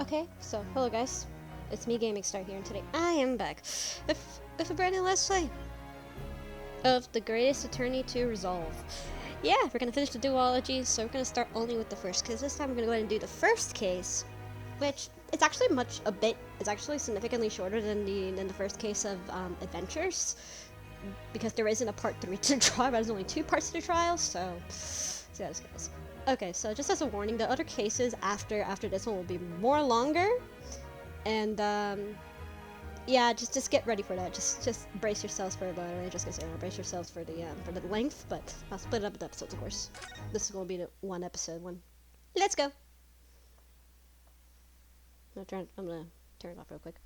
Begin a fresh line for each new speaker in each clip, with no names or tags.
Okay, so hello guys, it's me Gaming Star here, and today I am back with a brand new Let's Play of The Greatest Attorney to Resolve. Yeah, we're gonna finish the duology, so we're gonna start only with the first, because this time we're gonna go ahead and do the first case, which it's actually it's actually significantly shorter than the first case of Adventures, because there isn't a part 3 to the trial, but there's only 2 parts to the trial, so see how this goes. Okay, so just as a warning, the other cases after this one will be more longer, and yeah, just get ready for that. Just brace yourselves for the. I just gonna say brace yourselves for the length, but I'll split it up into episodes, of course. This is gonna be the one episode one. Let's go. I'm gonna turn it off real quick.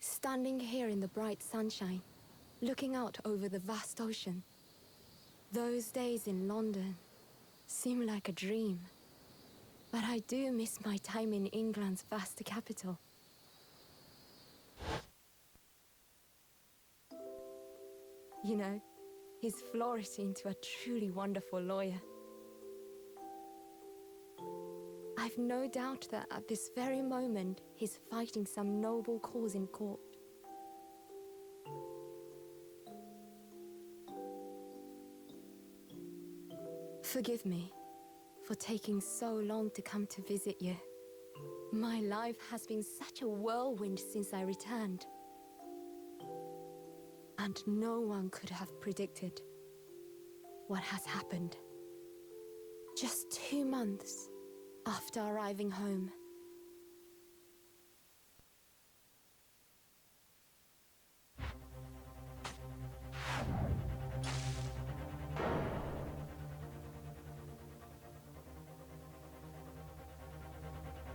Standing here in the bright sunshine, looking out over the vast ocean, those days in London seem like a dream. But I do miss my time in England's vast capital. You know, he's flourished into a truly wonderful lawyer. I've no doubt that at this very moment, he's fighting some noble cause in court. Forgive me for taking so long to come to visit you. My life has been such a whirlwind since I returned. And no one could have predicted what has happened. Just 2 months after arriving home.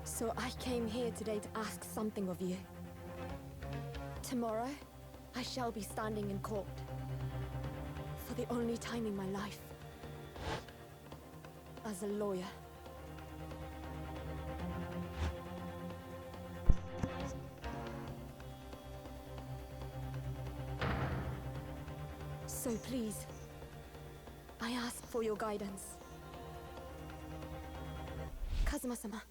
So I came here today to ask something of you. Tomorrow, I shall be standing in court. For the only time in my life. As a lawyer. So please, I ask for your guidance. Kazuma-sama.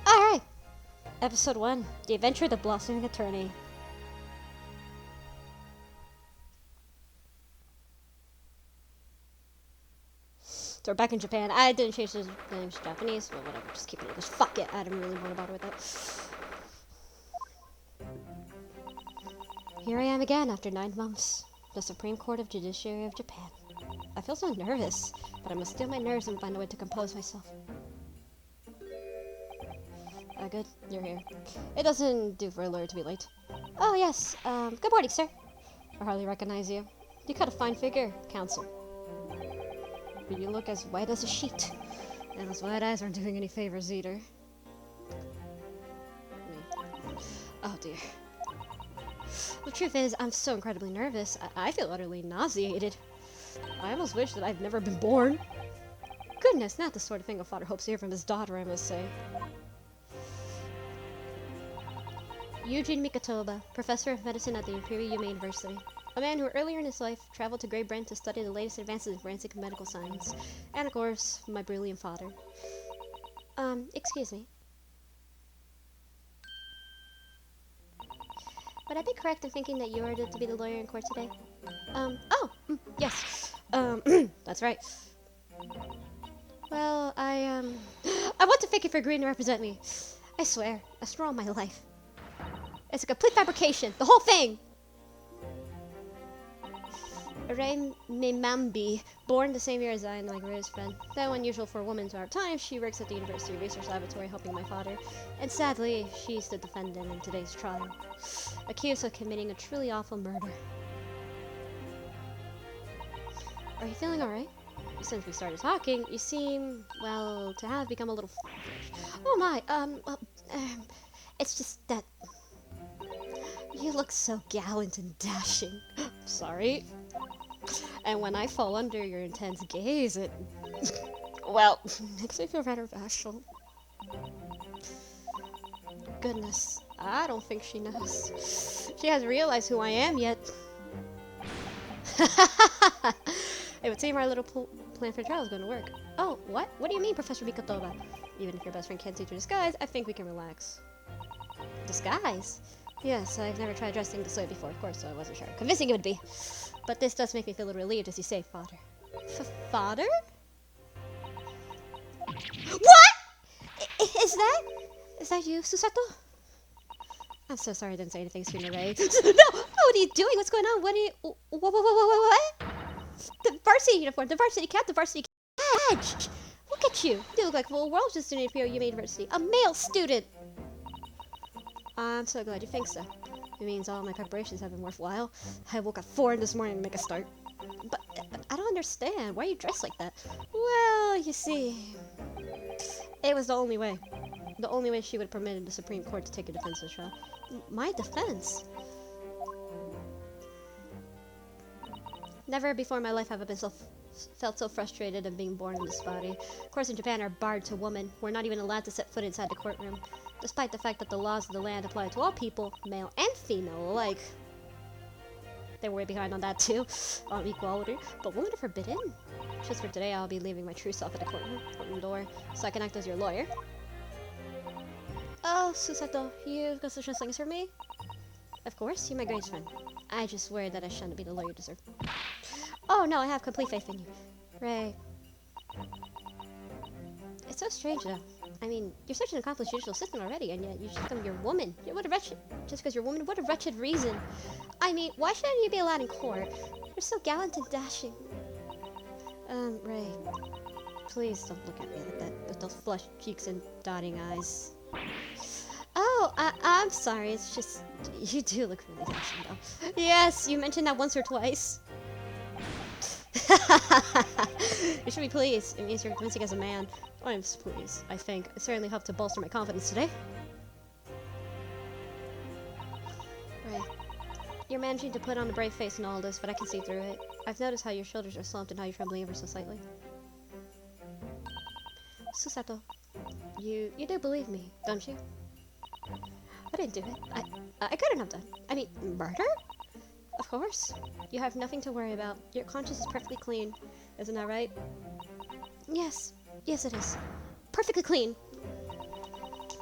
Alright! Episode 1, The Adventure of the Blossoming Attorney. So we're back in Japan. I didn't change the names to Japanese, but whatever, just keep it English. Fuck it, I didn't really want to bother with that. Here I am again after 9 months. The Supreme Court of Judiciary of Japan. I feel so nervous, but I must steal my nerves and find a way to compose myself. Good, you're here. It doesn't do for a lawyer to be late. Oh yes, good morning, sir. I hardly recognize you. You cut a fine figure, counsel. But you look as white as a sheet. And those white eyes aren't doing any favors either. Oh dear. The truth is, I'm so incredibly nervous. I feel utterly nauseated. I almost wish that I'd never been born. Goodness, not the sort of thing a father hopes to hear from his daughter, I must say. Eugene Mikotoba, professor of medicine at the Imperial Yuma University. A man who earlier in his life traveled to Great Britain to study the latest advances in forensic medical science. And of course, my brilliant father. Excuse me. Would I be correct in thinking that you are to be the lawyer in court today? Yes. That's right. Well, I want to thank you for agreeing to represent me. I swear all my life. It's a complete fabrication. The whole thing! Ray Mimambi, born the same year as I and my greatest friend. Though unusual for a woman to our time, she works at the University Research Laboratory helping my father. And sadly, she's the defendant in today's trial. Accused of committing a truly awful murder. Are you feeling alright? Since we started talking, you seem, well, to have become a little feverish. Oh my, it's just that... You look so gallant and dashing. Sorry. And when I fall under your intense gaze, it... well, makes me feel rather bashful. Goodness, I don't think she knows. She hasn't realized who I am yet. It would seem our little plan for trial is going to work. Oh, what? What do you mean, Professor Mikotoba? Even if your best friend can't see through disguise, I think we can relax. Disguise? Yes, I've never tried dressing this way before, of course, so I wasn't sure how convincing it would be. But this does make me feel a little relieved, as you say, father. Father? What? Is that you, Susato? I'm so sorry I didn't say anything sooner, Ray. No! What are you doing? What's going on? What are you... What? The varsity uniform, the varsity cap, the varsity badge! Look at you! You look like a full world student at POU University. A male student! I'm so glad you think so. It means all my preparations have been worthwhile. I woke up 4 this morning to make a start. But I don't understand. Why are you dressed like that? Well, you see... It was the only way. The only way she would have permitted the Supreme Court to take a defense of the trial. My defense? Never before in my life have I been felt so frustrated of being born in this body. Of course, in Japan, are barred to women. We're not even allowed to set foot inside the courtroom, despite the fact that the laws of the land apply to all people, male and female alike. They're way behind on that too, on equality. But women are forbidden. Just for today, I'll be leaving my true self at the courtroom door, so I can act as your lawyer. Oh, Susato, you've got such things for me? Of course, you're my greatest friend. I just worry that I shouldn't be the lawyer you deserve. Oh no, I have complete faith in you. Ray. It's so strange though. I mean, you're such an accomplished judicial assistant already, and yet you just become your woman. What a wretched... Just because you're a woman, what a wretched reason. I mean, why shouldn't you be allowed in court? You're so gallant and dashing. Ray. Please don't look at me like that, with those flushed cheeks and dotting eyes. Oh, I'm sorry, it's just... You do look really dashing though. Yes, you mentioned that once or twice. You should be pleased. It means you're convincing as a man. Oh, I'm pleased, I think. It certainly helped to bolster my confidence today. Right. You're managing to put on a brave face in all this, but I can see through it. I've noticed how your shoulders are slumped and how you're trembling ever so slightly. Susato, you do believe me, don't you? I didn't do it. I couldn't have done. I mean, murder? Of course. You have nothing to worry about. Your conscience is perfectly clean. Isn't that right? Yes. Yes, it is. Perfectly clean.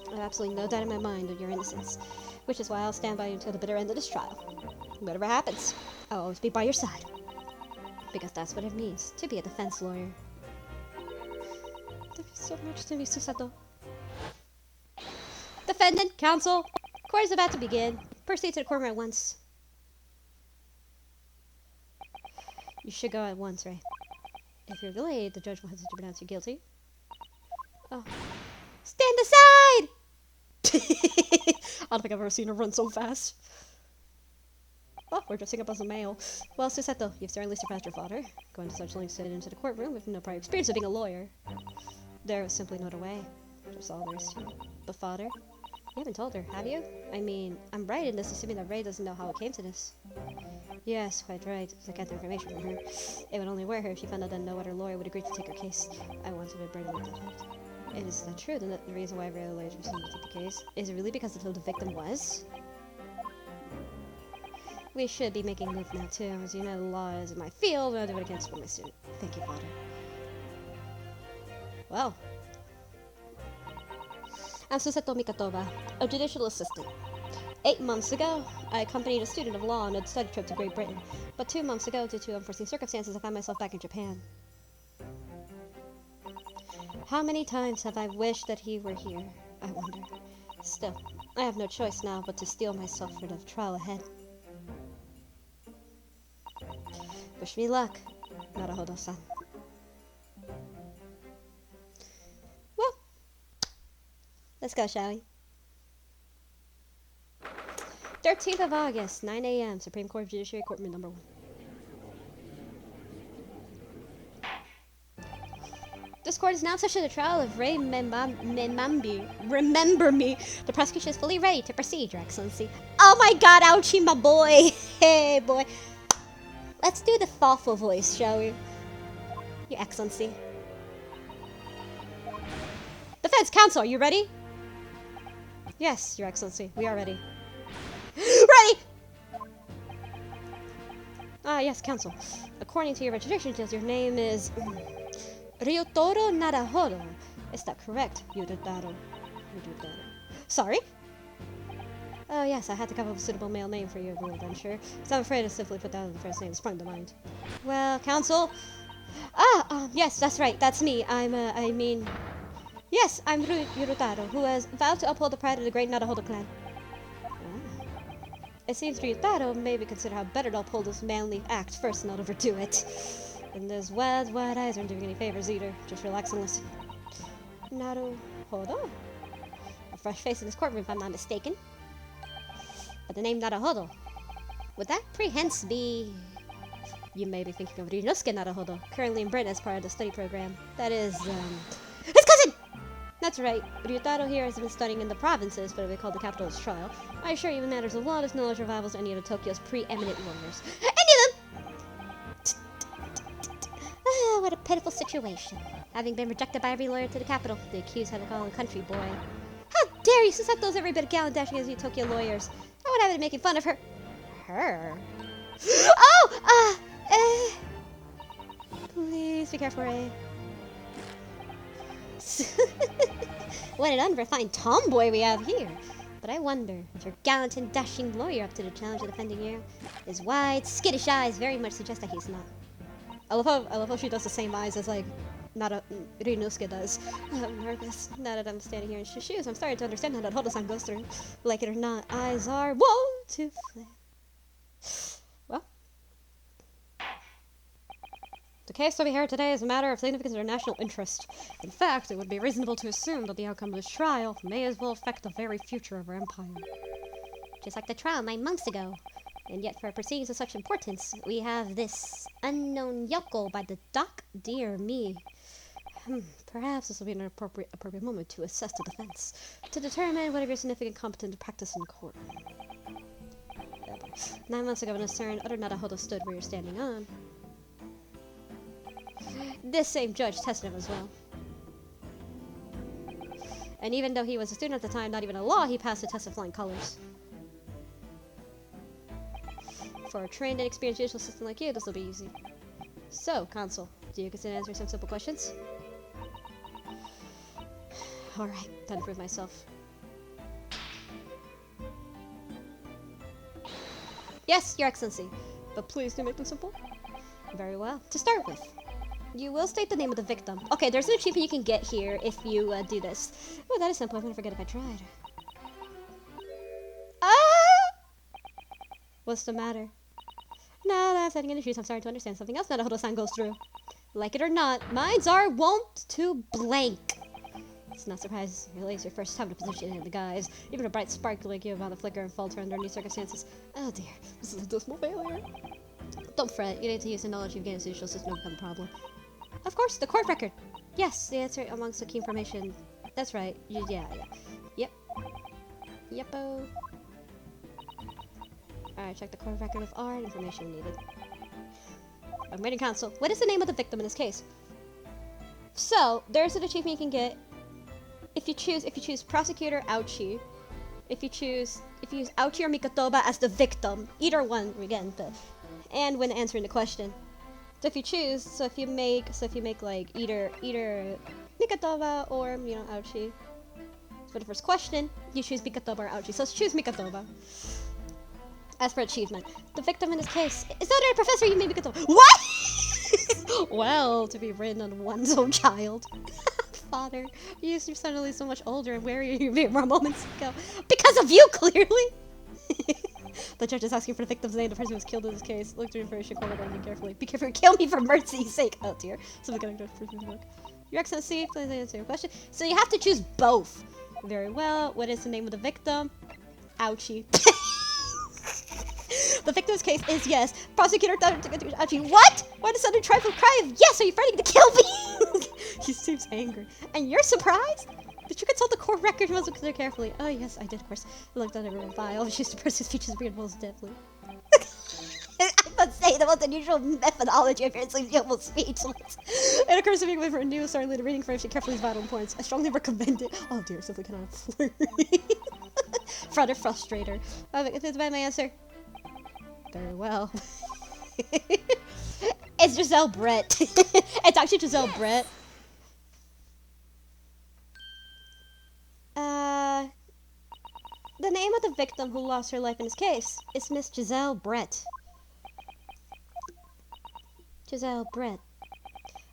I have absolutely no doubt in my mind of your innocence. Which is why I'll stand by you until the bitter end of this trial. Whatever happens, I'll always be by your side. Because that's what it means to be a defense lawyer. Thank you so much to me, Susato. Defendant, counsel, court is about to begin. Proceed to the courtroom at once. You should go at once, Ray. If you're delayed, the judge will hesitate to pronounce you guilty. Oh. Stand aside! I don't think I've ever seen her run so fast. Oh, we're dressing up as a male. Well, Susato, you've certainly surpassed your father. Going to such lengths to get into the courtroom with no prior experience of being a lawyer. There was simply no other way. That's all there is to it. But father, you haven't told her, have you? I mean, I'm right in this, assuming that Ray doesn't know how it came to this. Yes, quite right. I got the information from her. It would only worry her if she found out that no other lawyer would agree to take her case. I wanted to bring it to Is that true? Then the reason why rare lawyers refused to take the case is it really because of who the victim was? We should be making a move now too. As you know, the law is in my field, and I'll do it against my student. Thank you, father. Well, I'm Susato Mikotoba, a judicial assistant. 8 months ago, I accompanied a student of law on a study trip to Great Britain, but 2 months ago, due to unforeseen circumstances, I found myself back in Japan. How many times have I wished that he were here, I wonder. Still, I have no choice now but to steel myself for the trial ahead. Wish me luck, Naruhodo-san. Well, let's go, shall we? 13th of August, 9 a.m., Supreme Court of Judiciary, Courtroom number 1. This court is now in session the trial of Ray Memambi. Remember me. The prosecution is fully ready to proceed, Your Excellency. Oh my god, ouchie, my boy. Hey, boy. Let's do the thoughtful voice, shall we? Your Excellency. Defense Council, are you ready? Yes, Your Excellency, we are ready. Ready! Ah, yes, Council. According to your registration details, your name is Ryotaro Naruhodo. Is that correct, Ryotaro? Sorry? Oh, yes, I had to come up with a suitable male name for your new adventure, so I'm afraid to simply put down the first name that sprung to mind. Well, Council? Yes, that's right, that's me. Yes, I'm Ryotaro, who has vowed to uphold the pride of the great Naruhodo clan. It seems Ryotaro may be considered how better to uphold this manly act first and not overdo it. And those wide eyes aren't doing any favors either. Just relax and listen. Naruhodo? A fresh face in this courtroom, if I'm not mistaken. But the name Naruhodo, would that perhence be... You may be thinking of Ryunosuke Naruhodo, currently in Britain as part of the study program. That is, his cousin! That's right, Ryotaro here has been studying in the provinces, but we call the capital's trial. I assure you, the matters a lot of knowledge rivals any of Tokyo's preeminent warriors. Any of them! What a pitiful situation. Having been rejected by every lawyer to the capital, the accused had to call him country boy. How dare you suspect those every bit of gallant dashing as you Tokyo lawyers? I would have been making fun of her. Her? Please be careful, Ray. What an unrefined tomboy we have here. But I wonder if your gallant and dashing lawyer up to the challenge of defending you. His wide, skittish eyes very much suggest that he's not. I love how she does the same eyes as like Ryunosuke does. I'm nervous now that I'm standing here in his shoes. I'm starting to understand how that Hodo-san goes through. Like it or not, eyes are wont to flare. Well, the case that we hear today is a matter of significant international interest. In fact, it would be reasonable to assume that the outcome of this trial may as well affect the very future of our empire. Just like the trial 9 months ago. And yet, for proceedings of such importance, we have this unknown yokel by the dock. Dear me. Perhaps this will be an appropriate moment to assess the defense, to determine whether you're significant competent to practice in court. 9 months ago, when a certain other Naruhodo stood where you're standing on, this same judge tested him as well. And even though he was a student at the time, not even a law, he passed the test of flying colors. For a trained and experienced judicial assistant like you, this will be easy. So, Consul, do you consider answering some simple questions? Alright, time to prove myself. Yes, Your Excellency, but please do make them simple. Very well. To start with, you will state the name of the victim. Okay, there's an achievement you can get here if you do this. Oh, that is simple. I'm gonna forget if I tried. What's the matter? No, that's setting in the shoes. I'm starting to understand something else Naruhodo-san goes through. Like it or not, minds are wont to blank. It's not surprising. Really, it's your first time to position in the guise. Even a bright spark like you about to flicker and falter under new circumstances. Oh dear, this is a dismal failure. Don't fret. You need to use the knowledge you've gained so the judicial system to become a problem. Of course, the court record. Yes, the answer amongst the key information. That's right. Yeah. Yep. Yeppo. Alright, check the court record of art information needed. I'm reading Counsel. What is the name of the victim in this case? So, there's an achievement you can get if you choose prosecutor Ouchi. If you use Ouchi or Mikotoba as the victim, either one again, and when answering the question. So if you make like either Mikotoba or Ouchi for the first question, you choose Mikotoba or Ouchi. So let's choose Mikotoba. As for achievement, the victim in this case is not a professor. You may Mikotoba. What? Well, to be written on one's own child. Father, you're suddenly so much older and where you were moments ago. Because of you, clearly. The judge is asking for the victim's name. The person who was killed in this case. Look through information corridor carefully. Be careful, kill me for mercy's sake. Oh dear. So we're gonna go for the book. Your Excellency, please answer your question. So you have to choose both. Very well. What is the name of the victim? Ouchie. The victim's case is yes. Prosecutor Ouchie. What? Why does sudden trifle cry of yes? Are you threatening to kill me? He seems angry. And you're surprised? Did you consult the court record? You must look there carefully. Oh yes, I did, of course. I looked at every file. She used to press his features weird most deadly. I must say, the most unusual methodology apparently leaves you almost speechless. It occurs to me when for a new starting later reading information carefully vital points. I strongly recommend it. Oh dear, simply cannot afford. Frutter frustrator. Is my answer? Very well. It's Giselle Brett. It's actually Giselle Brett. The name of the victim who lost her life in this case is Miss Giselle Brett. Giselle Brett.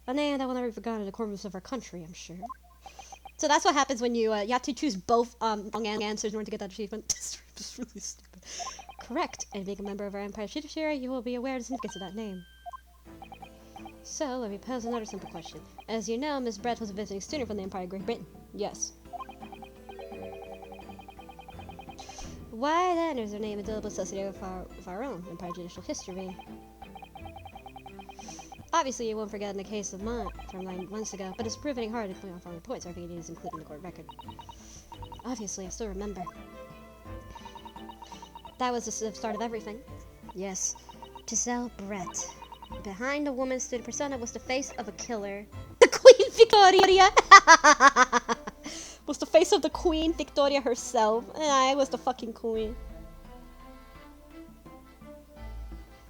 A name that will never be forgotten in the corners of our country, I'm sure. So that's what happens when you have to choose both wrong answers in order to get that achievement. It's really stupid. Correct. And being a member of our Empire Judiciary, you will be aware of the significance of that name. So, let me pose another simple question. As you know, Miss Brett was a visiting student from the Empire of Great Britain. Yes. Why then is her name indelibly associated with our own Empire judicial history? Obviously, you won't forget in the case of Mont from 9 months ago, but it's proving hard to clear off all the points our is included in the court record. Obviously, I still remember. That was the start of everything. Yes, Giselle Brett. Behind the woman's student persona was the face of a killer. The Queen Victoria! Was the face of the Queen Victoria herself. I was the fucking queen.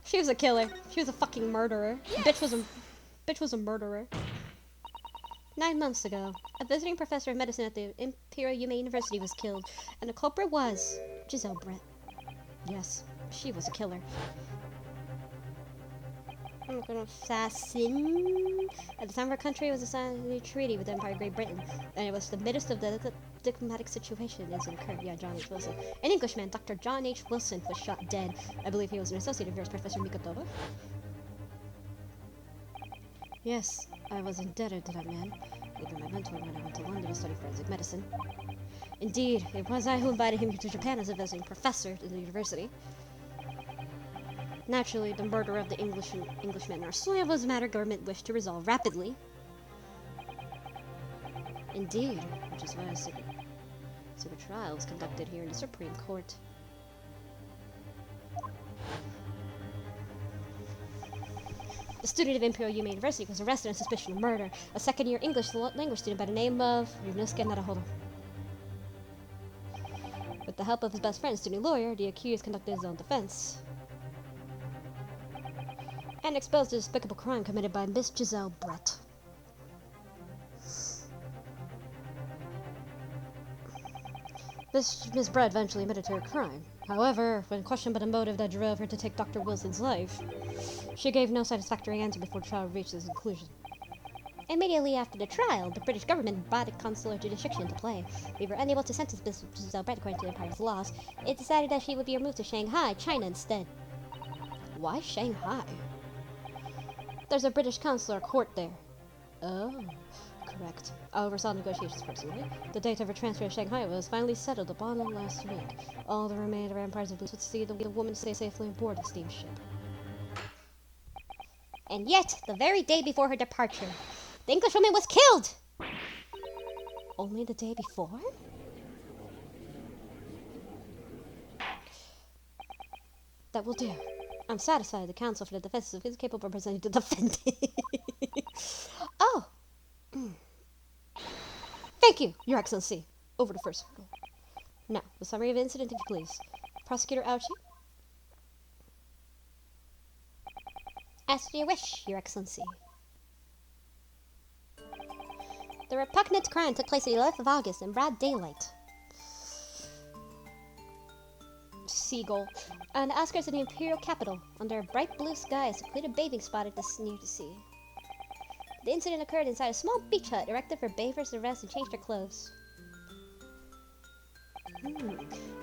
She was a killer. She was a fucking murderer. Yes. Bitch was a murderer. 9 months ago, a visiting professor of medicine at the Imperial Yume University was killed, and the culprit was Giselle Brett. Yes, she was a killer. I'm not gonna assassin. At the time our country was signed a treaty with the Empire of Great Britain, and it was the midst of the diplomatic situation as it occurred. Yeah, John H. Wilson. An Englishman, Dr. John H. Wilson, was shot dead. I believe he was an associate of yours, Professor Mikotova. Yes, I was indebted to that man. He'd been my mentor when I went to London to study forensic medicine. Indeed, it was I who invited him to Japan as a visiting professor at the university. Naturally, the murder of the Englishman Narsoya was a matter government wished to resolve rapidly. Indeed, which is why a secret trial was conducted here in the Supreme Court. The student of Imperial Yume University was arrested on suspicion of murder. A second-year English language student by the name of Ryunosuke Naruhodo. With the help of his best friend, student lawyer, the accused conducted his own defense and exposed the despicable crime committed by Miss Giselle Brett. Miss Brett eventually admitted to her crime. However, when questioned about the motive that drove her to take Dr. Wilson's life, she gave no satisfactory answer before the trial reached its conclusion. Immediately after the trial, the British government brought the consular jurisdiction into play. We were unable to sentence Miss Giselle Brett according to the Empire's laws. It decided that she would be removed to Shanghai, China instead. Why Shanghai? There's a British consular court there. Oh, correct. I oversaw negotiations personally. The date of her transfer to Shanghai was finally settled upon last week. All the remainder of Empire's police would see the woman stay safely aboard the steamship. And yet, the very day before her departure, the Englishwoman was killed! Only the day before? That will do. I'm satisfied the counsel for the defense is capable of presenting the defendant. Oh! Thank you, Your Excellency. Over to first hurdle. Now, the summary of the incident, if you please. Prosecutor Ouchi? As to your wish, Your Excellency. The repugnant crime took place on the 11th of August in broad daylight. Seagull. On the outskirts of the Imperial capital, under a bright blue sky, a secluded bathing spot near the sea. The incident occurred inside a small beach hut erected for bathers to rest and change their clothes.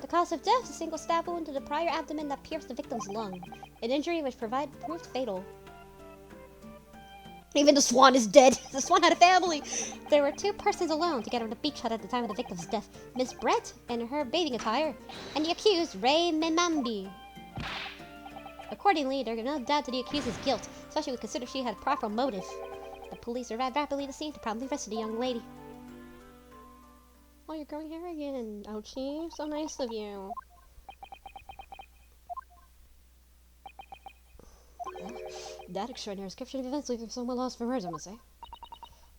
The cause of death is a single stab wound to the prior abdomen that pierced the victim's lung, an injury which proved fatal. Even the swan is dead. The swan had a family. There were 2 persons alone together in the beach hut at the time of the victim's death. Miss Brett in her bathing attire, and the accused, Ray Minambi. Accordingly, there is no doubt to the accused's guilt, especially when considered she had proper motive. The police arrived rapidly to the scene to promptly arrest the young lady. Oh, you're growing hair again. Ouchie, so nice of you. That extraordinary description of events leaving someone lost for words, I must say.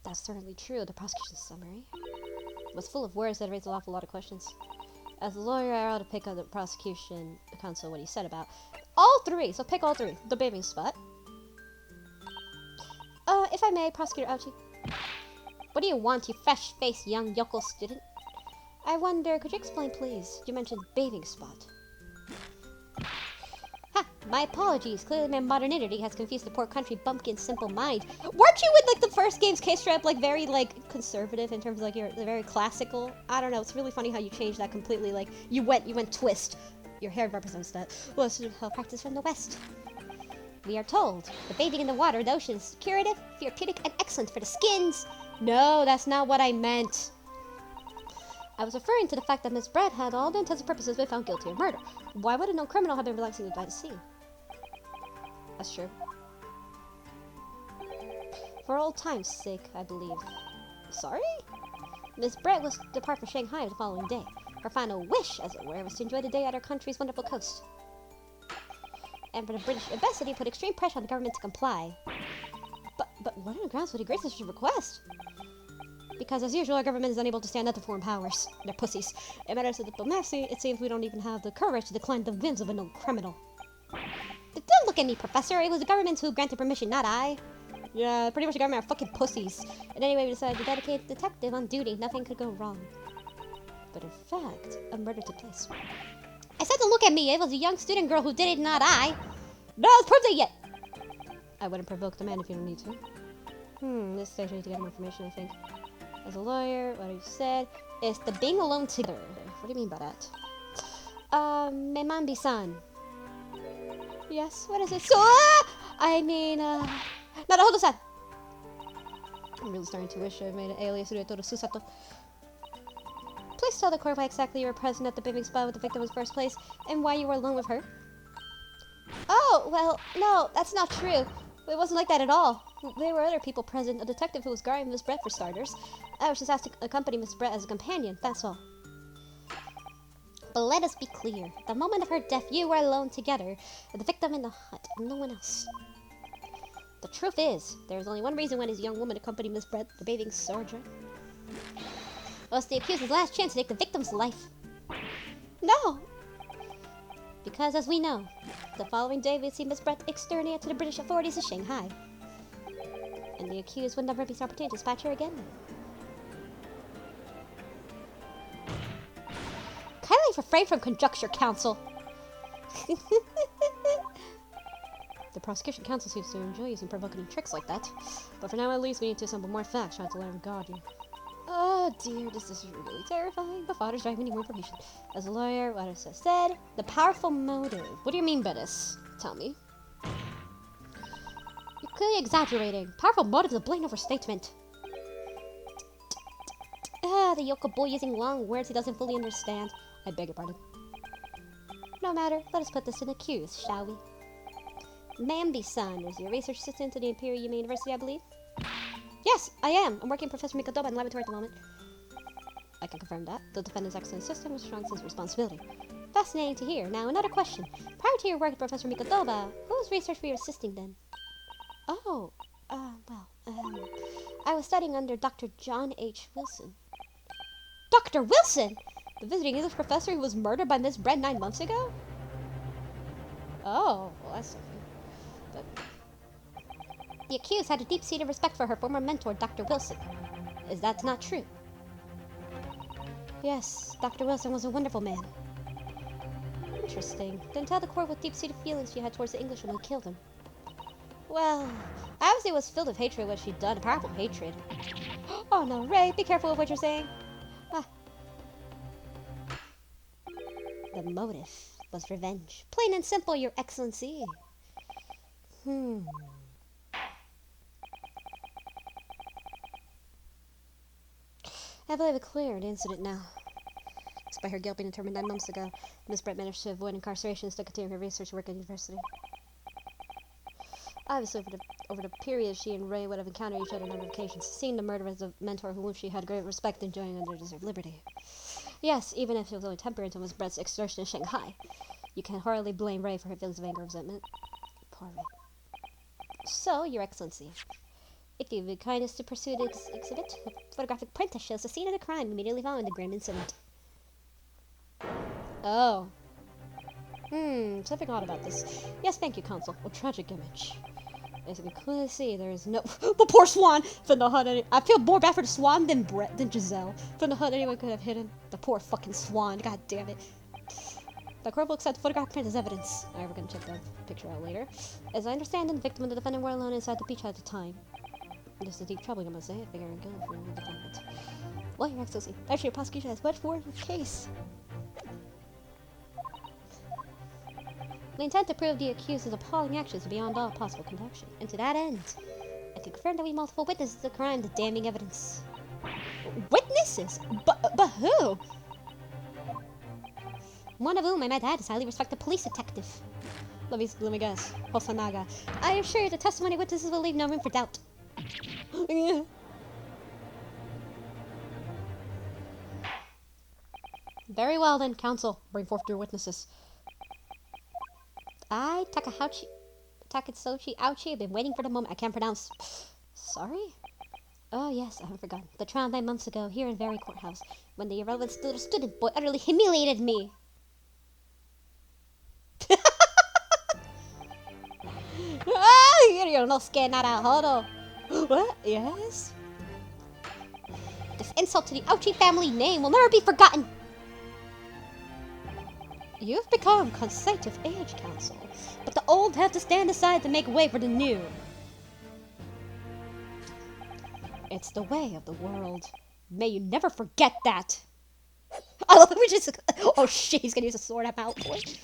That's certainly true. The prosecution's summary was full of words that raised an awful lot of questions. As a lawyer, I ought to pick up the prosecution counsel what he said about all three. So pick all three. The bathing spot. If I may, Prosecutor Ouchie. What do you want, you fresh-faced young yokel student? I wonder, could you explain, please? You mentioned bathing spot. Ha! My apologies. Clearly my modernity has confused the poor country bumpkin's simple mind. Weren't you with, like, the first game's case strap, like, very, like, conservative in terms of, like, you're very classical? I don't know. It's really funny how you changed that completely. Like, you went twist. Your hair represents that. Well, it's a practice from the West. We are told the bathing in the water, the ocean, is curative, therapeutic, and excellent for the skins. No, that's not what I meant. I was referring to the fact that Miss Brett had all the intents and purposes been found guilty of murder. Why would a known criminal have been relaxing by the sea? That's true. For old time's sake, I believe. Sorry? Miss Brett was to depart for Shanghai the following day. Her final wish, as it were, was to enjoy the day at our country's wonderful coast. And for the British embassy put extreme pressure on the government to comply. But what are the grounds for the grace such a request? Because as usual, our government is unable to stand up to foreign powers. They're pussies. In matters of diplomacy, it seems we don't even have the courage to decline the whims of a known criminal. But don't look at me, Professor. It was the government who granted permission, not I. Yeah, pretty much the government are fucking pussies. And anyway, we decided to dedicate the detective on duty. Nothing could go wrong. But in fact, a murder took place. I said don't look at me. It was a young student girl who did it, not I. No one's proved it yet. I wouldn't provoke the man if you don't need to. This stage I need to get more information, I think. As a lawyer, what you said is the being alone together. What do you mean by that? Memambi-san. Yes, what is it? So, I mean, Naruhodo-san. I'm really starting to wish I made an alias to Susato. Please tell the court why exactly you were present at the bathing spot with the victim in the first place, and why you were alone with her. Oh, well, no, that's not true. It wasn't like that at all. There were other people present, a detective who was guarding Miss Brett for starters. I was just asked to accompany Miss Brett as a companion, that's all. But let us be clear. At the moment of her death, you were alone together, with the victim in the hut, and no one else. The truth is, there is only one reason why this young woman accompanied Miss Brett, the bathing sojourn. Was the accused's last chance to take the victim's life. No! Because, as we know, the following day we'd see Miss Brett exterminated to the British authorities in Shanghai. And the accused would never miss opportunity to dispatch her again. Kindly refrain from conjecture, counsel. The prosecution counsel seems to enjoy using provocative tricks like that. But for now, at least, we need to assemble more facts, trying to learn and guard you. Oh dear, this is really terrifying. My father's driving me more information. As a lawyer, what I said, the powerful motive. What do you mean by this? Tell me. You're clearly exaggerating. Powerful motive is a blatant overstatement. The yokel boy using long words he doesn't fully understand. I beg your pardon. No matter, let us put this in the accused, shall we? Mambi-san is your research assistant at the Imperial Yuma University, I believe? Yes, I am. I'm working with Professor Mikotoba in the laboratory at the moment. I can confirm that. The defendant's excellent system was strong sense of responsibility. Fascinating to hear. Now, another question. Prior to your work with Professor Mikotoba, whose research were you assisting then? Oh, I was studying under Dr. John H. Wilson. Dr. Wilson? The visiting English professor who was murdered by Miss Brett 9 months ago? Oh, well, that's something. But the accused had a deep-seated respect for her former mentor, Dr. Wilson. Is that not true? Yes, Dr. Wilson was a wonderful man. Interesting. Then tell the court what deep-seated feelings she had towards the Englishman who killed him. Well, obviously it was filled with hatred what she'd done, a powerful hatred. Oh no, Ray, be careful with what you're saying. The motive was revenge. Plain and simple, Your Excellency. I believe it cleared the incident now. Despite her guilt being determined 9 months ago, Miss Brett managed to avoid incarceration and still continue her research work at university. Obviously, over the period, she and Ray would have encountered each other on a number of occasions, seeing the murder as a mentor whom she had great respect and enjoying under deserved liberty. Yes, even if it was only temporary until Miss Brett's extortion in Shanghai. You can hardly blame Ray for her feelings of anger or resentment. Poor Ray. So, Your Excellency, if you would kindness to pursue the exhibit, a photographic print that shows the scene of the crime immediately following the grim incident. Oh. Something odd about this. Yes, thank you, Consul. A tragic image. As you can clearly see, there is no... The poor swan! From the hut, I feel more bad for the swan than Giselle. From the hut, anyone could have hidden. The poor fucking swan. God damn it. The court will accept the photographic print as evidence. Alright, we're gonna check the picture out later. As I understand it, the victim and the defendant were alone inside the beach at the time. This is deep trouble, I must say. Figuring guilt for the defendant. Well, Your Excellency, actually, your prosecution has much more in the case. We intend to prove the accused's appalling actions beyond all possible conjecture. And to that end, I can confirm that we multiple witnesses to the crime, the damning evidence. Witnesses? But who? One of whom, I might add, is a highly respected police detective. Let me guess. Hosanaga. I assure you the testimony of witnesses will leave no room for doubt. Very well then, counsel. Bring forth your witnesses. I, Takatsuchi Ouchi, have been waiting for the moment I can't pronounce. Sorry? Oh yes, I haven't forgotten. The trial 9 months ago, here in Very Courthouse, when the irrelevant little student boy utterly humiliated me. You're no scared, not a hodo. What? Yes? This insult to the Ouchi family name will never be forgotten. You've become conceit of age, counsel, but the old have to stand aside to make way for the new. It's the way of the world. May you never forget that. I love that we just... Oh shit, he's gonna use a sword at Malfoy.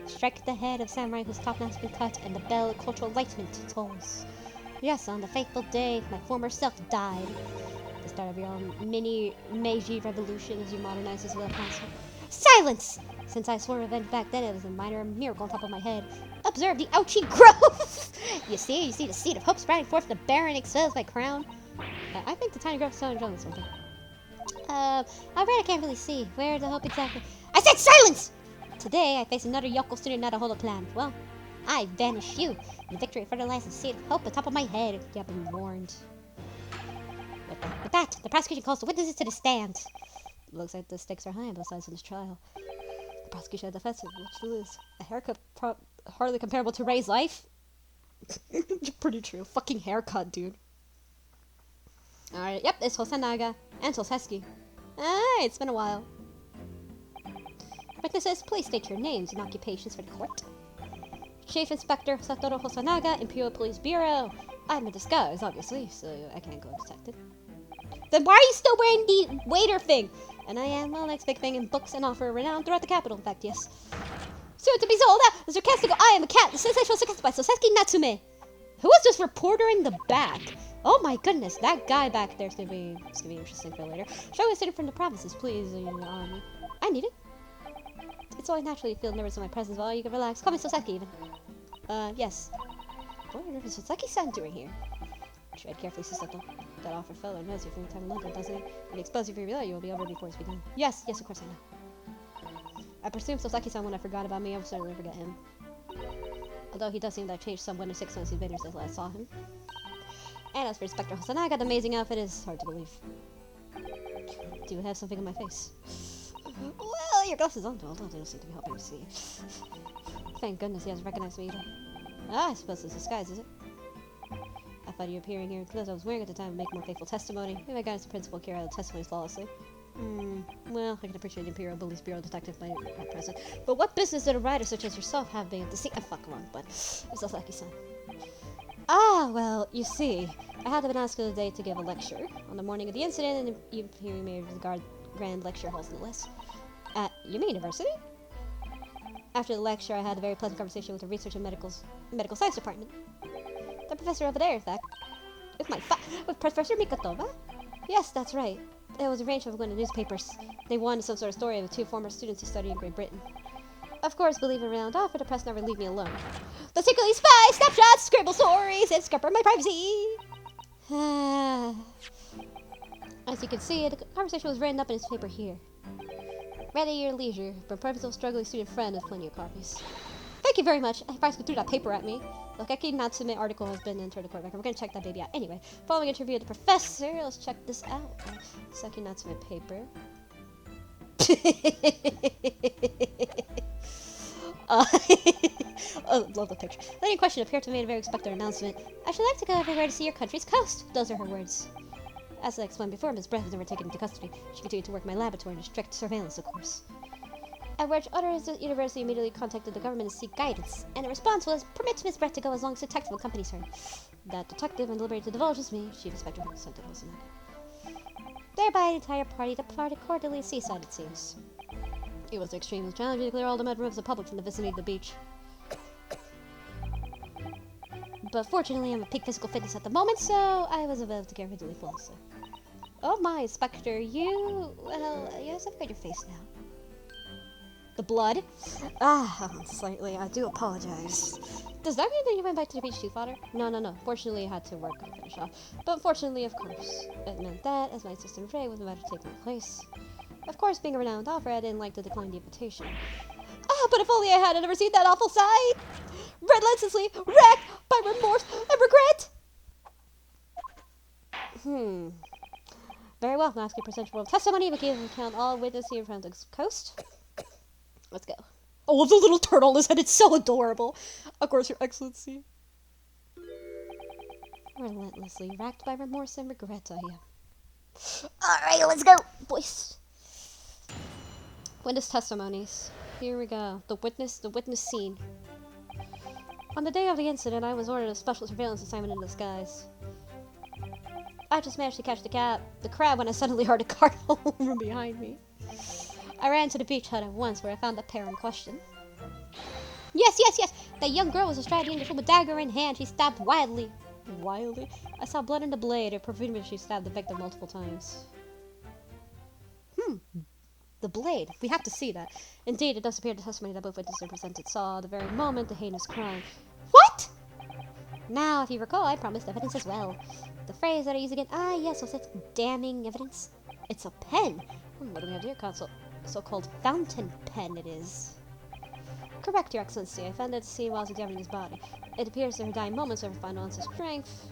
Strike the head of samurai whose top knot has been cut, and the bell of cultural enlightenment tolls. Yes, on the fateful day, my former self died. The start of your own mini Meiji revolution as you modernize this little council. Silence! Since I swore revenge back then, it was a minor miracle on top of my head. Observe the Ouchi growth! You see the seed of hope sprouting forth, the barren expels my crown. I think the tiny growth is so enjoying something. I can't really see. Where's the hope exactly? I said silence! Today, I face another Yoko student, not a Holo clan. Well, I banish you. The victory fertilizes the seed of hope at the top of my head. You have been warned. With that, the prosecution calls the witnesses to the stand. Looks like the stakes are high on both sides in this trial. The prosecution had defensive, which to lose. A haircut hardly comparable to Ray's life? Pretty true. Fucking haircut, dude. Alright, yep, it's Hosanaga and Toseski. Alright, it's been a while. Witnesses, please state your names and occupations for the court. Chief Inspector Satoru Hosanaga, Imperial Police Bureau. I'm in disguise, obviously, so I can't go undetected. Then why are you still wearing the waiter thing? And I am, well, next big thing in books and offer renown throughout the capital. In fact, yes. Soon to be sold out, the sarcastical I am a cat, the sensational success by Soseki Natsume. Who is this reporter in the back? Oh my goodness, that guy back there is gonna be interesting for later. Show us from the provinces, please. I need it. It's only naturally you feel nervous in my presence. Well, you can relax. Call me Soseki even. Yes. What on earth is Soseki-san doing here? Tread carefully, Susato. That awful fellow knows you from your time in London, doesn't he? When he exposes you for your reality, you will be over before it's begun. Yes, of course I know. I presume Soseki-san, when I forgot about me, I will certainly forget him. Although he does seem to have changed somewhat in 6 months he's been here since last saw him. And as for Inspector Hosanaga, the amazing outfit is hard to believe. Do you have something on my face? Well, your glasses on, although they don't seem to be helping you see. Thank goodness he hasn't recognized me either. I suppose it's disguise, is it? I thought you appearing here in clothes I was wearing at the time would make more faithful testimony. Maybe my guidance to principal carry out the testimony flawlessly. Well, I can appreciate the Imperial Police Bureau detective by present. But what business did a writer such as yourself have being at the scene? Fuck wrong, but it's Soseki-san. Ah, well, you see, I had been asked the other day to give a lecture on the morning of the incident, and you hearing me regard Grand Lecture Halls no less. At Yumi University? After the lecture, I had a very pleasant conversation with the Research and Medical Science Department. The professor over there, in fact. With Professor Mikotova? Yes, that's right. It was arranged for going to newspapers. They wanted some sort of story of the 2 former students who studied in Great Britain. Of course, believe it around offer, the press never leave me alone. The secretly spy, snapshots, scribble stories, and scupper my privacy. As you can see, the conversation was written up in his paper here. Read at your leisure. But Professor struggling student friend has plenty of copies. Thank you very much. I practically threw that paper at me. The Geki Natsume article has been entered the court record. We're gonna check that baby out. Anyway, following interview with the professor, let's check this out. Seki Natsume paper. Oh, love the picture. The lady in question appeared to have made a very expected announcement. I should like to go everywhere to see your country's coast. Those are her words. As I explained before, Miss Breath was never taken into custody. She continued to work in my laboratory under strict surveillance, of course. At which others at the university immediately contacted the government to seek guidance, and the response was, permit Miss Brett to go as long as the detective accompanies her. That detective, when deliberated to divulge, was me, Chief Inspector who consented to listen. Thereby, the entire party departed cordially seaside, it seems. It was extremely challenging to clear all the mud rooms of the public from the vicinity of the beach. But fortunately, I'm at peak physical fitness at the moment, so I was able to get rid of flawlessly. Oh my, Inspector, well, yes, I've got your face now. The blood? Slightly. I do apologize. Does that mean that you went back to the beach too, Father? No. Fortunately, I had to work to finish off. But unfortunately, of course, it meant that, as my assistant Ray was about to take my place. Of course, being a renowned author, I didn't like to decline the invitation. But if only I had never seen that awful sight! Relentlessly racked by remorse and regret! Very well, now ask your presentable testimony, but give account all witnesses here from the coast. Let's go. Oh, the little turtle on his head, it's so adorable. Of course, Your Excellency. Relentlessly racked by remorse and regret, I am. Alright, let's go, boys. Witness testimonies. Here we go. The witness scene. On the day of the incident, I was ordered a special surveillance assignment in disguise. I just managed to catch the crab when I suddenly heard a car from behind me. I ran to the beach hut at once, where I found the pair in question. Yes! That young girl was astride the English with a dagger in hand. She stabbed wildly. Wildly? I saw blood in the blade. It proved me she stabbed the victim multiple times. The blade. We have to see that. Indeed, it does appear the testimony that both witnesses presented saw the very moment the heinous crime. What? Now, if you recall, I promised evidence as well. The phrase that I use again. Yes, was it damning evidence? It's a pen. What do we have here? Console. So-called fountain pen it is. Correct, Your Excellency. I found it at the scene while I was examining his body. It appears in her dying moments of her final ounce of strength.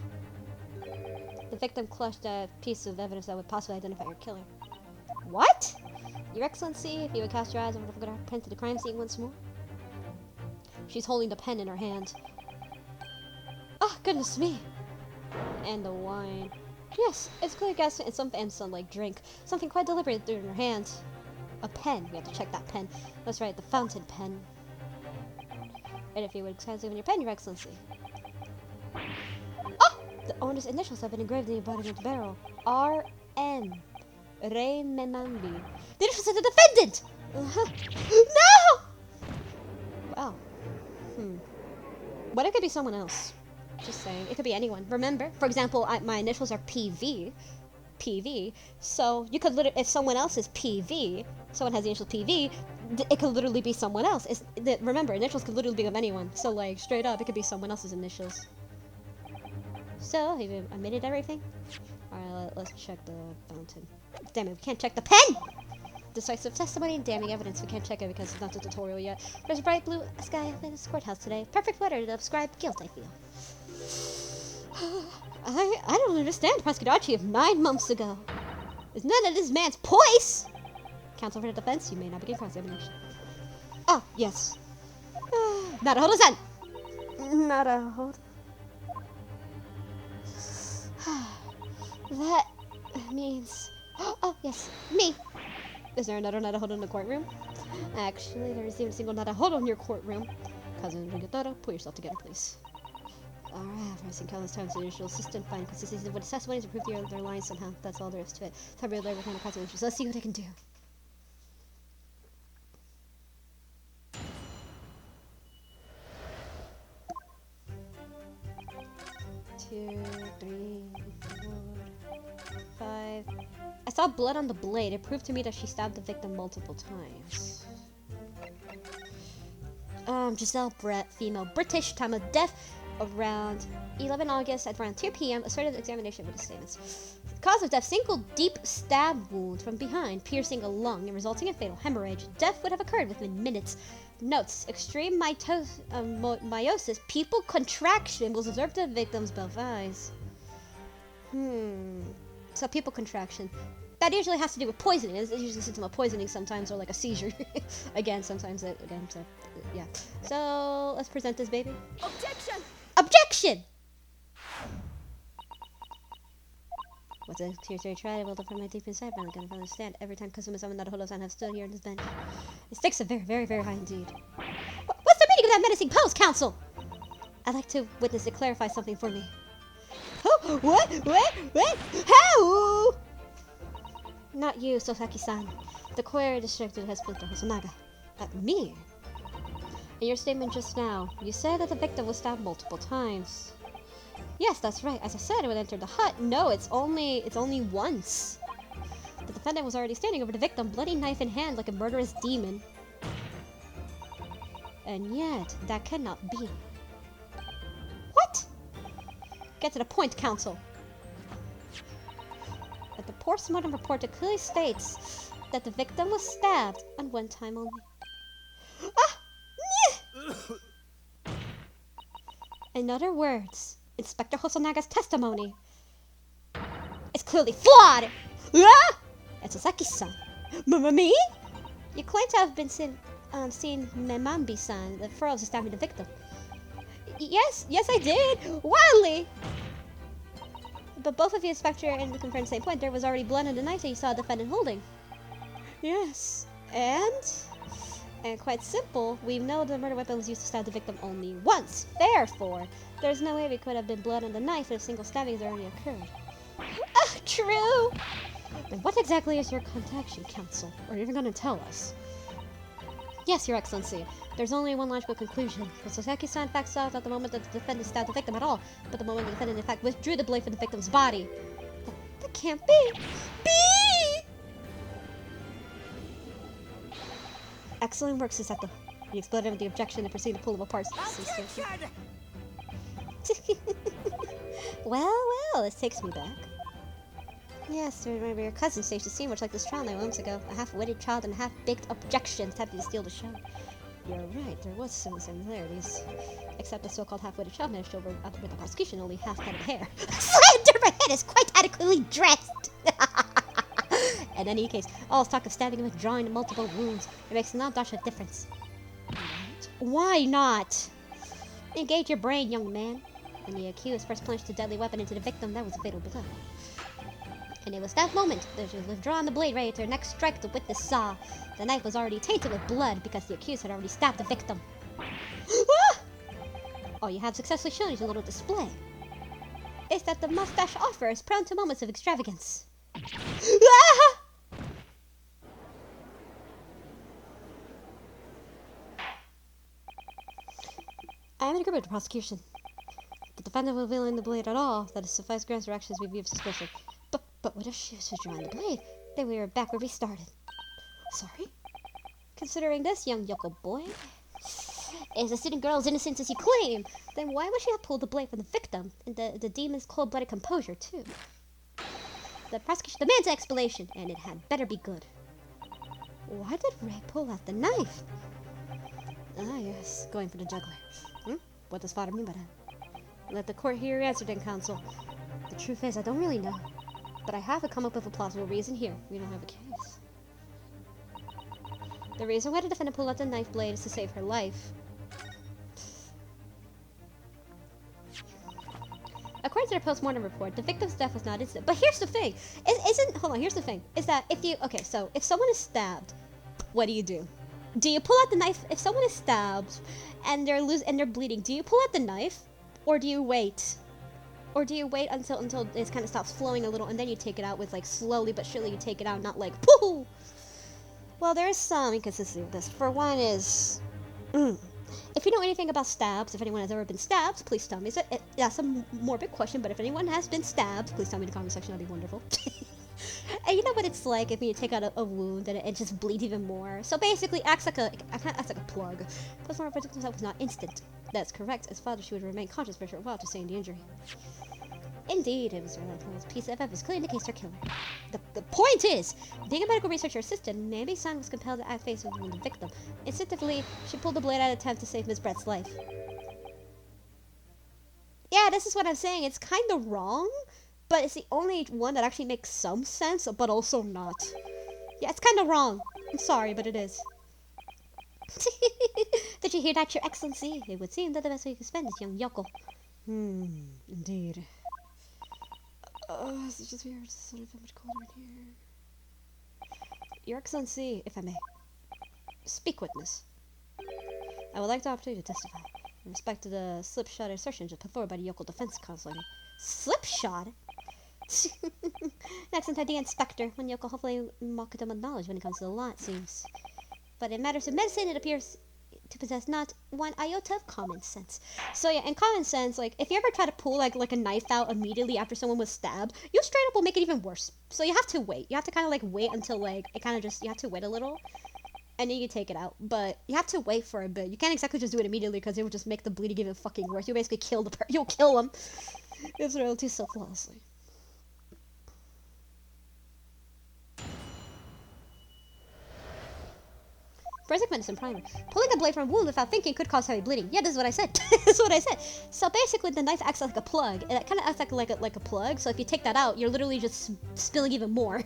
The victim clutched a piece of evidence that would possibly identify her killer. What? Your Excellency, if you would cast your eyes over the photograph to the crime scene once more. She's holding the pen in her hand. Oh, goodness me. And the wine. Yes, it's clear gas and some like drink. Something quite deliberate in her hand. A pen. We have to check that pen. That's right, the fountain pen. And if you would examine your pen, Your Excellency. Oh! The owner's initials have been engraved in the bottom of the barrel. R.M. Ray Menambi. The initials of the defendant! No! Wow. What if it could be someone else? Just saying. It could be anyone. Remember, for example, my initials are PV. PV. So you could literally, if someone else is PV, someone has the initials PV, it could literally be someone else. Remember, initials could literally be of anyone. So like straight up, it could be someone else's initials. So have you admitted everything? All right, let's check the fountain. Damn it, we can't check the pen. Decisive testimony and damning evidence. We can't check it because it's not the tutorial yet. There's a bright blue sky in this courthouse today. Perfect weather to describe guilt, I feel. I don't understand, Prosecutor Archie, of 9 months ago. It's none of this man's poise! Counsel for the defense, you may not begin cross-examination. Oh, yes. Narahodo-san! Narahodo. That means... Oh, yes, me! Is there another Narahodo in the courtroom? Actually, there isn't even a single Narahodo in your courtroom. Cousin Rigataro, pull yourself together, please. Alright, I've seen countless times the initial assistant find consistency with testimonies and prove their lines somehow. That's all there is to it. So I really like kind of consequences. Let's see what I can do. 2, 3, 4, 5. I saw blood on the blade. It proved to me that she stabbed the victim multiple times. Giselle Brett, female, British, time of death around 11 August at around 2 p.m. Asserted examination with the statements. Cause of death, single deep stab wound from behind, piercing a lung and resulting in fatal hemorrhage. Death would have occurred within minutes. Notes, extreme meiosis, pupil contraction was observed in the victim's both eyes. So pupil contraction. That usually has to do with poisoning. It's usually a symptom of poisoning sometimes, or like a seizure. Yeah. So, let's present this baby.
Objection!
Objection! What's a tear try to build up from my deep inside, but I'm gonna understand every time Kazuma summon that Holo-san have stood here in this bench. The stakes are very, very, very high indeed. What's the meaning of that menacing pose, Council? I'd like to witness it clarify something for me. Oh, what? How? Not you, Sosaki-san. The Koiri district has split the Hosonaga. Me? In your statement just now, you said that the victim was stabbed multiple times. Yes, that's right. As I said, when I entered the hut. No, it's only once. The defendant was already standing over the victim, bloody knife in hand like a murderous demon. And yet, that cannot be. What? Get to the point, Council. But the post-mortem report clearly states that the victim was stabbed on one time only. In other words, Inspector Hosonaga's testimony is clearly flawed! And Sasaki-san. Me? You claim to have been seen Memambi-san, the furrows stabbing the victim. Yes, I did! Wildly! But both of you, Inspector, and confirmed the same point. There was already blood on the knife that you saw the defendant holding. Yes. And quite simple, we know the murder weapon was used to stab the victim only once. Therefore, there's no way we could have been blood on the knife if a single stabbing has already occurred. True! Then what exactly is your contaction, Council? Are you even going to tell us? Yes, Your Excellency. There's only one logical conclusion. The Sasaki-san in fact saw not the moment that the defendant stabbed the victim at all, but the moment the defendant in fact withdrew the blade from the victim's body. That can't be. Excellent work, Susato. You exploded with the objection and proceeded to pull them apart. Well, this takes me back. Yes, I remember your cousin staged a scene much like this trial 9 months ago. A half-witted child and a half-baked objection attempting to steal the show. You're right, there was some similarities. Except the so-called half-witted child managed to outwit the prosecution, only half-headed hair. Slender head is quite adequately dressed! In any case, all talk of stabbing and withdrawing multiple wounds. It makes no dash of difference. Why not? Engage your brain, young man. When the accused first plunged the deadly weapon into the victim, that was a fatal blow. And it was that moment that she was withdrawn the blade ready to her next strike the witness saw. The knife was already tainted with blood because the accused had already stabbed the victim. All you have successfully shown is a little display. Is that the mustache offer is prone to moments of extravagance. I am in agreement with the prosecution. The defendant will wielding the blade at all, that is suffice grounds for actions we view of suspicion. But what if she was withdrawing the blade? Then we were back where we started. Sorry? Considering this, young yoko boy is a student girl's innocent as you claim, then why would she have pulled the blade from the victim and the demon's cold-blooded composure, too? The prosecution demands an explanation, and it had better be good. Why did Ray pull out the knife? Ah, yes, going for the juggler. What does father mean by that? Let the court hear your answer then, counsel. The truth is, I don't really know. But I have to come up with a plausible reason here. We don't have a case. The reason why the defendant pulled out the knife blade is to save her life. According to the post-mortem report, the victim's death was not instant. But here's the thing. Here's the thing. Is that if someone is stabbed, what do? Do you pull out the knife? If someone is stabbed and they're bleeding, do you pull out the knife? Or do you wait? Or do you wait until it kind of stops flowing a little and then you take it out with like slowly but surely you take it out, not like pooh? Well, there's some inconsistency with this. For one is, if you know anything about stabs, if anyone has ever been stabbed, please tell me. That's a morbid question, but if anyone has been stabbed, please tell me in the comment section. That'd be wonderful. And you know what it's like if you take out a wound and it just bleeds even more. So basically, acts like a plug. Post-mortem was not instant. That's correct. As father, she would remain conscious for a short while to sustain the injury. Indeed, it was a relentless piece of evidence clearly indicates her killer. The point is, being a medical researcher assistant, Mami-san was compelled to act face with the victim. Instinctively, she pulled the blade out of attempt to save Miss Brett's life. Yeah, this is what I'm saying. It's kind of wrong, but it's the only one that actually makes some sense, but also not. Yeah, it's kind of wrong. I'm sorry, but it is. Did you hear that, Your Excellency? It would seem that the best way you can spend is young Yoko. Indeed. It's just weird. It's sort of so much colder in here. Your Excellency, if I may. Speak, witness. I would like the opportunity to testify in respect to the slipshod assertion just put forward by the Yoko Defense Counsel. Slipshod? An excellent idea, Inspector. When Yoko hopefully mocked him with knowledge when it comes to the law, it seems. But in matters of medicine, it appears to possess not one iota of common sense. So yeah, in common sense, like, if you ever try to pull, like a knife out immediately after someone was stabbed, you straight up will make it even worse. So you have to wait. You have to kind of, like, wait until, like, it kind of just, you have to wait a little. And then you take it out. But you have to wait for a bit. You can't exactly just do it immediately because it will just make the bleeding even fucking worse. You'll basically kill the you'll kill them. It's royalty so flawlessly. Forensic medicine primer. Pulling a blade from a wound without thinking could cause heavy bleeding. Yeah, this is what I said. This is what I said. So basically, the knife acts like a plug. And it kind of acts like a plug. So if you take that out, you're literally just spilling even more.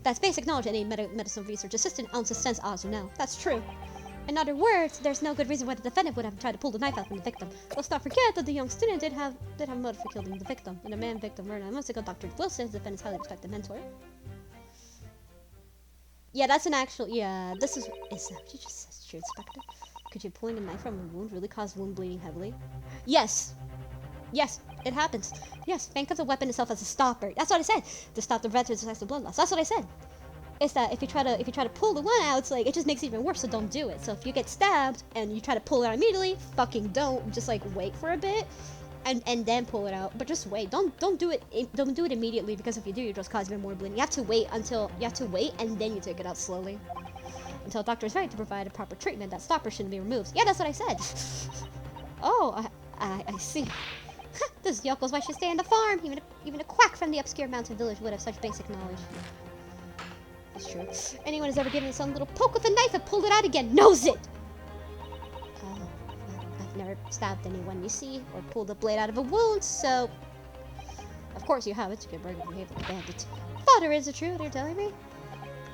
That's basic knowledge any medicine research assistant ounce of sense ought to know. That's true. In other words, there's no good reason why the defendant would have tried to pull the knife out from the victim. Let's not forget that the young student did have motive for killing the victim. In a man-victim murder 9 months ago, Dr. Wilson, the defendant's highly respected mentor. Yeah, that's an actual, yeah, is that what you just said, true, Inspector? Could you pulling a knife from a wound really cause wound bleeding heavily? Yes. Yes, it happens. Yes, think of the weapon itself as a stopper. That's what I said. To stop the veterans of blood loss. That's what I said. It's that if you try to pull the one out, it's like, it just makes it even worse, so don't do it. So if you get stabbed and you try to pull it out immediately, fucking don't. Just like wait for a bit and then pull it out. But just wait. Don't do it immediately, because if you do, you just cause even more bleeding. You have to wait and then you take it out slowly. Until a doctor is ready to provide a proper treatment, that stopper shouldn't be removed. Yeah, that's what I said. Oh, I see. This Yoko's why she stay on the farm. Even a quack from the obscure mountain village would have such basic knowledge. It's true. Anyone who's ever given some little poke with a knife and pulled it out again knows it. I've never stabbed anyone, you see, or pulled a blade out of a wound, so of course you haven't. You can burn your behavior like a bandit. Father, is it true? You're telling me?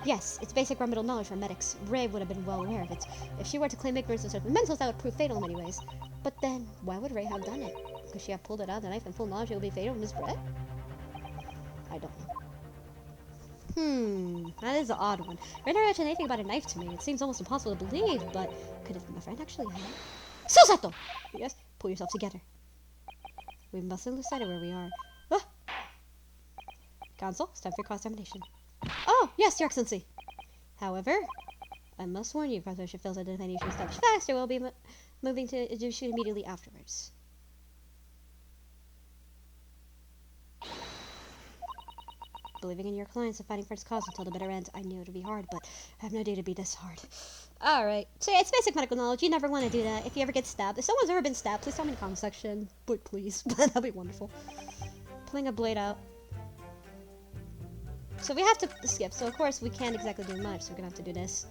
Yes, it's basic remedial knowledge for medics. Ray would have been well aware of it. If she were to claim ignorance of certain mentals, that would prove fatal in many ways. But then, why would Ray have done it? Could she have pulled it out of the knife and full knowledge it would be fatal to Miss Brett? I don't know. That is an odd one. Ray never mentioned anything about a knife to me. It seems almost impossible to believe, but could have my friend actually have it? Susato! Yes, pull yourself together. We mustn't lose sight of where we are. Ah! Counsel, it's time for cross-examination. Oh, yes, Your Excellency. However, I must warn you, Professor Phil's identification steps faster. We'll be moving to shoot immediately afterwards. Believing in your clients and fighting for its cause until the bitter end. I knew it would be hard, but I have no idea to be this hard. Alright, so yeah, it's basic medical knowledge. You never want to do that. If you ever get stabbed, if someone's ever been stabbed, please tell me in the comment section. But please, that'd be wonderful. Pulling a blade out. So we have to skip, so of course we can't exactly do much, so we're gonna have to do this.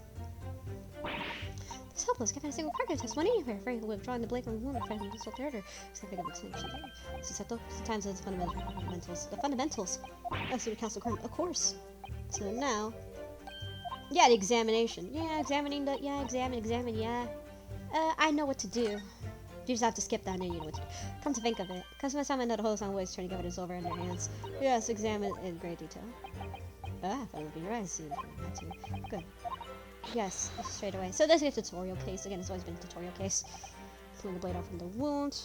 It's helpless, given a single partner test one anywhere. Very withdrawing the blade from the wound, finding the assault harder. Significant explanation there. Sometimes it's fundamentals. The fundamentals. That's what Council Crime, of course. So now, yeah, the examination. Yeah, examine, yeah. I know what to do. You just have to skip that and you know what to do. Come to think of it, customer time I know the whole song ways trying to get it over in their hands. Yes, examine in great detail. If I look in your eyes, see that too. Good. Yes, straight away. So this is a tutorial case. Again, it's always been a tutorial case. Pulling the blade out from the wound.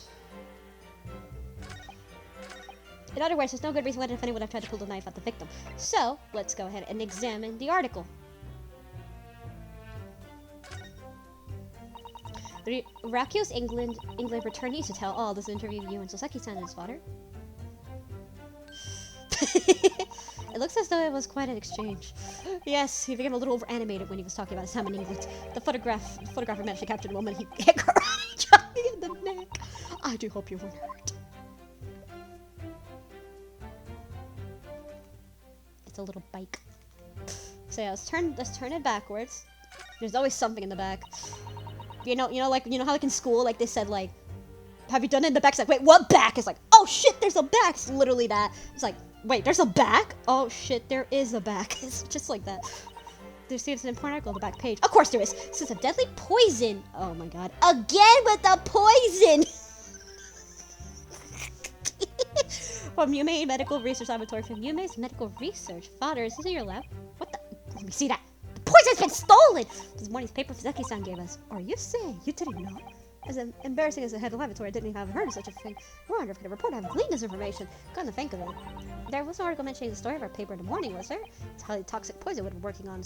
In other words, there's no good reason why the defendant would have tried to pull the knife at the victim. So, let's go ahead and examine the article. Raku's England returnee to tell all this interview you and Soseki-san and his father. It looks as though it was quite an exchange. Yes, he became a little over-animated when he was talking about his time in England. The photographer managed to capture the moment he hit karate Johnny in the neck. I do hope you weren't hurt. a little bike. So yeah, let's turn it backwards. There's always something in the back. You know how like in school, like they said, like, have you done it in the back? It's like, wait, what back? It's like, oh shit, there's a back. It's literally that. It's like, wait, there's a back? Oh shit, there is a back. It's just like that. There's an important article on the back page. Of course there is. It says a deadly poison. Oh my god. Again with the poison! From Yume Medical Research Laboratory. From Yume's Medical Research. Father, is this in your lab? What the? Let me see that. The poison's been stolen! This is morning's paper Fuzeki-san gave us. Are you saying you didn't know? As embarrassing as the head of the laboratory, I didn't even have heard of such a thing. We're under a report. I haven't gleaned this information. Come to think of it. There was an article mentioning the story of our paper in the morning, was there? It's highly toxic poison we've been working on.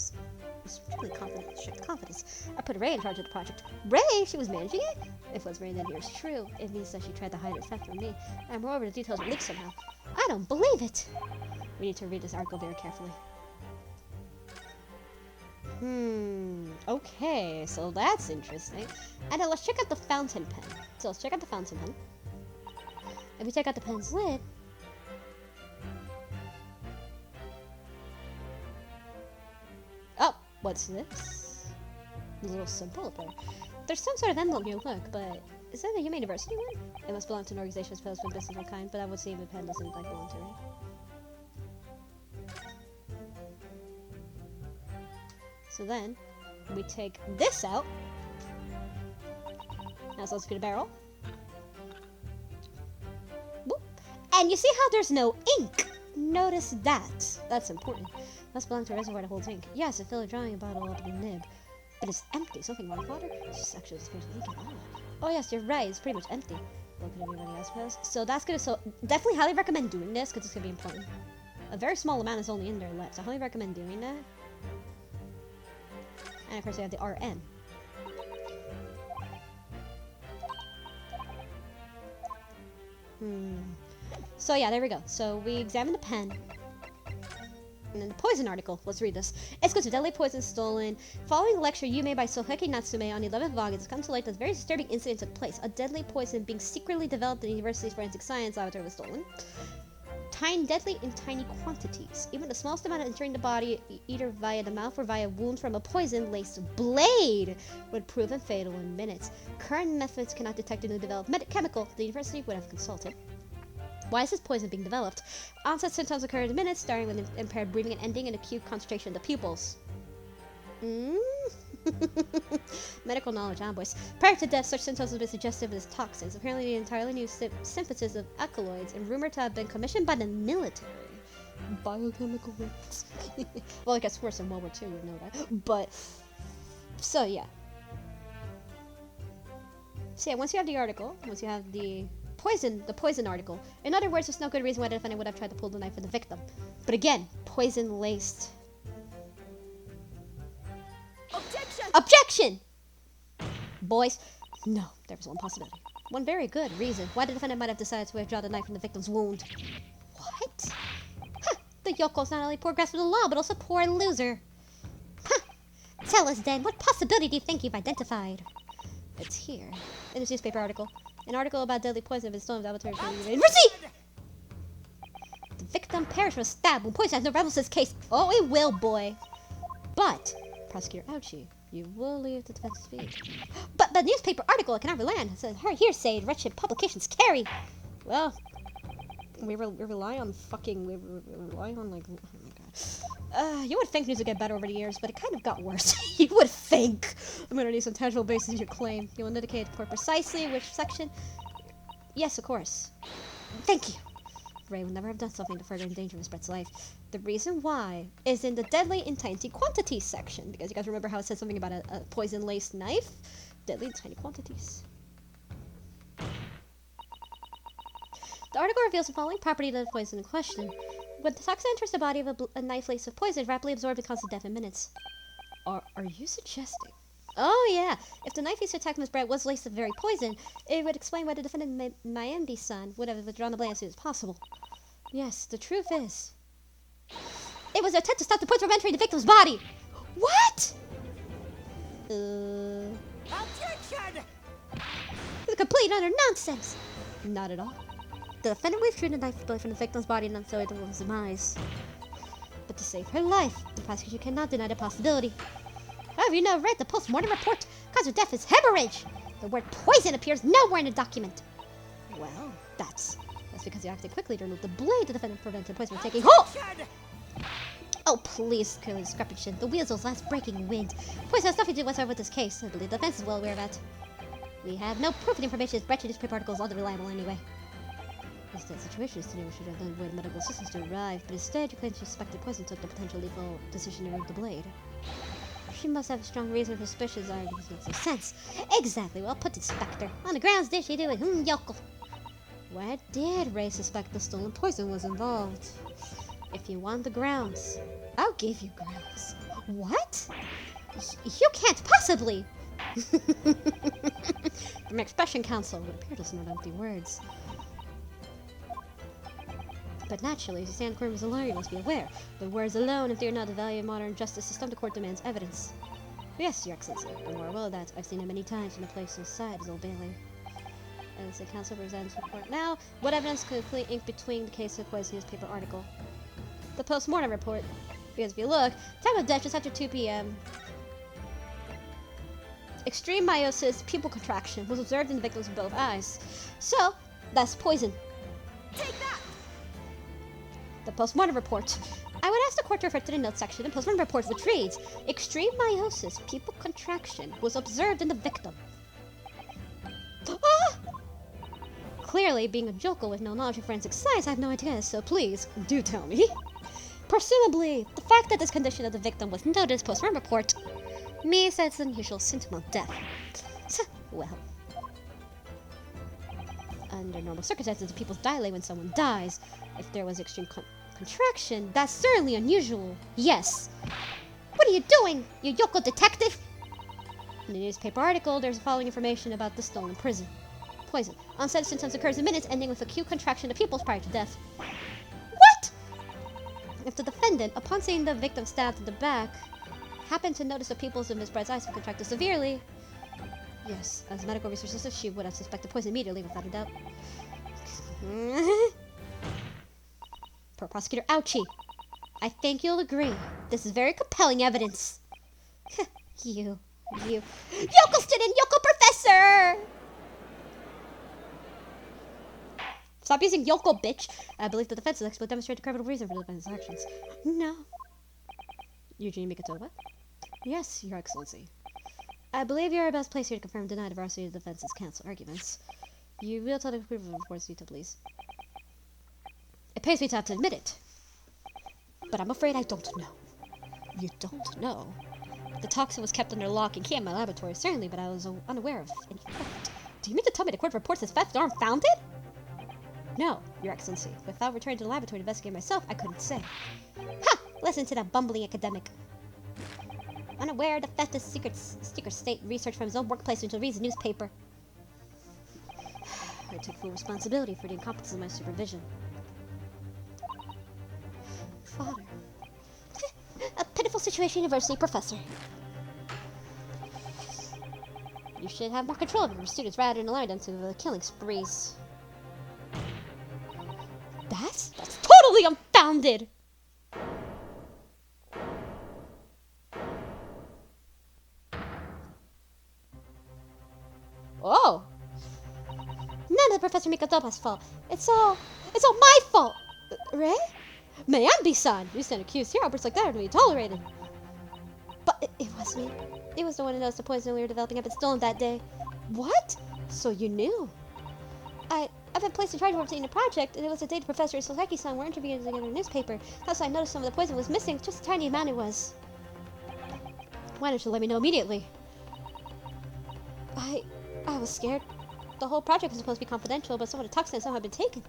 Extremely confident, strict confidence. I put Ray in charge of the project. Ray? She was managing it? If what's Ray then here is true, it means that she tried to hide her theft from me. And moreover, the details were leaked somehow. I don't believe it! We need to read this article very carefully. Okay, so that's interesting. And now let's check out the fountain pen. So let's check out the fountain pen. If we take out the pen's lid... Oh, what's this? A little symbol up there. There's some sort of emblem here, look, but is that a Yume University one? It must belong to an organization supposed for business of all kind, but I would see if the pen doesn't like belong to it. So then, we take this out. Now so let's get a barrel. Whoop. And you see how there's no ink? Notice that. That's important. Must belong to a reservoir that holds ink. Yes, it filled a drawing bottle up the nib. But it's empty. Something wrong with water? It's just actually supposed to ink it. Oh yes, you're right. It's pretty much empty. Look at everybody else suppose. So that's gonna, so definitely highly recommend doing this because it's gonna be important. A very small amount is only in there left. So I highly recommend doing that. And of course we have the RN. So yeah, there we go. So we examine the pen. And then the poison article. Let's read this. It's goes to deadly poison stolen. Following a lecture Yume by Soheki Natsume on the 11th of August, it's come to light that a very disturbing incident took place. A deadly poison being secretly developed in the university's forensic science laboratory was stolen. Deadly in tiny quantities. Even the smallest amount entering the body, either via the mouth or via wound from a poison-laced blade, would prove fatal in minutes. Current methods cannot detect a new developed chemical the university would have consulted. Why is this poison being developed? Onset symptoms occur in minutes, starting with impaired breathing and ending in acute concentration of the pupils. Medical knowledge, boys. Prior to death, such symptoms have been suggestive of toxins. Apparently, the entirely new synthesis of alkaloids and rumored to have been commissioned by the military. Biochemical weapons. Well, it gets worse in World War II, you know that. But, so yeah. So yeah, once you have the article, once you have the poison article. In other words, there's no good reason why the defendant would have tried to pull the knife on the victim. But again, poison-laced. Objection! Boys, no, there was one possibility. One very good reason why the defendant might have decided to withdraw the knife from the victim's wound. What? Huh, the yoko's not only poor grasp of the law, but also poor loser. Huh. Tell us then, what possibility do you think you've identified? It's here, in this newspaper article. An article about deadly poison has been stolen from the laboratory of the university! The victim perished from a stab when poison has no relevance to this case. Oh, it will, boy. But, Prosecutor Ouchie, you will leave the defense speech. But the newspaper article, I cannot rely on. It says her hearsay wretched publications carry. Well, we rely on fucking, we rely on like, oh my god. You would think news would get better over the years, but it kind of got worse. You would think. I'm gonna need some tangible basis to your claim. You will indicate for precisely which section? Yes, of course. Thank you. Ray would never have done something to further endanger Miss Brett's life. The reason why is in the deadly in tiny quantities section. Because you guys remember how it said something about a poison-laced knife? Deadly in tiny quantities. The article reveals the following property of the poison in question. When the toxin enters the body of a knife laced with poison, it rapidly absorbs and causes death in minutes. Are you suggesting? Oh yeah, if the knife used to attack Miss Brett was laced with very poison, it would explain why the defendant Mayembe-san would have withdrawn the blade as soon as possible. Yes, the truth is, it was an attempt to stop the poison from entering the victim's body. What?
Objection!
This is complete and utter nonsense. Not at all. The defendant withdrew the knife blade from the victim's body and until it was demise. but to save her life. The prosecution cannot deny the possibility. However, you know, right? The post-mortem report cause of death is hemorrhage. The word poison appears nowhere in the document. Well, that's because you acted quickly to remove the blade to prevent the poison from taking hold. Oh, please, clearly discrepancy. The weasel's last breaking wind. Poison has nothing to do whatsoever with this case. I believe the defense is well aware of that. We have no proof of the information is wretched newspaper article is unreliable anyway. This situation is today we should have done wait medical assistance to arrive, but instead you claim suspected poison took the potential lethal decision to remove the blade. She must have a strong reason for suspicions arguments makes no sense. Exactly, well put it, Spectre. On the grounds did she do it? Yokel. Where did Ray suspect the stolen poison was involved? If you want the grounds, I'll give you grounds. What? You can't possibly! From Expression Council would appear to not empty words. But naturally, if you stand court as a lawyer, you must be aware. But words alone, if they are not the value of modern justice system, the court demands evidence. Yes, Your Excellency, but more well that I've seen it many times in the place inside as Old Bailey. As the council presents report now, what evidence could clean ink between the case of poison newspaper article? The post-mortem report. Because if you look, time of death just after 2 p.m. Extreme meiosis, pupil contraction was observed in the victim's both eyes. So, that's poison.
Take that!
The post-mortem report. I would ask the court to refer to the notes section in the post-mortem report, which reads, extreme meiosis, pupil contraction was observed in the victim. Ah! Clearly, being a joker with no knowledge of forensic science, I have no idea, so please, do tell me. Presumably, the fact that this condition of the victim was noticed post-mortem report means that it's an unusual symptom of death. So, well, under normal circumstances, the pupils dilate when someone dies. If there was extreme contraction, that's certainly unusual. Yes. What are you doing, you yokel detective? In the newspaper article, there's the following information about the stolen poison. Onset of symptoms occurs in minutes, ending with acute contraction of pupils prior to death. What? If the defendant, upon seeing the victim stabbed in the back, happened to notice the pupils in Miss Bright's eyes have contracted severely, yes, as a medical research assistant, she would have suspected poison immediately, without a doubt. Poor prosecutor, ouchie. I think you'll agree. This is very compelling evidence. you. Yokel student, yokel professor! Stop using yokel, bitch! I believe the defense will demonstrate a credible reason for the defendant's actions. No. Eugene Mikatova? Yes, Your Excellency. I believe you are best placed here to confirm and deny the veracity of the defense's counsel arguments. You will tell the approval of reports, Vita, please. It pays me to have to admit it. But I'm afraid I don't know. You don't know? The toxin was kept under lock and key in my laboratory, certainly, but I was unaware of any theft. Do you mean to tell me the court reports this theft are unfounded? No, Your Excellency. Without returning to the laboratory to investigate myself, I couldn't say. Ha! Listen to that bumbling academic. Unaware the theft is secret state research from his own workplace until he reads the newspaper. I took full responsibility for the incompetence of my supervision. Father. A pitiful situation, university professor. You should have more control over your students rather than allow them to the killing sprees. That's totally unfounded! Oh! None of Professor Mikadoba's fault. It's all my fault! Ray? Mayambi-san! You stand accused here, outbursts like that are to be tolerated. But it was me. It was the one who noticed the poison we were developing had been stolen that day. What? So you knew? I've been placed in charge of overseeing the project, and it was the day the Professor and Soseki-san were interviewing together in a newspaper. That's why I noticed some of the poison was missing, just a tiny amount it was. Why didn't you let me know immediately? I was scared. The whole project was supposed to be confidential, but some of the toxins somehow had been taken.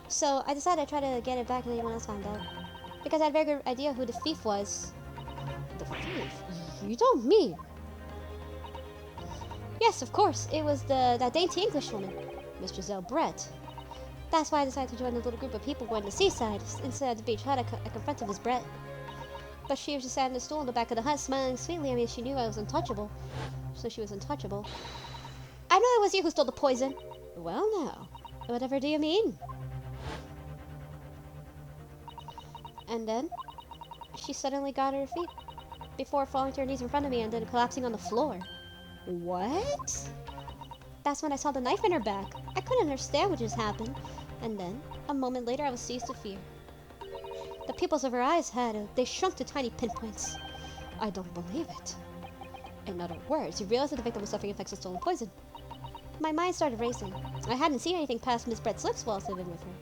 So I decided I'd try to get it back and anyone else found out. Because I had a very good idea who the thief was. The thief? You don't mean? Yes, of course. It was that dainty English woman, Miss Giselle Brett. That's why I decided to join the little group of people going to the seaside. Instead of the beach hut, I confronted Miss Brett. But she was just sat in the stool in the back of the hut, smiling sweetly. I mean, she knew I was untouchable. So she was untouchable. I know it was you who stole the poison. Well, now. Whatever do you mean? And then, she suddenly got her feet before falling to her knees in front of me and then collapsing on the floor. What? That's when I saw the knife in her back. I couldn't understand what just happened. And then, a moment later, I was seized with fear. The pupils of her eyes they shrunk to tiny pinpoints. I don't believe it. In other words, you realized that the victim was suffering effects of stolen poison. My mind started racing. I hadn't seen anything past Miss Brett's lips while I was living with her,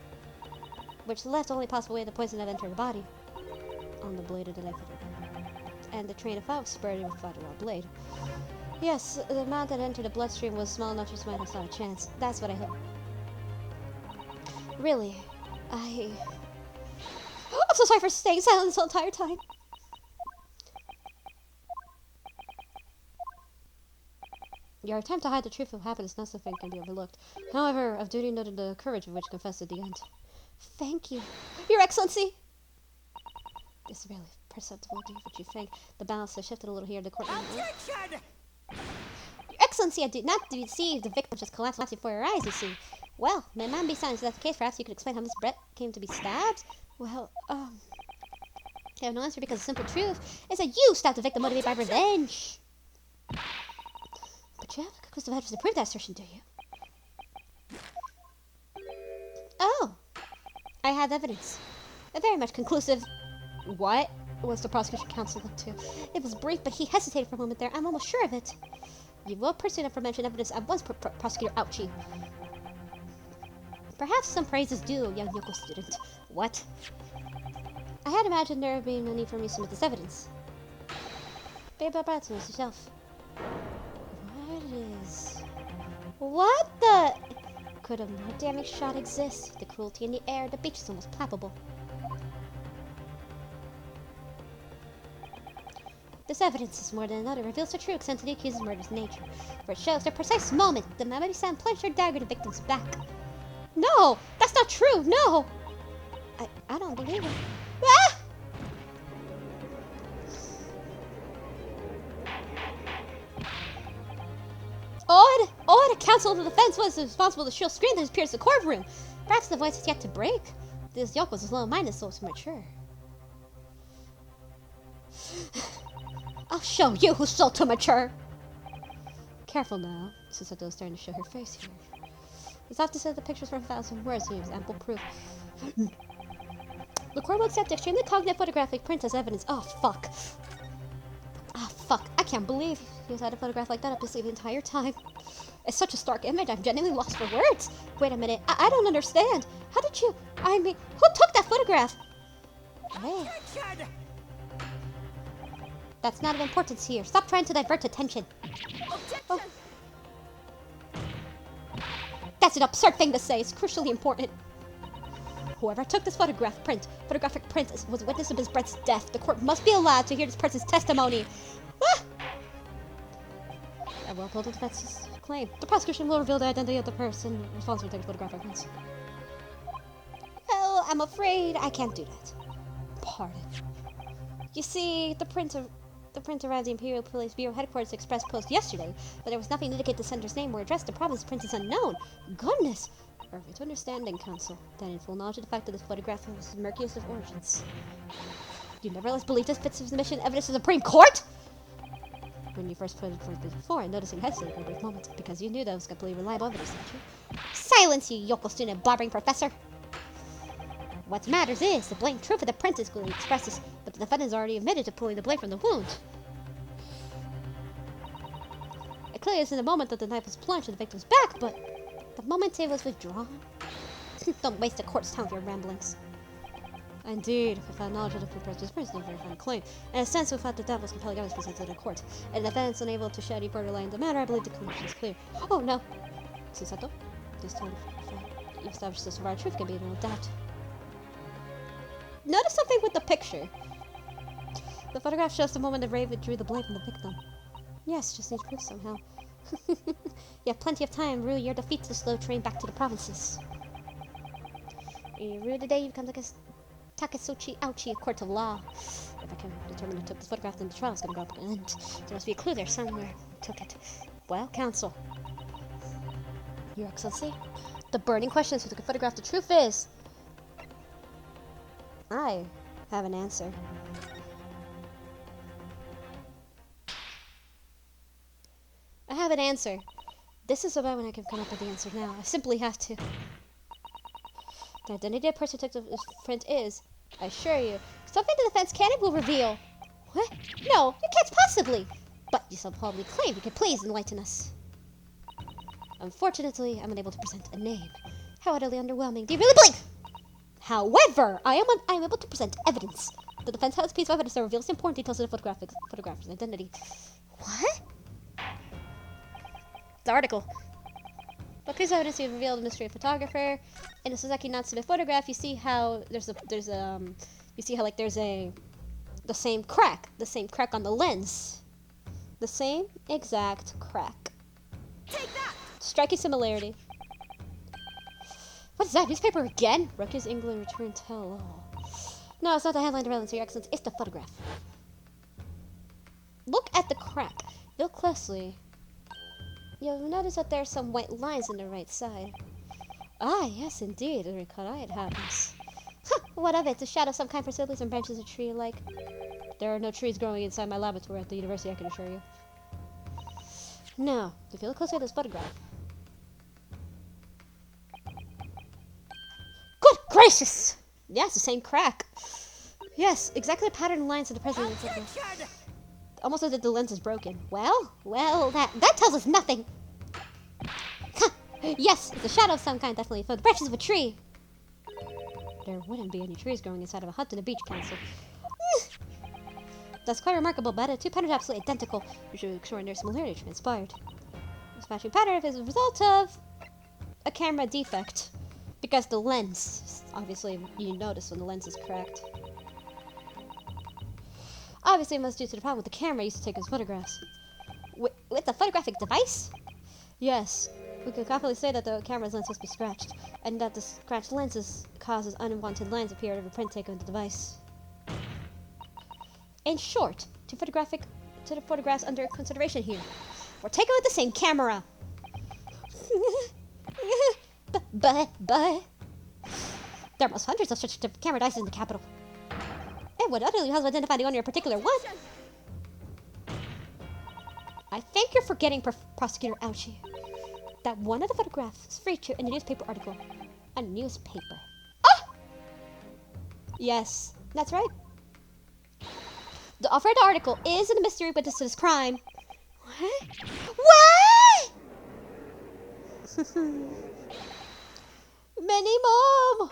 which left the only possible way the poison had entered her body. On the blade of the knife. And the train of thought spurred with a raw blade. Yes, the amount that entered the bloodstream was small enough she might have stood a chance. That's what I hope. Really, I'm so sorry for staying silent this whole entire time. Your attempt to hide the truth of what happened is not something that can be overlooked. However, I've duty noted the courage with which confessed at the end. Thank you, Your Excellency! It's really perceptible, do what you think. The balance has shifted a little here in the courtroom.
Objection!
Your Excellency, I did not deceive. The victim just collapsed before your eyes, you see. Well, may man be silent. If that's the case, perhaps you could explain how Miss Brett came to be stabbed? Well, I have no answer because the simple truth is that you stabbed the victim motivated by revenge. But you have conclusive evidence to prove that assertion, do you? Oh, I have evidence. A very much conclusive. What was the prosecution counsel up to? It was brief, but he hesitated for a moment there. I'm almost sure of it. You will pursue the aforementioned evidence at once, Prosecutor Ouchie. Perhaps some praise is due, young Yoko student. What? I had imagined there being no need for me to submit this evidence. Babe, about to yourself. What the? Could a more damning shot exist? The cruelty in the air, the beach is almost palpable. This evidence is more than another, reveals the true extent of the accused's murderous nature, for it shows the precise moment the Mamadi San plunged her dagger in the victim's back. No! That's not true! No! I don't believe it. Ah! The counsel of the defense was responsible to shield screen that has pierced the courtroom. Perhaps the voice is yet to break. This yoke was low-minded, so it's mature. I'll show you who's still too mature. Careful now, since I was starting to show her face here. It's often said the pictures for 1,000 words use ample proof. The court will accept the extremely cognitive photographic print as evidence. Oh, fuck. Oh, fuck. I can't believe he had a photograph like that up his sleeve the entire time. It's such a stark image, I'm genuinely lost for words. Wait a minute, I don't understand. How did you... I mean, who took that photograph? Hey. That's not of importance here. Stop trying to divert attention. Oh. That's an absurd thing to say. It's crucially important. Whoever took this photographic print was witness of Miss Brett's death. The court must be allowed to hear this person's testimony. Ah! I will uphold the defense's claim. The prosecution will reveal the identity of the person responsible for taking photographic prints. Well, I'm afraid I can't do that. Pardon. You see, the print arrived at the Imperial Police Bureau headquarters express post yesterday, but there was nothing to indicate the sender's name or address. The province print is unknown. Goodness! Perfect understanding, counsel. Then in full knowledge of the fact that this photograph was the murkiest of origins. You nevertheless believe this bits of submission evidence to the Supreme Court? When you first put it forth before, I noticed you hesitated for a brief moment, because you knew that was completely reliable evidence, didn't you? Silence, you yokel student barbering professor! What matters is the blatant truth of the print is clearly expresses, but the defendant has already admitted to pulling the blade from the wound. It clearly isn't the moment that the knife was plunged in the victim's back, but the moment it was withdrawn. Don't waste the court's time with your ramblings. Indeed, without knowledge of the person's person, no verifying claim. In a sense, without the devil's compelling evidence presented in court, and the defendant is unable to shed any further light on the matter, I believe the conclusion is clear. Oh no! Sensato? This time, you established this right truth can be no doubt. Notice something with the picture. The photograph shows the moment that Raven drew the blade from the victim. Yes, just needs proof somehow. You have plenty of time to rue your defeat to the slow train back to the provinces. In your rue today, you become Takasuchi Ouchie, a court of law. If I can determine who took this photograph, then the trial is going to go up at an end. There must be a clue there somewhere who took it. Well, counsel. Your Excellency, the burning question is who took the photograph. The truth is, I have an answer. have an answer. This is about when I can come up with the answer now. I simply have to. The identity of person detective friend is, I assure you, something the defense can and will reveal. What? No, you can't possibly. But you shall probably claim you could please enlighten us. Unfortunately, I'm unable to present a name. How utterly underwhelming. Do you really believe? However, I am able to present evidence. The defense has a piece of evidence that reveals important details of the photographer's identity. What? The article. But piece of evidence you revealed the mystery of photographer. In the Sasaki Natsume photograph, you see how there's the same crack on the lens. The same exact crack.
Take that!
Striking similarity. What is that? Newspaper again? Rutgers England returned tell all. No, it's not the headline relevance, Your Excellency. It's the photograph. Look at the crack. Look closely. You'll notice that there are some white lines on the right side. Ah, yes, indeed. Every cut eye it happens. Huh, what of it? The shadow of some kind for some branches of a tree like. There are no trees growing inside my laboratory at the university, I can assure you. Now, if you look closely at this photograph. Good gracious! Yes, the same crack. Yes, exactly the pattern lines of the president.
Objection!
Almost as if the lens is broken. Well, that tells us nothing. Huh. Yes, it's a shadow of some kind, definitely. For the branches of a tree. There wouldn't be any trees growing inside of a hut in a beach council. That's quite remarkable, but the two patterns are absolutely identical, which is extraordinary similarity transpired. This matching pattern is a result of a camera defect. Because the lens, obviously, you notice when the lens is cracked. Obviously, it must due to the problem with the camera used to take his photographs. With the photographic device? Yes. We can confidently say that the camera's lens must be scratched, and that the scratched lenses causes unwanted lines appear of a print taken with the device. In short, to the photographs under consideration here, were taken with the same camera. But there must hundreds of such camera devices in the capital. It would utterly help identify the owner of a particular one. I think you're forgetting, Prosecutor Ouchie, that one of the photographs is featured in a newspaper article. A newspaper. Ah! Yes, that's right. The author of the article is in the mystery witness to this crime. What? What? Mini Mom!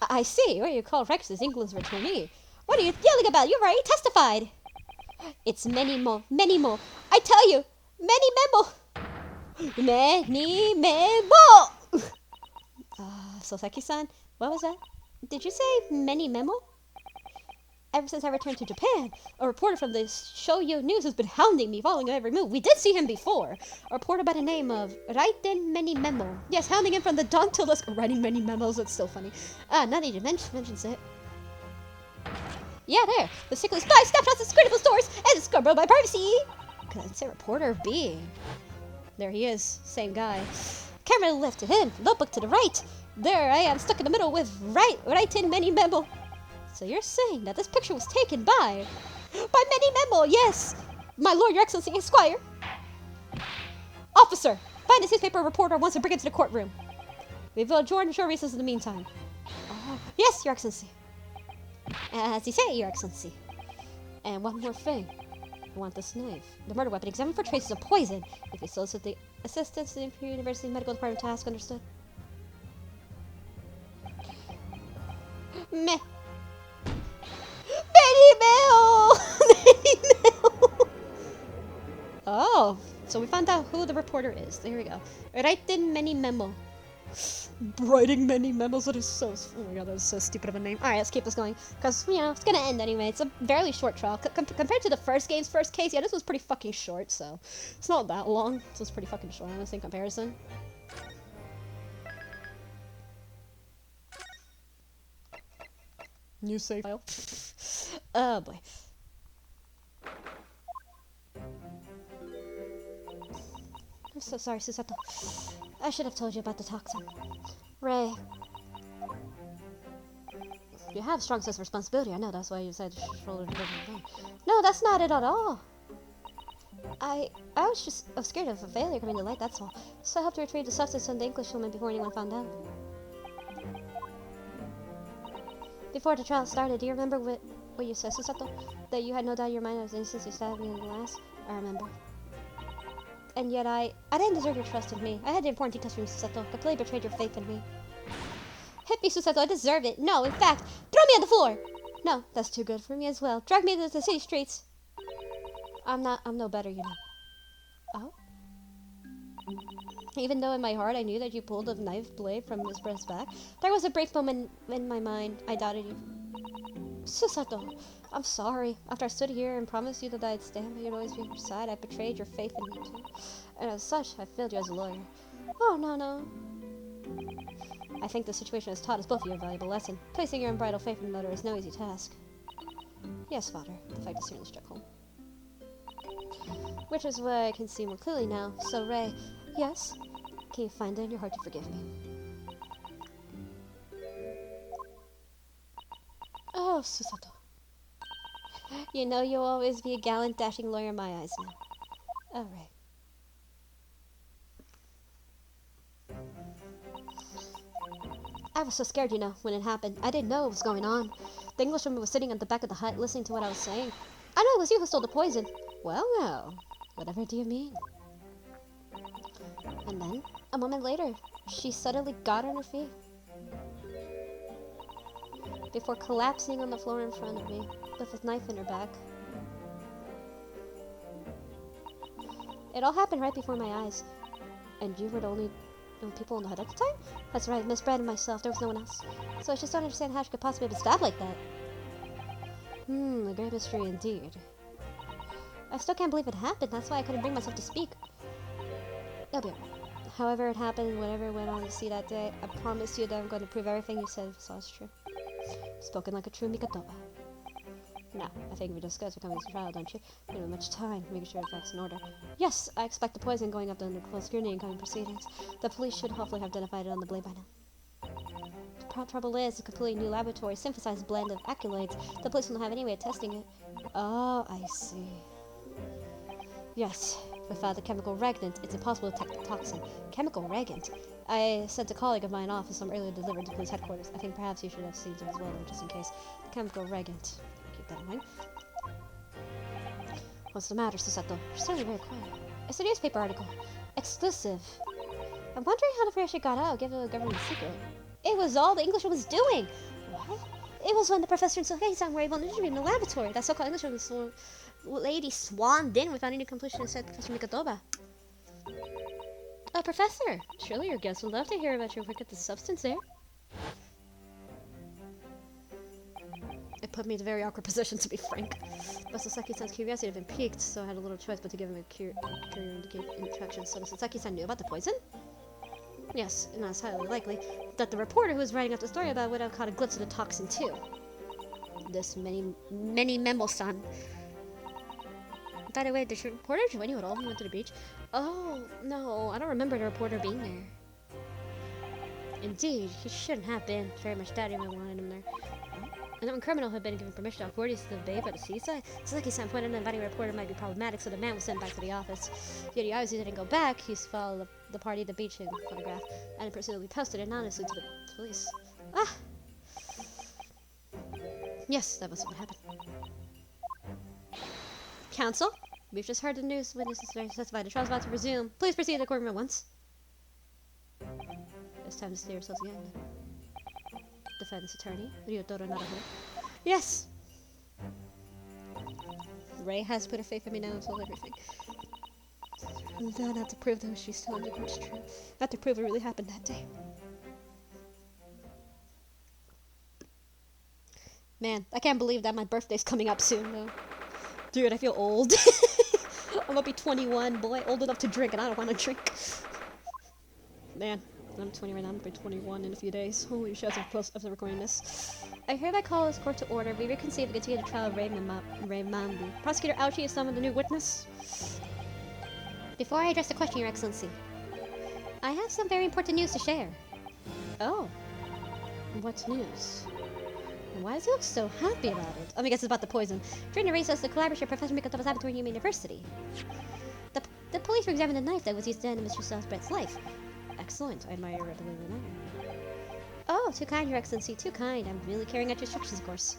I see. What you call Rex is England's returnee. What are you yelling about? You've already testified. It's many more. I tell you, many memo. Soseki-san, what was that? Did you say many memo? Ever since I returned to Japan, a reporter from the Shoyo News has been hounding me, following every move. We did see him before. A reporter by the name of Raiten Many Memo. Yes, hounding him from the dawn till dusk. Writing many memos, that's so funny. Now that you mentions it. Yeah, there. The sickly spy snapshots of critical stores and scarborough by privacy. Could I say reporter B? There he is. Same guy. Camera to the left to him. Notebook to the right. There I am, stuck in the middle with Raiten Many Memo. So you're saying that this picture was taken by Many Memo, yes! My lord, your excellency, Esquire! Officer, find this newspaper reporter wants to bring him to the courtroom. We will adjourn short recess in the meantime. Yes, your excellency. As you say, your excellency. And one more thing. I want this knife. The murder weapon examined for traces of poison. If you solicit the assistance to the Imperial University Medical Department task, understood? Meh. Oh, so we found out who the reporter is. There we go. Writing many memo. Writing many memos. That is so. Oh my god, that is so stupid of a name. All right, let's keep this going because it's gonna end anyway. It's a fairly short trial compared to the first game's first case. Yeah, this was pretty fucking short, so it's not that long. So it's pretty fucking short, honestly, in comparison. New save file. Oh boy. I'm so sorry, Susato. I should have told you about the toxin. Ray. You have a strong sense of responsibility, I know, that's why you said shoulder to shoulder. No, that's not it at all. I was scared of a failure coming to light, that's all. So I helped retrieve the substance from the Englishwoman before anyone found out. Before the trial started, do you remember what you said, Susato? That you had no doubt in your mind I was innocent, you stabbed me in the glass? I remember. And yet I didn't deserve your trust in me. I had the important details from you, Susato. Completely betrayed your faith in me. Hit me, Susato, I deserve it. No, in fact, throw me on the floor! No, that's too good for me as well. Drag me to the city streets. I'm no better, you know. Oh? Even though in my heart I knew that you pulled a knife blade from Miss Brett's back, there was a brief moment in my mind I doubted you. Susato, I'm sorry. After I stood here and promised you that I'd stand by you and always be on your side, I betrayed your faith in me too. And as such, I failed you as a lawyer. Oh, no. I think the situation has taught us both of you a valuable lesson. Placing your unbridled faith in murder is no easy task. Yes, father. The fact is certainly struck home. Which is why I can see more clearly now. So, Ray, yes? Can you find it in your heart to forgive me? Oh, Susato. You know you'll always be a gallant, dashing lawyer in my eyes now. Oh, Ray. I was so scared, you know, when it happened. I didn't know what was going on. The Englishwoman was sitting at the back of the hut listening to what I was saying. I know it was you who stole the poison. Well, whatever do you mean? And then, a moment later, she suddenly got on her feet. Before collapsing on the floor in front of me, with a knife in her back. It all happened right before my eyes. And you were the only people in the hut at the time? That's right, Miss Brad and myself, there was no one else. So I just don't understand how she could possibly have been stabbed like that. A great mystery indeed. I still can't believe it happened, that's why I couldn't bring myself to speak. It'll be alright. However it happened, whatever went on to see that day, I promise you that I'm going to prove everything you said was true. Spoken like a true Mikotoba. Now, I think we discussed becoming this trial, don't you? You don't have much time, making sure the facts in order. Yes, I expect the poison going up under close scrutiny in coming proceedings. The police should hopefully have identified it on the blade by now. The trouble is, a completely new laboratory synthesized blend of accolades. The police won't have any way of testing it. Oh, I see. Yes, without the chemical reagent, it's impossible to detect the toxin. Chemical reagent? I sent a colleague of mine off with some earlier delivered to police headquarters. I think perhaps you should have seen it as well, just in case. Chemical reagent. Keep that in mind. What's the matter, Susato? You're certainly very quiet. It's a newspaper article. Exclusive. I'm wondering how the information got out, given the government secret. It was all the Englishwoman was doing! What? It was when the professor and Sohei-san were able to interview in the laboratory. That so-called Englishwoman lady swanmed in without any completion and said Professor Mikotoba. Professor! Surely your guests would love to hear about your work at the substance there. It put me in a very awkward position, to be frank. But Sasaki-san's curiosity had been piqued, so I had a little choice but to give him a courier introduction. So Sasaki-san knew about the poison? Yes, and it's highly likely that the reporter who was writing up the story about it would have caught a glimpse of the toxin too. This many Memo-san. By the way, did your reporter join you at all when you went to the beach? Oh, no, I don't remember the reporter being there. Indeed, he shouldn't have been. Very much doubt anyone wanted him there. And when criminal had been given permission to authorities to the bay by the seaside, Sasaki-san pointed out inviting a reporter might be problematic, so the man was sent back to the office. Yet he obviously didn't go back. He used to follow the party at the beach and photograph, and presumably posted it anonymously to the police. Ah! Yes, that was what happened. Counsel? We've just heard the news. Witnesses testify. The trial's about to resume. Please proceed to the courtroom at once. It's time to state ourselves again. Defense attorney, Ryotaro Naraho. Yes! Ray has put her faith in me now and told everything. And then I have to prove that what she's telling me was true. I have to prove it really happened that day. Man, I can't believe that my birthday's coming up soon, though. Dude, I feel old. I'm gonna be 21, boy, old enough to drink, and I don't want to drink. Man, I'm 20 right now. I'm gonna be 21 in a few days. Holy shit, I'm close after recording this. I hereby call this court to order. We reconvene to continue the trial of Ray Mambu. Prosecutor Aoshi is summoned a new witness. Before I address the question, Your Excellency, I have some very important news to share. Oh. What news? Why does he look so happy about it? I guess it's about the poison. During the recess, the collaborator Professor Mikoto was laboratory at University. The police were examining the knife that was used to end Mr. Southbrett's life. Excellent. I admire your ability to know. Oh, too kind, Your Excellency, too kind. I'm really carrying out your instructions, of course.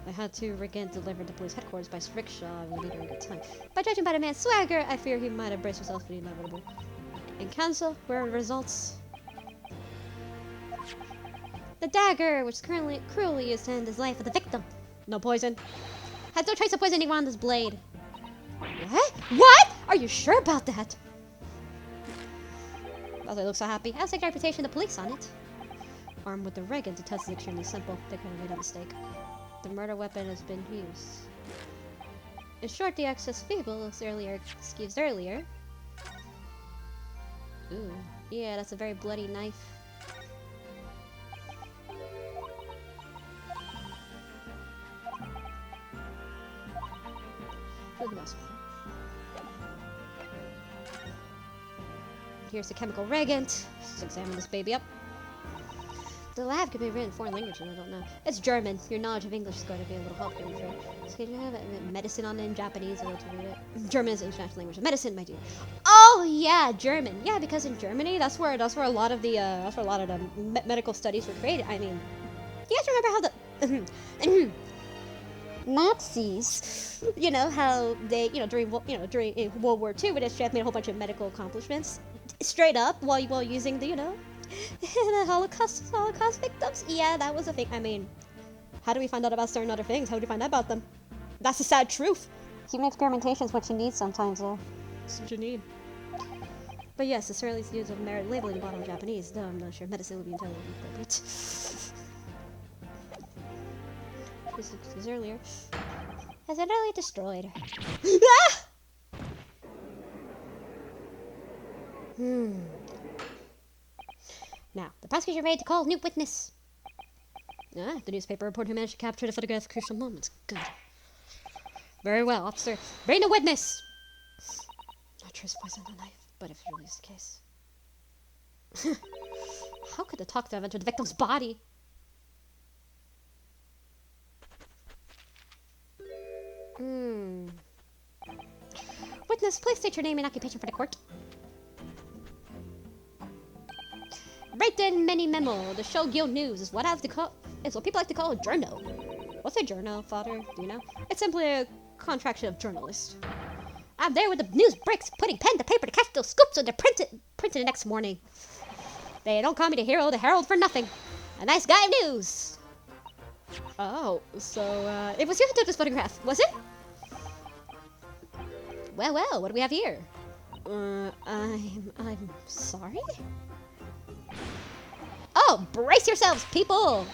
I had to again deliver to police headquarters by rickshaw and leave her a good time. By judging by the man's swagger, I fear he might have braced himself for the inevitable. In council, where are the results? The dagger, which is currently cruelly used to end his life of the victim. No poison. Has no trace of poison anywhere on this blade. What? What? Are you sure about that? Well, they look so happy. I'll take the reputation of the police on it. Armed with the Reagan, the test is extremely simple. They could have made a mistake. The murder weapon has been used. In short, the excess feeble excused earlier. Ooh, yeah, that's a very bloody knife. Here's the chemical reagent. Let's examine this baby up. The lab could be written in foreign language, and I don't know. It's German. Your knowledge of English is going to be a little help here, I'm sure. So can you have medicine on it in Japanese? I want to read it. German is an international language. Medicine, my dear. Oh yeah, German. Yeah, because in Germany, that's where a lot of the medical studies were created. I mean, you guys remember how the Nazis, you know, how they, during World War II, when they made a whole bunch of medical accomplishments, straight up while using the, the Holocaust victims. Yeah, that was a thing. I mean, how do we find out about certain other things? How do we find out about them? That's the sad truth. Human experimentation is what you need sometimes, though. That's what you need. But yes, the earliest use of merit labeling the bottle in Japanese, though I'm not sure medicine would be entirely appropriate. This earlier. Has it really destroyed? Ah! Now, the prosecution ready to call a new witness. Ah, the newspaper reporter who managed to capture the photograph of crucial moments. Good. Very well, officer. Bring the witness! Not trace poison on the knife, but if it really is the case. How could the toxin have entered the victim's body? Witness, please state your name and occupation for the court. Written many memo. The Shogyo News is what people like to call a journal. What's a journal, Father? Do you know? It's simply a contraction of journalist. I'm there with the news breaks, putting pen to paper to catch those scoops and to print it the next morning. They don't call me the hero, the herald for nothing. A nice guy of news. Oh, so it was you who took this photograph, was it? Well, what do we have here? I'm sorry? Oh, brace yourselves, people!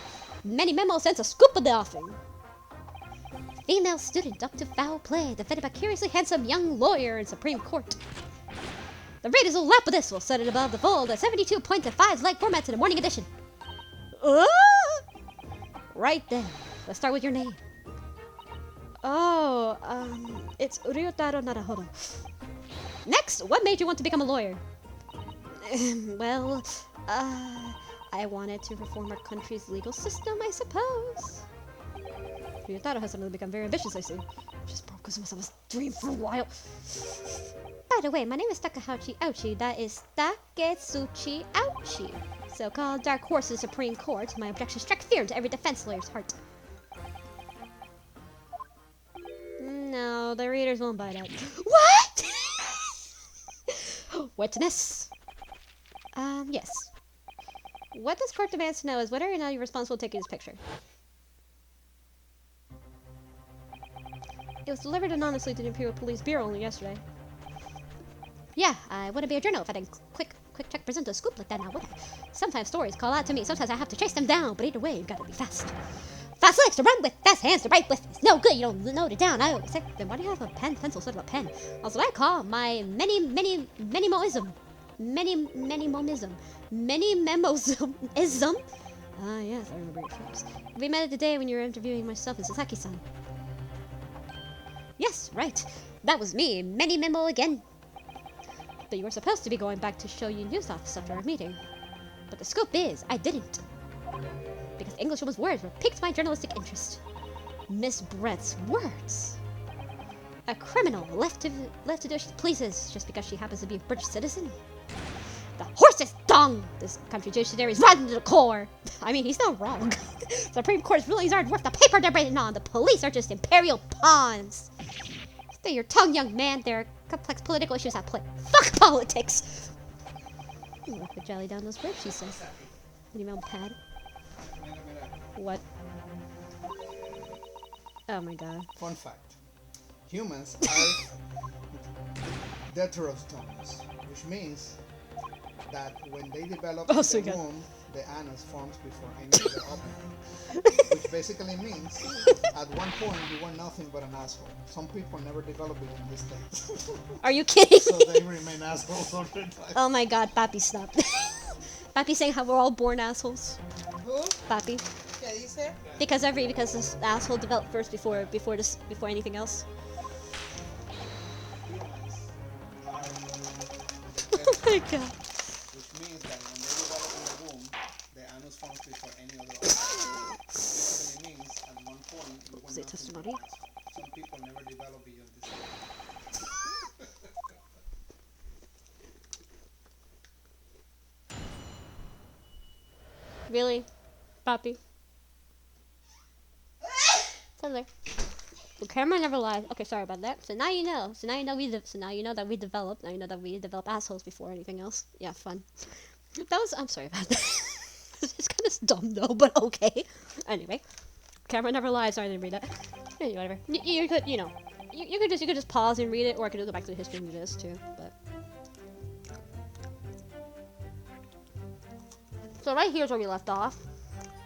Many memos sent a scoop of the offing. Female student up to foul play, defended by curiously handsome young lawyer in Supreme Court. The readers will lap of this. We'll set it above the fold at 72 points and 5 like formats in the morning edition. Right then. Let's start with your name. Oh, it's Ryotaro Naruhodo. Next, what made you want to become a lawyer? Well, I wanted to reform our country's legal system, I suppose. Ryotaro has suddenly become very ambitious, I see. Just broke myself a dream for a while. By the way, my name is Takahashi Ouchi. That is Taketsuchi Ouchi. So-called Dark Horse of the Supreme Court. My objections strike fear into every defense lawyer's heart. No, the readers won't buy that. What? Witness. Yes. What this court demands to know is whether or not you're responsible for taking this picture. It was delivered anonymously to the Imperial Police Bureau only yesterday. Yeah, I wouldn't be a journal if I didn't quick check present a scoop like that now, would I? Sometimes stories call out to me, sometimes I have to chase them down, but either way, you gotta be fast. Fast legs to run with, fast hands to write with. It's no good, you don't note it down. I always say, then why do you have a pencil instead of a pen? That's what I call my many-memoism. Many-memoism. Ah, yes, I remember your phrase. We met the day when you were interviewing myself and Sasaki-san. Yes, right. That was me, memo again. But you were supposed to be going back to show you news office after our meeting. But the scoop is, I didn't. Because Englishwoman's words were piqued my journalistic interest. Miss Brett's words. A criminal left to do as she pleases just because she happens to be a British citizen. The horse's dung! This country judiciary is rotten to the core. I mean, he's not wrong. Supreme Court's rulings aren't worth the paper they're written on. The police are just imperial pawns. Stay your tongue, young man. There are complex political issues at play. Fuck politics! Put jelly down those words, she says. An email pad. What? Oh my god.
Fun fact. Humans are deuterostomes, which means that when they develop in the womb, the anus forms before any other opening. Which basically means, at one point, you were nothing but an asshole. Some people never develop it in this state.
Are you kidding?
So they remain assholes all the time.
Oh my god, Papi, stop. Papi saying how we're all born assholes.
Who?
Papi.
¿Qué dice?
Because this asshole developed first before anything else. Oh my god.
Which means that when they develop in the womb, the anus forms before any other organ. Basically means at one point you were
Is it
nothing
testimony?
but an asshole. Some people never develop beyond this.
Really? Papi? Tell her. The camera never lies. Okay, sorry about that. So now you know. So now you know that we developed. Now you know that we develop assholes before anything else. Yeah, fun. I'm sorry about that. It's kind of dumb though, but okay. Anyway, camera never lies. Sorry, I didn't read that. Anyway, whatever. You could, you could just pause and read it, or I could go back to the history and read this too. But so right here's where we left off.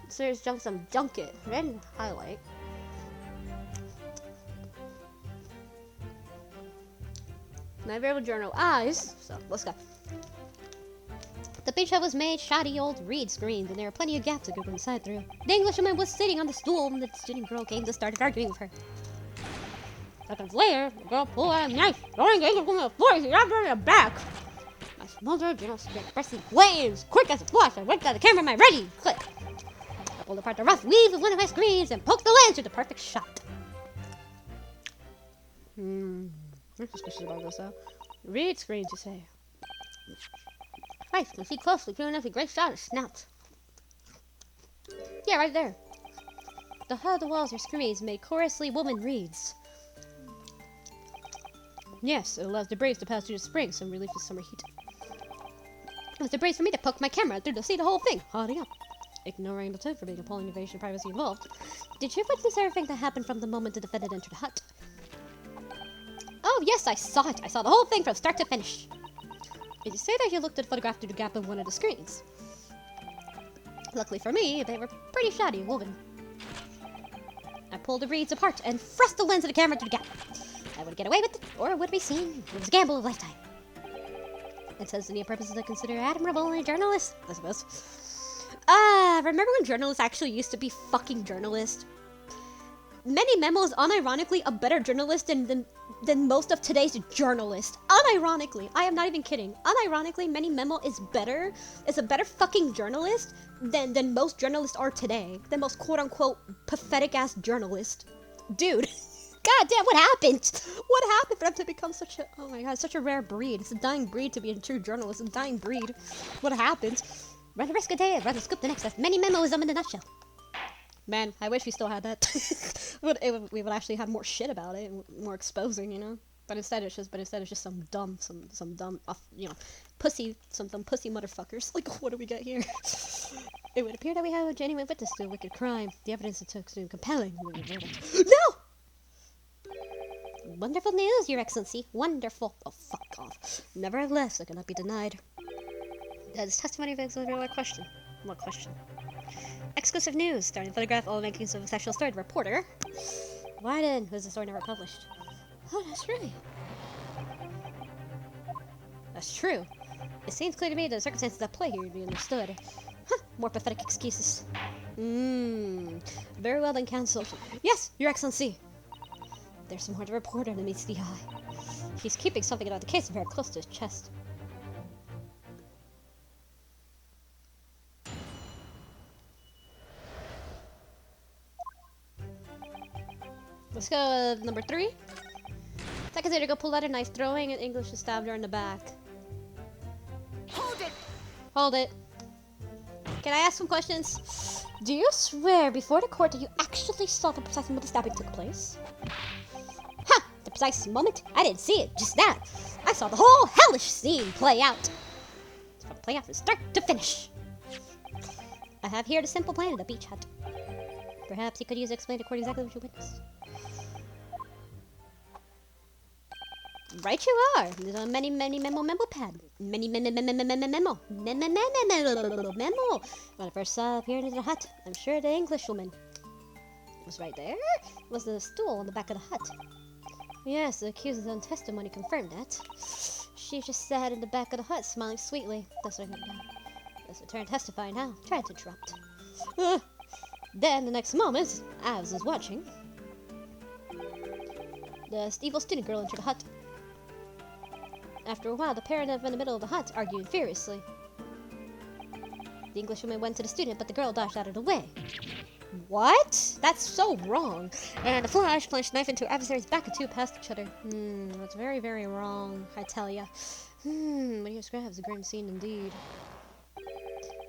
So there's some junket, red highlight. My variable journal eyes. So let's go. The picture was made shoddy old read screens, and there were plenty of gaps to go inside through. The Englishwoman was sitting on the stool when the student girl came to start arguing with her. Seconds later, the girl pulled out a knife, throwing the Englishwoman on the floor. She grabbed her in the back. I smothered her, pressing flames. Quick as a flash, I whipped out the camera, my ready. Click. I pulled apart the rough weave of one of my screens and poked the lens to the perfect shot. I'm suspicious about this though. Read screens, you say. Right, can see closely. True enough, a great shot of snout. Yeah, right there. The hull of the walls are screens made chorously woman reads. Yes, it allows debris to pass through the spring, some relief of summer heat. It was debris for me to poke my camera through to see the whole thing, hotting up. Ignoring the tip for being appalling invasion of privacy involved. Did you witness everything that happened from the moment the defendant entered the hut? Oh, yes, I saw it. I saw the whole thing from start to finish. Did you say that you looked at the photograph through the gap of one of the screens? Luckily for me, they were pretty shoddy woven. I pulled the reeds apart and thrust the lens of the camera through the gap. I would get away with it, or it would be seen. It was a gamble of a lifetime. It says to me purposes I consider admirable in a journalist, I suppose. Remember when journalists actually used to be fucking journalists? Manny Memo is unironically a better journalist than most of today's journalists. Unironically, I am not even kidding. Unironically, Manny Memo is a better fucking journalist than most journalists are today. Than most quote-unquote pathetic-ass journalists. Dude, goddamn, what happened? What happened for them to become such a, oh my god, such a rare breed? It's a dying breed to be a true journalist. It's a dying breed. What happened? Run the risk a day, run the scoop the next. That's Manny Memoism in a nutshell. Man, I wish we still had that. We would actually have more shit about it, more exposing, you know. But instead it's just some dumb, pussy motherfuckers. Like, what do we get here? It would appear that we have a genuine witness to a wicked crime. The evidence it took seemed compelling. No! Wonderful news, Your Excellency. Wonderful. Oh, fuck off. Nevertheless, it cannot be denied. That is testimony of a question. What question? Exclusive news, starting to photograph all the makings of a sexual story. The reporter. Why then was the story never published? Oh, that's right. That's true. It seems clear to me that the circumstances at play here to be understood. Huh, more pathetic excuses. Very well then, Counsel. Yes, Your Excellency. There's more to report than meets the eye. He's keeping something about the case very close to his chest. Let's go with number 3. Seconds later, go pull out a knife, throwing an English and stabbed her in the back.
Hold it!
Hold it. Can I ask some questions? Do you swear before the court that you actually saw the precise moment the stabbing took place? Ha! The precise moment? I didn't see it, just that. I saw the whole hellish scene play out. Play out from start to finish. I have here the simple plan of the beach hut. Perhaps you could use it to explain to court exactly what you witnessed. Right you are. There's a memo pad. Memo. When I first saw appearing in the hut, I'm sure the Englishwoman was right there. Was the stool on the back of the hut? Yes, the accused's own testimony confirmed that. She just sat in the back of the hut, smiling sweetly. That's her turn to testify now. Tried to interrupt. Then, the next moment, as was watching, the evil student girl entered the hut. After a while, the pair of them in the middle of the hut arguing furiously. The Englishwoman went to the student, but the girl dodged out of the way. What? That's so wrong. And the flash plunged knife into her adversary's back and two passed each other. That's very, very wrong, I tell ya. What he describes a grim scene indeed.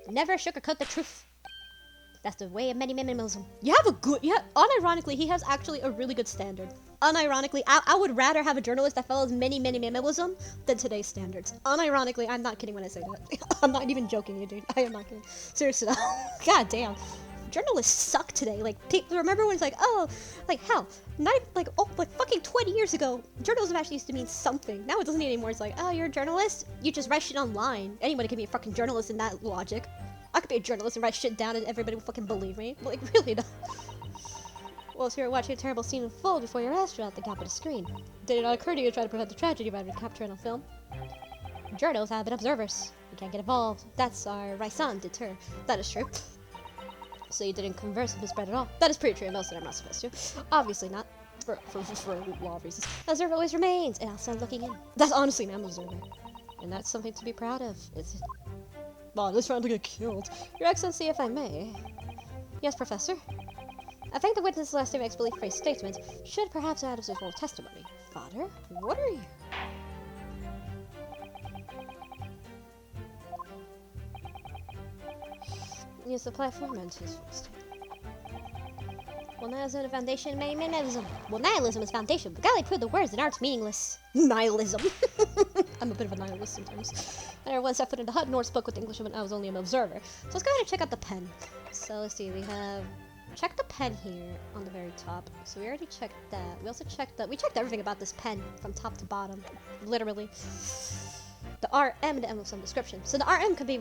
Never sugarcoat the truth. That's the way of many minimalism. Unironically, he has actually a really good standard. Unironically, I would rather have a journalist that follows many minimalism than today's standards. Unironically, I'm not kidding when I say that. I'm not even joking, you dude. I am not kidding. Seriously, god damn. Journalists suck today. Like, remember when it's like, oh, like, hell, fucking 20 years ago, journalism actually used to mean something. Now it doesn't anymore. It's like, oh, you're a journalist? You just write shit online. Anybody can be a fucking journalist in that logic. I could be a journalist and write shit down and everybody would fucking believe me. But, like, really, no. Well, so you're watching a terrible scene unfold before your eyes shut out the gap of the screen. Did it not occur to you to try to prevent the tragedy rather than capture it on film? Journals have been observers. You can't get involved. That's our raison d'etre. That is true. So you didn't converse with Miss Brett at all. That is pretty true. Most of them are not supposed to. Obviously not. For law reasons. Observer always remains, and outside looking in. That's honestly an observer. And that's something to be proud of. Well, this round to get killed. Your Excellency, if I may. Yes, Professor? I think the witness' last name makes belief phrase statement should perhaps add as his full testimony. Father, what are you? Use the platform and his first. Well, nihilism is a foundation, many nihilism. Well, nihilism is foundation, but golly, prove the words and art's meaningless. Nihilism. I'm a bit of a nihilist sometimes. I never once set foot in the hut nor spoke with the Englishwoman. I was only an observer. So let's go ahead and check out the pen. So let's see, we have check the pen here on the very top. So we already checked that. We also checked that. We checked everything about this pen from top to bottom, literally. The RM and the M of some description. So the RM could be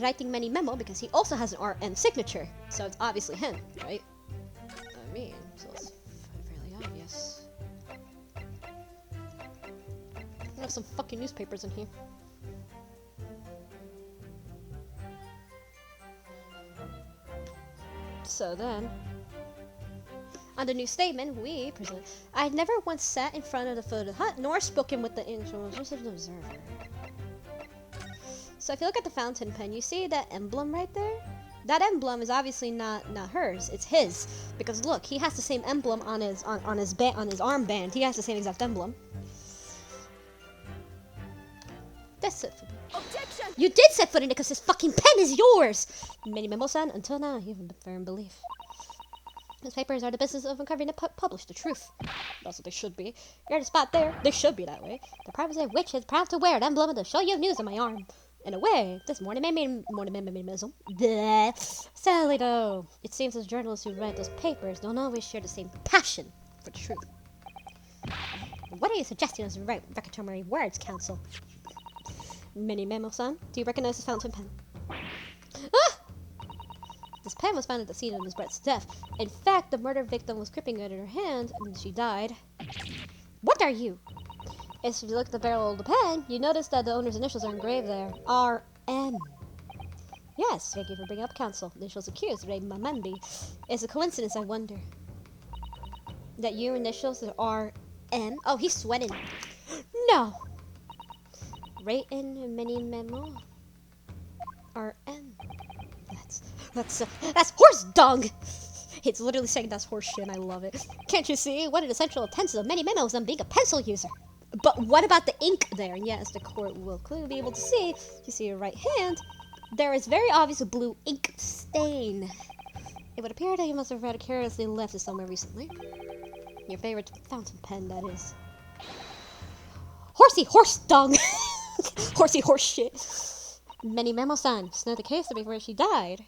writing many memo because he also has an RM signature. So it's obviously him, right? I mean, so it's fairly obvious. I have some fucking newspapers in here. So then, on the new statement, we present. I had never once sat in front of the foot of the hut, nor spoken with the English. I was just an observer. So if you look at the fountain pen, you see that emblem right there? That emblem is obviously not hers. It's his, because look, he has the same emblem on his armband. He has the same exact emblem. That's it for me.
Objection!
You did set foot in it because this fucking pen is yours! Many memo-san, until now, you haven't been fair in belief. Newspapers are the business of uncovering and publish the truth. That's what they should be. You're at a spot there. They should be that way. The privacy of which is proud to wear an emblem of the show you have news on my arm. In a way, this morning sadly though, it seems those journalists who write those papers don't always share the same passion for the truth. What are you suggesting as repertory words, counsel? Mini Memo-san, do you recognize this fountain pen? Ah! This pen was found at the scene of Miss Brett's death. In fact, the murder victim was gripping it in her hand, and she died. What are you? If you look at the barrel of the pen, you notice that the owner's initials are engraved there. R.M. Yes, thank you for bringing up counsel. The initials accused, Ray Mamambi. It's a coincidence, I wonder. That your initials are R.M.? Oh, he's sweating. No! Written mini memo. RM. That's horse dung. It's literally saying that's horseshit, and I love it. Can't you see? What an essential intensive of many memos on being a pencil user. But what about the ink there? And yes, the court will clearly be able to see. If you see your right hand, there is very obvious a blue ink stain. It would appear that you must have rather carelessly left it somewhere recently. Your favorite fountain pen, that is. Horsey horse dung! Horsey horse shit. Many memo-san. It's not the case before she died.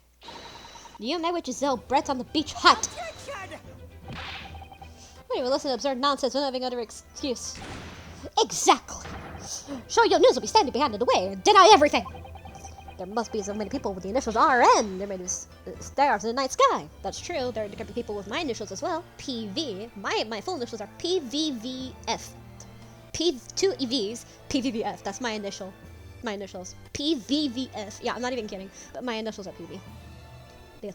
You met with Giselle Brett on the beach hut. When you will listen to absurd nonsense without having other excuse. Exactly. Shoujo News will be standing behind the way and deny everything. There must be so many people with the initials RN. There may be stars in the night sky. That's true. There could be people with my initials as well. PV. My full initials are PVVF. Two EVs. PVVF. That's my initial. My initials. PVVF. Yeah, I'm not even kidding. But my initials are PV. Yeah.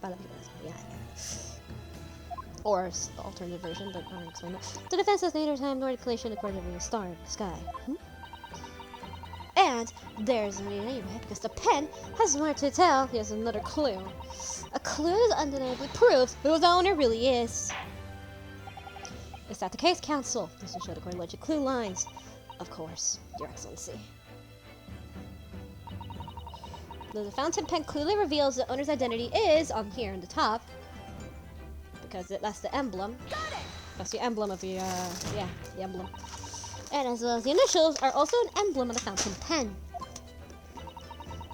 Or the alternative version, but I won't explain that. The defense has neither time nor declaration according to the star in the sky. And there's a anyway, because the pen has more to tell. Here's another clue. A clue that undeniably proves who the owner really is. Is that the case, Counsel? This will show the logic clue lines. Of course, Your Excellency. The fountain pen clearly reveals the owner's identity is on here in the top. Because that's the emblem. That's the emblem of the, the emblem. And as well as the initials are also an emblem of the fountain pen.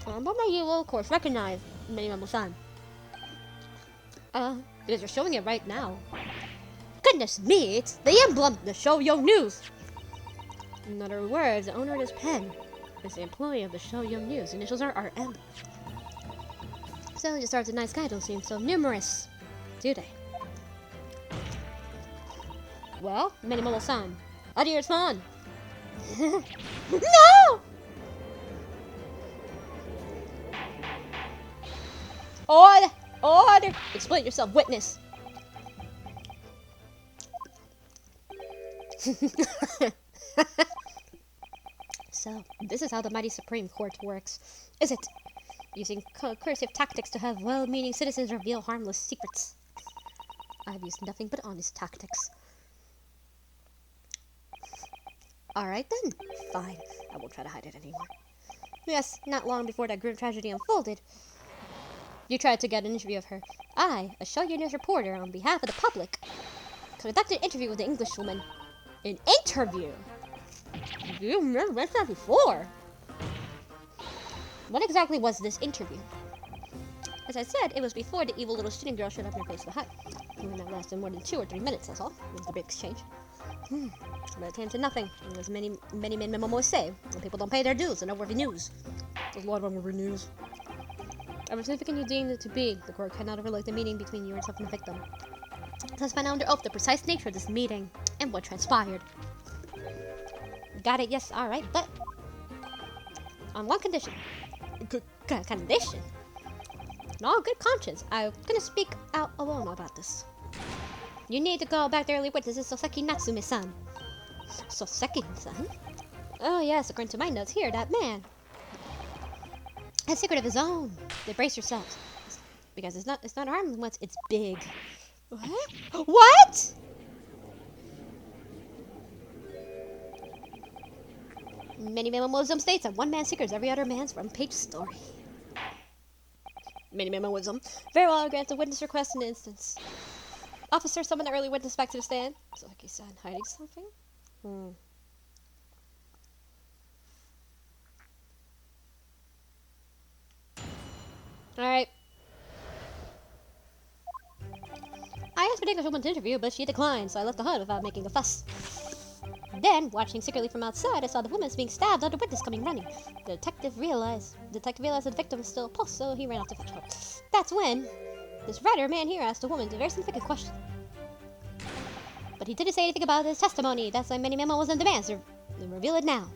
An emblem that you will, of course, recognize, Many Memo-san. Because you're showing it right now. Goodness me, it's the emblem, the Shoujo News. In other words, the owner of this pen is the employee of the Shoujo News. The initials are RM. So the stars in the night sky don't seem so numerous, do they? Well, Many Momo-san, how do you respond? No! Order! Order! Explain yourself, witness. So, this is how the mighty Supreme Court works, is it? Using coercive tactics to have well-meaning citizens reveal harmless secrets. I've used nothing but honest tactics. Alright then, fine. I won't try to hide it anymore. Yes, not long before that grim tragedy unfolded, you tried to get an interview of her. I, a Shoujo News reporter on behalf of the public, conducted an interview with the Englishwoman. An interview? You never mentioned that before. What exactly was this interview? As I said, it was before the evil little student girl showed up in her place of the hut. And that lasted more than 2 or 3 minutes, that's all. It was the big exchange. But it came to nothing. It was many memos say. When people don't pay their dues, and over news. There's a lot of them over news. However significant you deemed it to be, the court cannot overlook the meeting between you yourself and the victim. Let's find out under oath the precise nature of this meeting, and what transpired. Got it, yes, alright, but on one condition. Condition? In all good conscience, I'm gonna speak out alone about this. You need to go back to early witnesses Soseki Natsume-san. Soseki-san? Oh yes, according to my notes here, that man has a secret of his own. Then brace yourselves. Because it's not harmless once it's big. What? What? Many Memoism states that one man's secret is every other man's front-page story. Many Memoism. Very well, I'll grant the witness request in an instance. Officer, summon the early witness back to the stand. Soseki-san hiding something? Alright. I asked for the woman's interview, but she declined, so I left the hut without making a fuss. Then, watching secretly from outside, I saw the woman being stabbed and the witness coming running. The detective realized that the victim was still a pulse, so he ran off to fetch help. That's when this writer man here asked the woman a very significant question. But he didn't say anything about his testimony. That's why Many Memo was in demand, so reveal it now.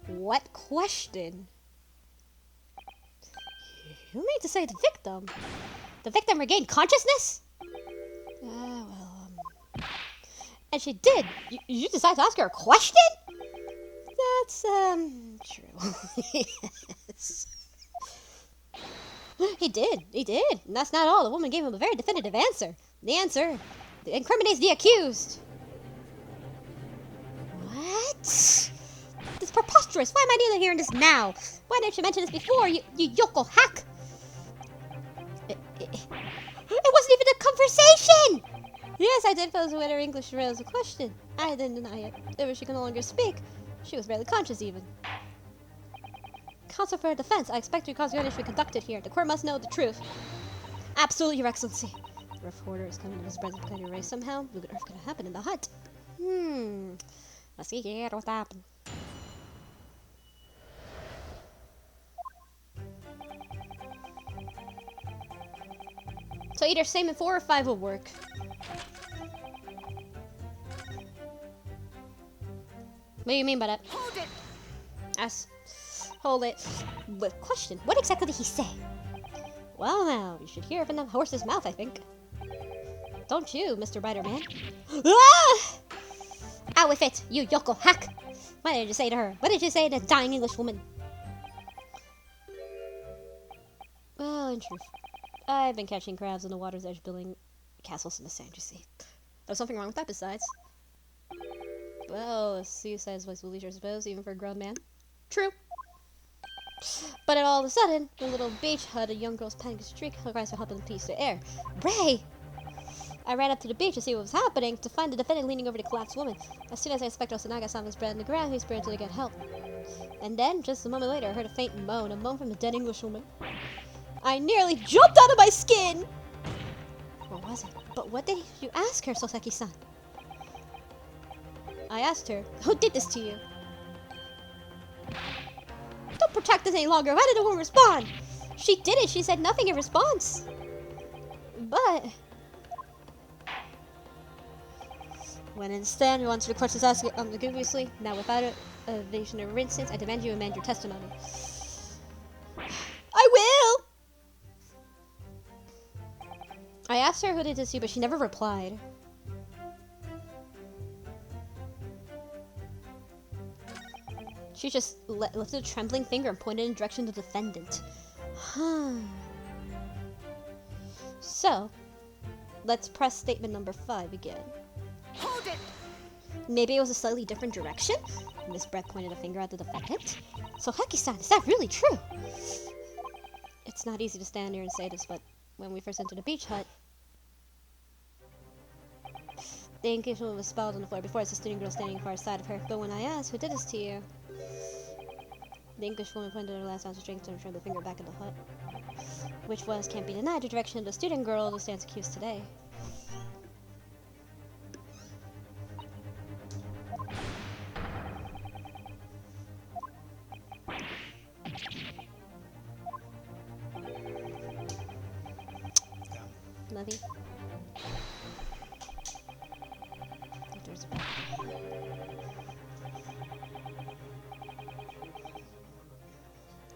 What question? You mean to say the victim? The victim regained consciousness? And she did. You decided to ask her a question? That's, true. Yes. He did. And that's not all. The woman gave him a very definitive answer. The answer incriminates the accused. What? This is preposterous. Why am I neither hearing this now? Why didn't you mention this before, you yokel hack? It wasn't even a conversation! Yes, I did pose whether English was a question. I didn't deny it. If she could no longer speak, she was barely conscious even. Counsel for her defense, I expect your cause should be conducted here. The court must know the truth. Absolutely, Your Excellency. The reporter is coming to his brother kind of race somehow. What on earth could have happened in the hut? Let's see here what happened. So either statement 4 or 5 will work. What do you mean by that?
Hold it!
Hold it. But question, what exactly did he say? Well now, you should hear it from the horse's mouth, I think. Don't you, Mr. Rider Man? Ah! Out with it, you yokel hack! What did you say to her? What did you say to the dying English woman? Well, in truth, I've been catching crabs on the water's edge building castles in the sand, you see. There's something wrong with that besides. Well, a sea-sized voice will leisure, I suppose, even for a grown man. True. But then all of a sudden, in a little beach hut, a young girl's panic shriek cries for help and peace to air. Ray! I ran up to the beach to see what was happening, to find the defendant leaning over the collapsed woman. As soon as I inspected Osanaga saw his bread on the ground, he sprinted to get help. And then, just a moment later, I heard a faint moan, a moan from the dead Englishwoman. I nearly jumped out of my skin! What was it? But what did you ask her, Soseki-san? I asked her, who did this to you? Don't protect us any longer. Why did the woman respond? She did it. She said nothing in response. But when instead you answered the questions asked ambiguously, now without evasion or instance, I demand you amend your testimony. I will! I asked her who did this to you, but she never replied. She just lifted a trembling finger and pointed in the direction of the defendant. So, let's press statement number 5 again.
Hold it!
Maybe it was a slightly different direction? Miss Brett pointed a finger at the defendant. So, Heki-san, is that really true? It's not easy to stand here and say this, but when we first entered the beach hut, the English woman was sprawled on the floor before us, a student girl standing far side of her. But when I asked, who did this to you? The English woman pointed her last ounce of strength and turned the finger back in the hut. Which was, can't be denied, the direction of the student girl who stands accused today. Nothing.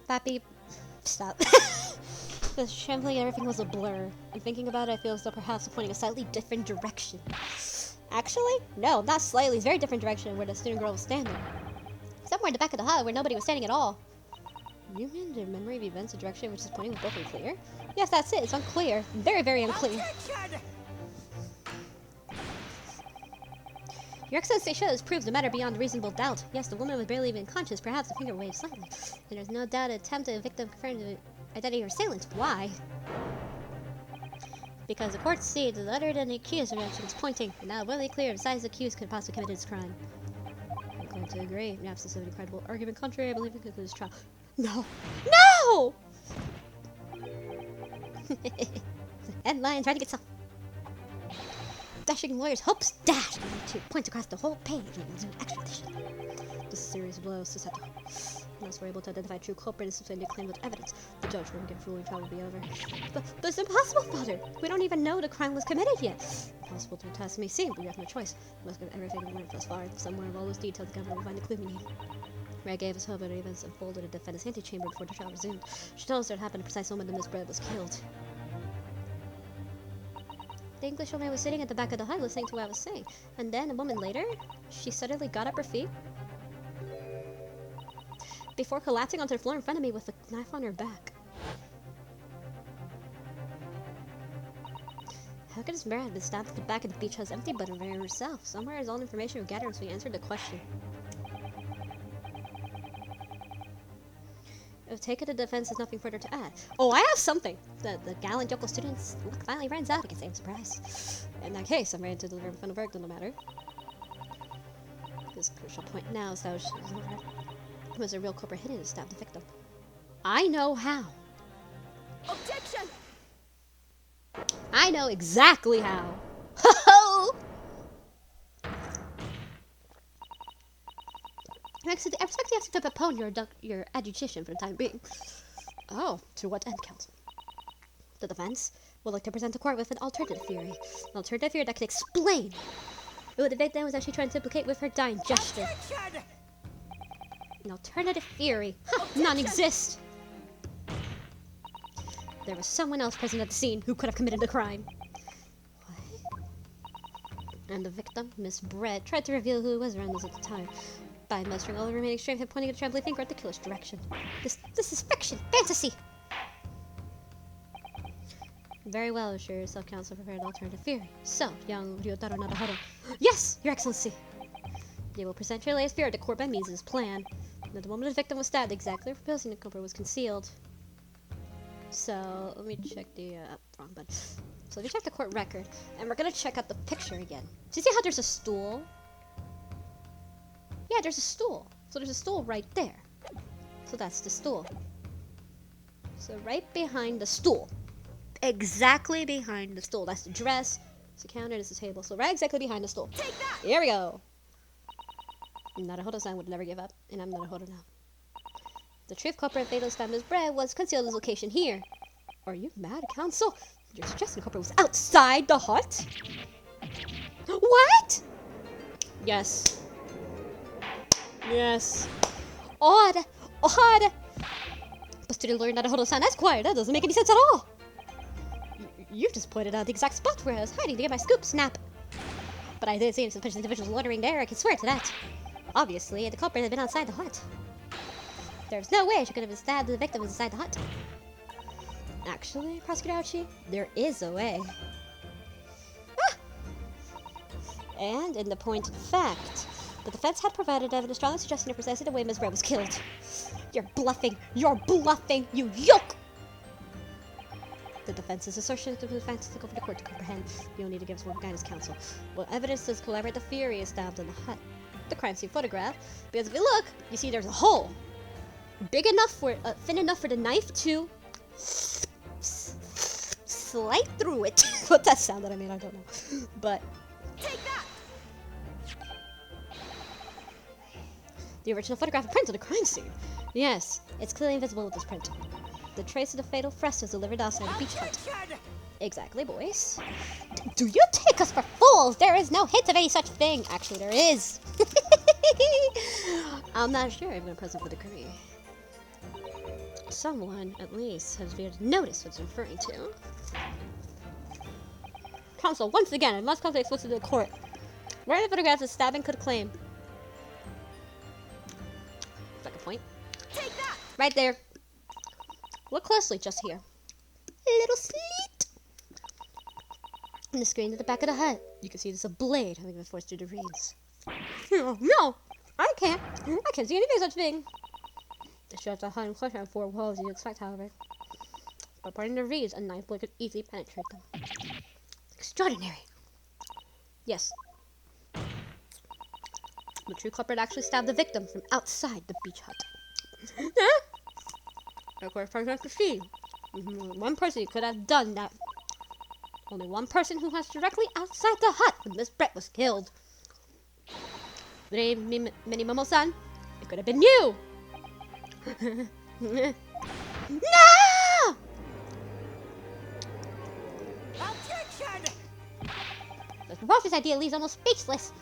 Pappy, stop. The trembling and everything was a blur. And thinking about it, I feel as though perhaps I'm pointing a slightly different direction. Actually, no, not slightly. It's a very different direction where the student girl was standing. Somewhere in the back of the hut where nobody was standing at all. You mean the memory of events, the direction which is pointing was both unclear? Yes, that's it. It's unclear. Very, very unclear. Your Excellency shows proves the matter beyond reasonable doubt. Yes, the woman was barely even conscious. Perhaps the finger waved slightly. And there's no doubt an attempt at a victim confirmed the identity of her assailant. Why? Because the court sees that other than the accused direction is pointing, and now really clear besides the accused could possibly commit this crime. I'm inclined to agree. In absence of any credible argument contrary, I believe we could lose trial. No! No! The headline trying to get some dashing lawyer's hopes dashed, and 2 points across the whole page and an extradition. This is a serious blow, Susato. Unless we're able to identify a true culprit and substantiate claim with evidence, the judge will get ruling trial will be over. But it's impossible, Father! We don't even know the crime was committed yet! Impossible to test may seem, but we have no choice. We must give everything we learned thus far. Somewhere of all those details, the government will find the clue we need. Ray gave us hope that events unfolded at the defendant's antechamber before the trial resumed. She told us that it happened at the precise moment that Miss Brett was killed. The English woman was sitting at the back of the hut listening to what I was saying, and then, a moment later, she suddenly got up her feet before collapsing onto the floor in front of me with a knife on her back. How could Miss Brad have been stabbed in the back of the beach hut's empty but in herself? Somewhere is all the information we gathered as we answered the question. If taken to defense, there's nothing further to add. Oh, I have something! The gallant Yoko student's luck finally runs out against I'm surprised. In that case, I'm ready to deliver from the verdict, no matter. This crucial point now is that was a real culprit hidden to stab the victim. I know how.
Objection!
I know exactly how. Ho-ho! I expect you have to postpone your adjudication for the time being. Oh, to what end, counsel? The defense would like to present the court with an alternative theory. An alternative theory that can explain what the victim was actually trying to implicate with her dying gesture.
Objection!
An alternative theory. Huh, non-exist. There was someone else present at the scene who could have committed the crime. What? And the victim, Miss Brett, tried to reveal who was around us at the time by mustering all the remaining strength and pointing a trembling finger at the killer's direction. This is fiction, fantasy. Very well, assure yourself, counsel, prepared an alternative theory. So, young Ryotaro Nadahara. Yes, Your Excellency. They will present your latest theory to court by means of this plan. At the moment the victim was stabbed, exactly where proposing the culprit was concealed. So, let me check the, wrong button. So let me check the court record, and we're gonna check out the picture again. Do you see how there's a stool? Yeah, there's a stool. So there's a stool right there. So that's the stool. So right behind the stool. Exactly behind the stool. That's the dress. It's the counter, this is the table. So right exactly behind the stool.
Take that!
Here we go. Naruhodo-san would never give up, and I'm Naruhodo now. The truth culprit fatal stab Miss Brett was concealed in this location here. Are you mad, counsel? You're suggesting the culprit was outside the hut? What? Yes. Yes. Odd. Odd. But student lawyer Naruhodo-san Esquire, that doesn't make any sense at all. You've just pointed out the exact spot where I was hiding to get my scoop snap. But I didn't see any suspicious individuals loitering there, I can swear to that. Obviously, the culprit had been outside the hut. There's no way she could have stabbed the victim inside the hut. Actually, Prosecutor Ouchi, there is a way. Ah! And in the point of fact, the defense had provided evidence strongly suggesting precisely the way Ms. Brett was killed. You're bluffing! You're bluffing! You yoke! The defense's assertion to the defense to go for the court to comprehend. You don't need to give us more guidance, counsel. Well, evidence does collaborate the theory is stabbed in the hut. The crime scene photograph, because if you look, you see there's a hole. Big enough for, thin enough for the knife to slide through it. What that sound that I made, I don't know. But
Take that!
the original photograph prints of the crime scene. Yes, it's clearly invisible with this print. The trace of the fatal fresco is delivered outside the beach hut.
Objection!
Exactly, boys. Do you take us for fools? There is no hint of any such thing. Actually, there is. I'm not sure I'm going to present for the decree. Someone, at least, has appeared to notice what it's referring to. Counsel, once again, I must come to explicit to the court. Where are the photographs of stabbing could claim? Second point.
Take that!
Right there. Look closely, just here. A little slit. In the screen at the back of the hut, you can see there's a blade having been forced through the reeds. No, I can't see anything such thing. The shelves are hut and close around 4 walls you'd expect, however. But according to the reeds, a knife blade could easily penetrate them. Extraordinary. Yes. The true culprit actually stabbed the victim from outside the beach hut. Of course, I to see. One person could have done that. Only one person who was directly outside the hut when Miss Brett was killed. Minimomo-san, it could have been you! No!
Objection!
The preposterous idea leaves almost speechless.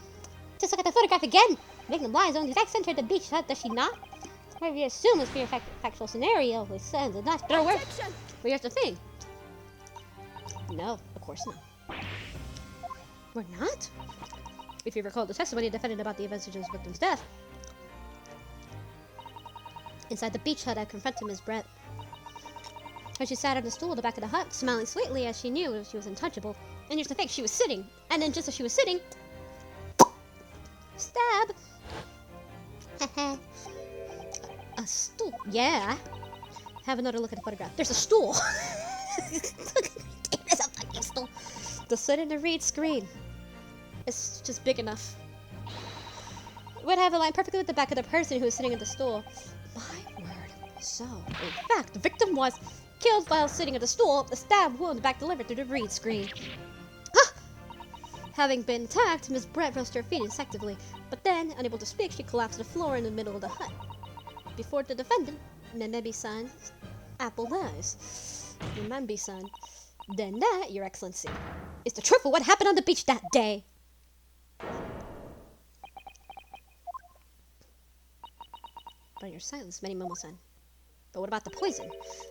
Just look at the photograph again. Victim lies on the exact center of the beach hut, does she not? Whatever you assume is pure factual scenario with sense and not throw work.
Objection!
But here's the thing. No, of course not. We're not? If you recall the testimony defended about the events of the victim's death. Inside the beach hut, I confronted Miss Brett. as she sat on the stool at the back of the hut, smiling sweetly as she knew she was untouchable. And here's the thing, she was sitting, and then just as she was sitting, stab! A stool. Yeah. Have another look at the photograph. There's a stool. There's a fucking stool. The sit in the read screen. It's just big enough. Would have aligned perfectly with the back of the person who was sitting at the stool. My word. So, in fact, the victim was killed while sitting at the stool. The stab wound back delivered through the read screen. Ah! Having been attacked, Miss Brett rose to her feet instinctively, but then, unable to speak, she collapsed to the floor in the middle of the hut. Before the defendant, Memebi-san, apple lies. Memebi-san, then that, Your Excellency, is the truth of what happened on the beach that day. But your silence, many Momo-san. But what about the poison?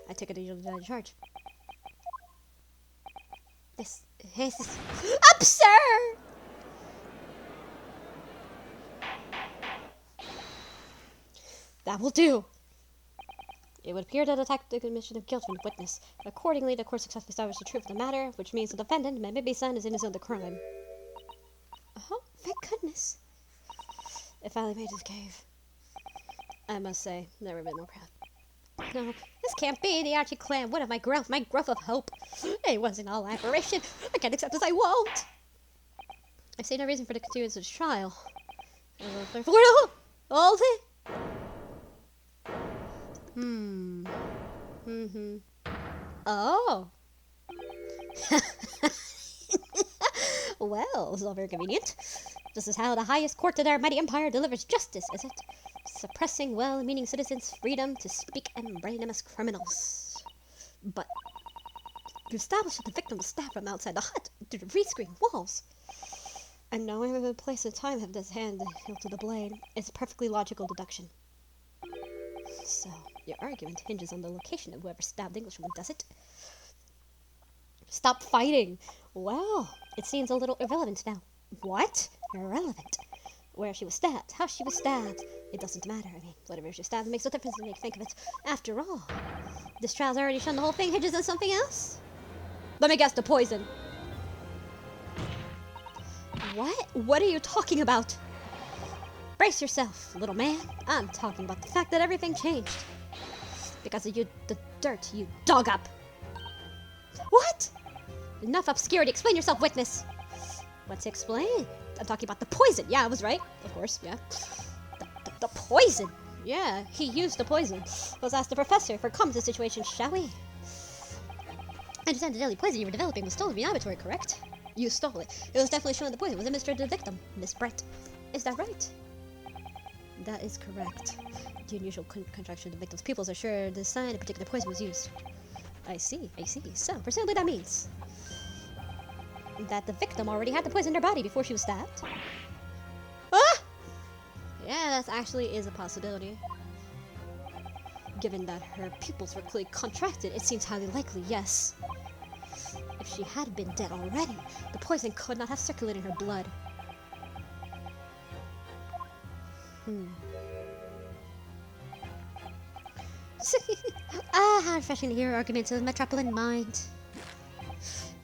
I take it that you'll deny charge. This is absurd! That will do. It would appear that the tactic admission of guilt from the witness. Accordingly, the court successfully established the truth of the matter, which means the defendant, Memebi-san, is innocent of the crime. Oh, thank goodness. It finally made his cave. I must say, never been more proud. No, this can't be the Archie clan. What of my growth of hope? It wasn't all aberration. I can't accept this, I won't. I see no reason for the continuance of the trial. All the Oh. Well, it's all very convenient. This is how the highest court of our mighty empire delivers justice, is it? Suppressing well-meaning citizens' freedom to speak and branding them as criminals. But you established that the victim was stabbed from outside the hut through the reed-screen walls. And knowing that the place and time have this hand held to the blade is a perfectly logical deduction. So, your argument hinges on the location of whoever stabbed the Englishwoman, does it? Stop fighting! Well, it seems a little irrelevant now. What? Irrelevant? Where she was stabbed, how she was stabbed. It doesn't matter. I mean, whatever she was stabbed, it makes no difference when you think of it. After all, this trial's already shown the whole thing hinges on something else. Let me guess, the poison. What? What are you talking about? Brace yourself, little man. I'm talking about the fact that everything changed. Because of you, the dirt, you dog up. What? Enough obscurity. Explain yourself, witness. What to explain? I'm talking about the poison. Yeah, I was right. Of course, yeah. The poison. Yeah, he used the poison. Let's ask the professor for comment on the situation, shall we? I understand the deadly poison you were developing was stolen from the laboratory, correct? You stole it. It was definitely shown that the poison was administered to the victim, Miss Brett. Is that right? That is correct. The unusual contraction of the victim's pupils are sure the sign a particular poison was used. I see. So, presumably that means that the victim already had the poison in her body before she was stabbed. Ah! Yeah, that actually is a possibility. Given that her pupils were clearly contracted, it seems highly likely, yes. If she had been dead already, the poison could not have circulated in her blood. How refreshing to hear arguments of the metropolitan mind.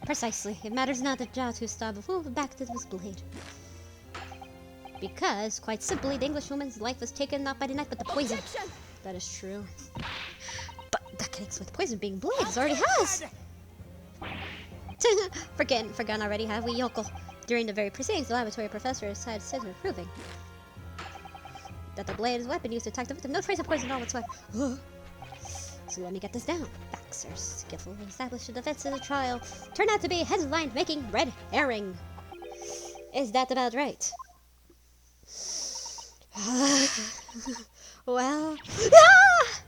Precisely. It matters not the judge who stabbed the wound back to this blade. Because, quite simply, the Englishwoman's life was taken not by the knife but the poison.
Objection!
That is true. But that connects with poison being blades. It already has! Forgotten already, have we, yokel? During the very proceedings, the laboratory professor had said her proving that the blade is a weapon used to attack the victim. No trace of poison at all whatsoever. So let me get this down. Facts are skillfully established in the defense of the trial. Turn out to be headline making red herring. Is that about right? Well... Ah!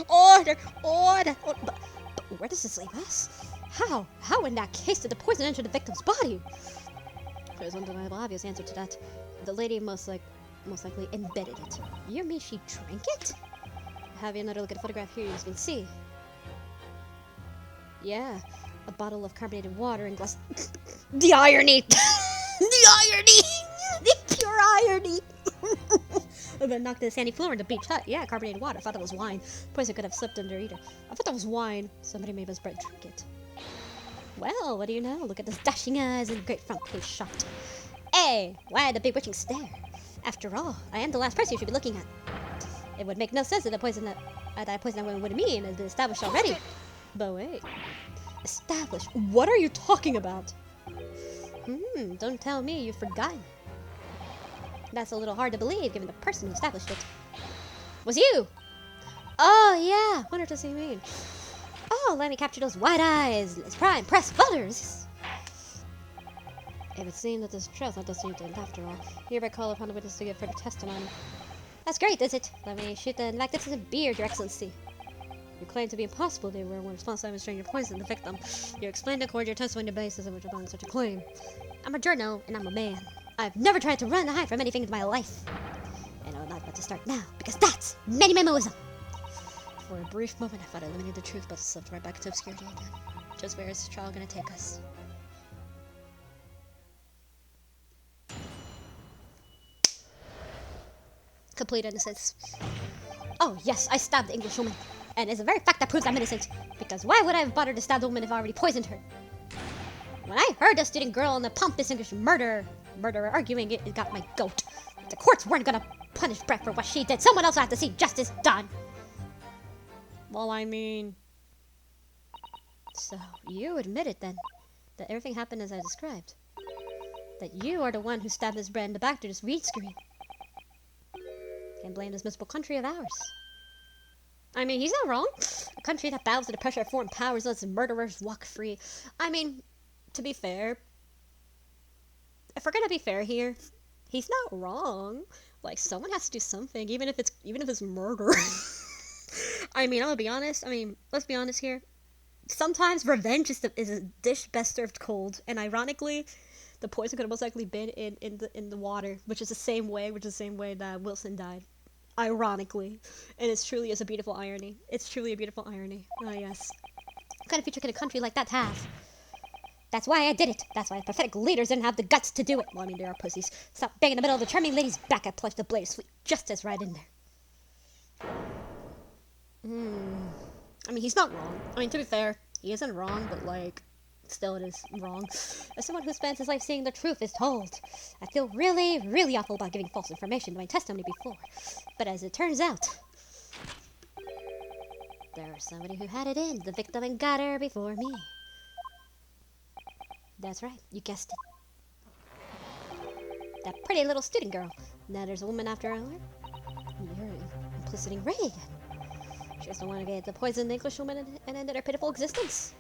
Order! But where does this leave us? How? How in that case did the poison enter the victim's body? There's one undeniable obvious answer to that. The lady most likely embedded it. You mean she drank it? Have another look at the photograph here, you can see. Yeah, a bottle of carbonated water and glass. The irony! The irony! The pure irony! and then knocked the sandy floor in the beach hut. Yeah, carbonated water. I thought it was wine. Poison could have slipped under either. I thought that was wine. Somebody made us bread drink it. Well, what do you know? Look at those dashing eyes and great front page shot. Hey, why the bewitching stare? After all, I am the last person you should be looking at. It would make no sense that the poison that woman would mean has been established already. But wait. Established? What are you talking about? Don't tell me you've forgotten. That's a little hard to believe, given the person who established it. Was you! Oh, yeah! Wonder does he mean? Oh, let me capture those wide eyes! Let's prime press butters! It would seem that this truth not just end after all. Hereby call upon the witness to give further testimony. That's great, is it? Let me shoot the magnificent beard, Your Excellency. You claim to be impossible they were when responsible for stranger poison the victim. You explained to court your testimony the basis of which upon such a claim. I'm a journo, and I'm a man. I've never tried to run or hide from anything in my life. And I would like to start now, because that's mini-memoism! For a brief moment, I thought I eliminated the truth, but slipped right back into obscurity again. Just where is this trial gonna take us? Complete innocence. Oh, yes, I stabbed the English woman. And it's a very fact that proves I'm innocent. Because why would I have bothered to stab the woman if I already poisoned her? When I heard the student girl and the pompous English murderer arguing it got my goat. If the courts weren't gonna punish Brett for what she did, someone else would have to see justice done. Well, I mean... So, you admitted then that everything happened as I described. That you are the one who stabbed Miss Brett in the back through this reed screen. Can't blame this miserable country of ours. I mean, he's not wrong. A country that bows to the pressure of foreign powers lets murderers walk free. I mean, to be fair, if we're gonna be fair here, he's not wrong. Like, someone has to do something, even if it's murder. I mean, I'm gonna be honest. I mean, let's be honest here. Sometimes revenge is a dish best served cold, and ironically, the poison could have most likely been in the water, which is the same way that Wilson died. Ironically. And it's truly a beautiful irony. It's truly a beautiful irony. Oh, yes. What kind of future can a country like that have? That's why I did it. That's why the pathetic leaders didn't have the guts to do it. Well, I mean, they are pussies. Stop banging in the middle of the charming lady's back. I plunged the blade of sweet justice right in there. I mean, he's not wrong. I mean, to be fair, he isn't wrong, but, like, still it is wrong. As someone who spends his life seeing the truth is told, I feel really, really awful about giving false information to my testimony before. But as it turns out, there was somebody who had it in, the victim, and got her before me. That's right, you guessed it. That pretty little student girl. Now there's a woman after her. You're implicit in Ray again. She just don't want to get the poisoned English woman and ended her pitiful existence.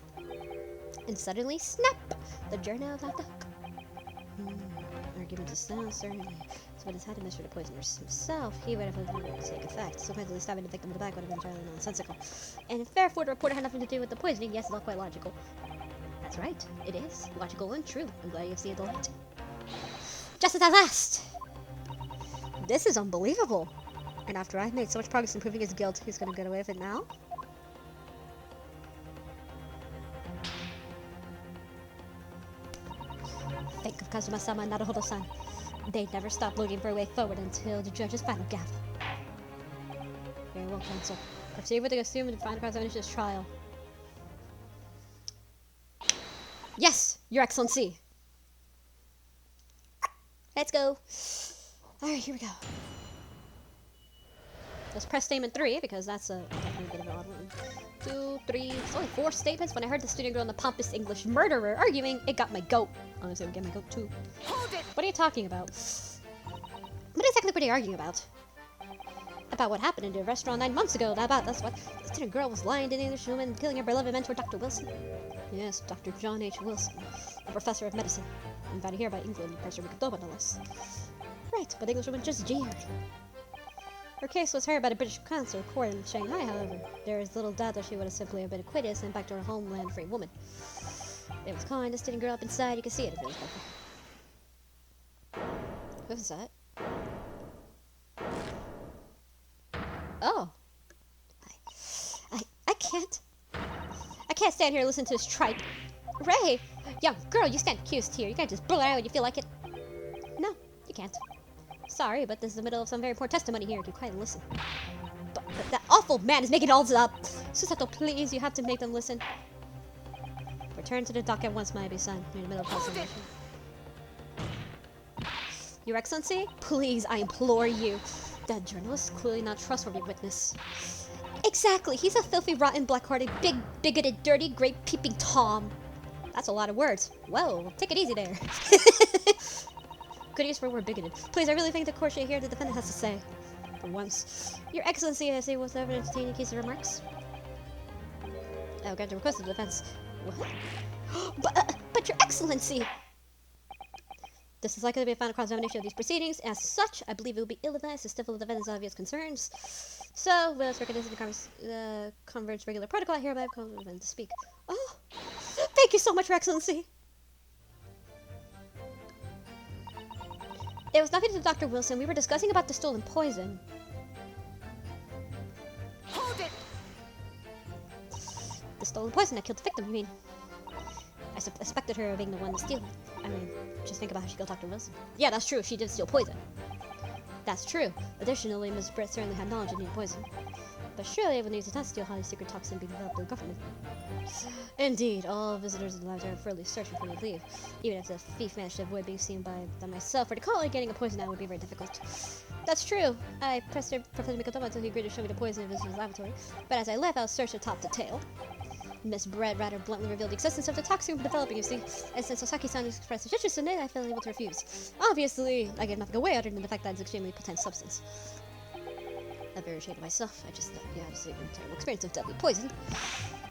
And suddenly, snap! The journal of that duck. Argument to sound, certainly. So what has had to Mr. the poisoner himself, he would have had to take effect. Supposedly stabbing the victim in the back would have been entirely nonsensical. And if therefore the reporter had nothing to do with the poisoning, yes, it's all quite logical. That's right, it is. Logical and true. I'm glad you've seen the light. Justice at last! This is unbelievable. And after I've made so much progress in proving his guilt, he's gonna get away with it now? Think of Kazuma-sama and Naruhodo-san. They never stopped looking for a way forward until the judge's final gavel. Very well, counsel. Proceed with the assumed and final cross-examination of this trial. Yes, Your Excellency. Let's go. Alright, here we go. Let's press statement 3, because that's a bit of an odd one. 2, 3, it's only 4 statements. When I heard the student girl and the pompous English murderer arguing, it got my goat. Honestly, it would get my goat too.
Hold it!
What are you talking about? What exactly were they arguing about? About what happened in the restaurant 9 months ago. That's what the student girl was lying to the English woman, killing her beloved mentor, Dr. Wilson. Yes, Dr. John H. Wilson, a professor of medicine, invited here by England, Professor Rickadoba, no less. Right, but the English woman just jeered. Her case was heard by the British Council court in Shanghai, however. There is little doubt that she would have simply been acquitted and sent back to her homeland free woman. It was kind, the student girl up inside, you can see it if it was better. What was that? Oh. I can't stand here and listen to this tripe. Ray! Young girl, you stand accused here. You can't just blurt out when you feel like it. No, you can't. Sorry, but this is the middle of some very important testimony here. Be quiet and listen. But that awful man is making it all up. Susato, please, you have to make them listen. Return to the dock at once, Maybe-san. You're in the middle of conversation. Your Excellency, please, I implore you. That journalist is clearly not a trustworthy witness. Exactly, he's a filthy, rotten, black-hearted, big, bigoted, dirty, grape-peeping Tom. That's a lot of words. Whoa, take it easy there. Good use for the word bigoted. Please, I really think the court should hear the defendant has to say. For once. Your Excellency, I say, was there ever entertaining case of remarks? I'll grant the request of the defense. What? But Your Excellency! This is likely to be a final cross-examination of these proceedings. As such, I believe it will be ill-advised to stifle the defendant's obvious concerns. So, with us recognizing the Converge regular protocol, I hereby call the defendant to speak. Oh! Thank you so much, Your Excellency! It was nothing to Dr. Wilson. We were discussing about the stolen poison.
Hold it!
The stolen poison that killed the victim, you mean? I suspected her of being the one to steal it. I mean, just think about how she killed Dr. Wilson. Yeah, that's true. She did steal poison. That's true. Additionally, Ms. Brett certainly had knowledge of the poison. But surely everyone needs to not steal highly secret toxin being developed by the government. Indeed, all visitors in the laboratory are thoroughly searched before they leave. Even if the thief managed to avoid being seen by them myself or the colony, getting a poison out would be very difficult. That's true. I pressed Professor Mikotomo until he agreed to show me the poison in his laboratory. But as I left, I was searched from top to tail. Miss Brett rather bluntly revealed the existence of the toxin developing, you see. And since Sasaki-san expressed such interest in it, I felt unable to refuse. Obviously, I gave nothing away other than the fact that it's an extremely potent substance. I'm very ashamed of myself. I just thought, yeah, obviously, an terrible experience of deadly poison.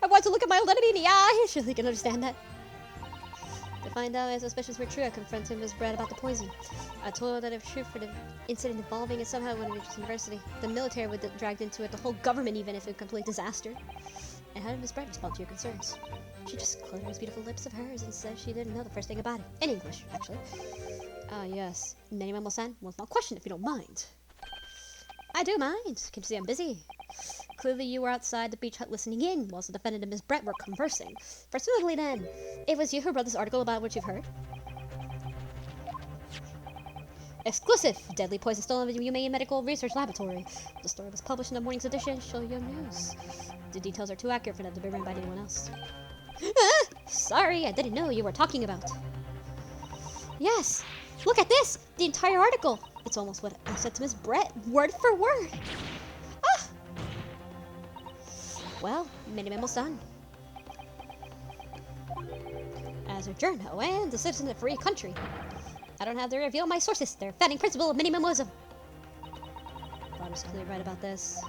I want to look at my old enemy in the eye. Surely you can understand that. To find out my suspicions were true, I confronted Miss Brett about the poison. I told her that if true for the incident involving it somehow when it reached university, the military would get dragged into it, the whole government even, if it was a complete disaster. And how did Miss Brett respond to your concerns? She just closed those beautiful lips of hers and said she didn't know the first thing about it. In English, actually. Ah, yes. Many-Memo-san, one small question if you don't mind. I do mind. Can't you see I'm busy? Clearly you were outside the beach hut listening in whilst the defendant and Miss Brett were conversing. Presumably then, it was you who wrote this article about what you've heard? Exclusive! Deadly poison stolen from the Yume Medical Research Laboratory. The story was published in the morning's edition of Shoyo News. The details are too accurate for them to be written by anyone else. Ah! Sorry, I didn't know you were talking about. Yes! Look at this! The entire article! It's almost what I said to Miss Brett, word for word! Ah! Well, Many-Memo-san. As a journal and a citizen of a free country, I don't have to reveal my sources. Their founding principle of Many-Memoism. Bob was clearly right about this.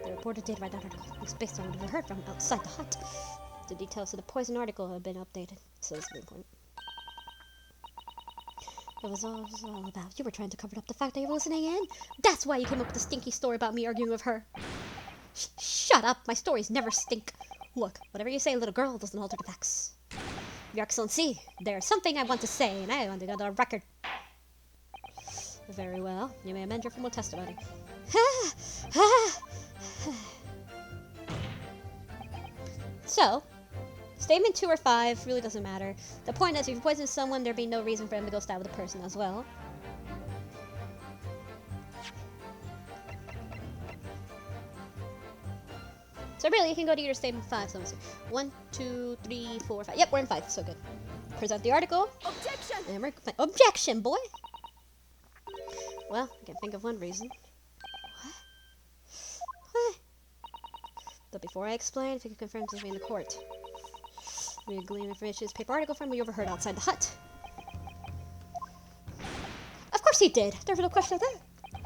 The reporter did write that article. It's based on what we heard from outside the hut. The details of the poison article have been updated, so this is the point. It was all about you were trying to cover up the fact that you were listening in. That's why you came up with the stinky story about me arguing with her. Shut up! My stories never stink. Look, whatever you say, little girl, doesn't alter the facts. Your Excellency, there's something I want to say, and I want to get on the record. Very well. You may amend your formal testimony. So, statement 2 or 5 really doesn't matter. The point is, if you poison someone, there'd be no reason for them to go stab with a person as well. So really, you can go to your statement 5. So let me see. 1, 2, 3, 4, 5. Yep, we're in 5. So good. Present the article.
Objection!
And we're objection, boy. Well, I can think of one reason. What? But before I explain, if you can confirm this in the court. We glean information this paper article from we overheard outside the hut. Of course he did. There's no question of that.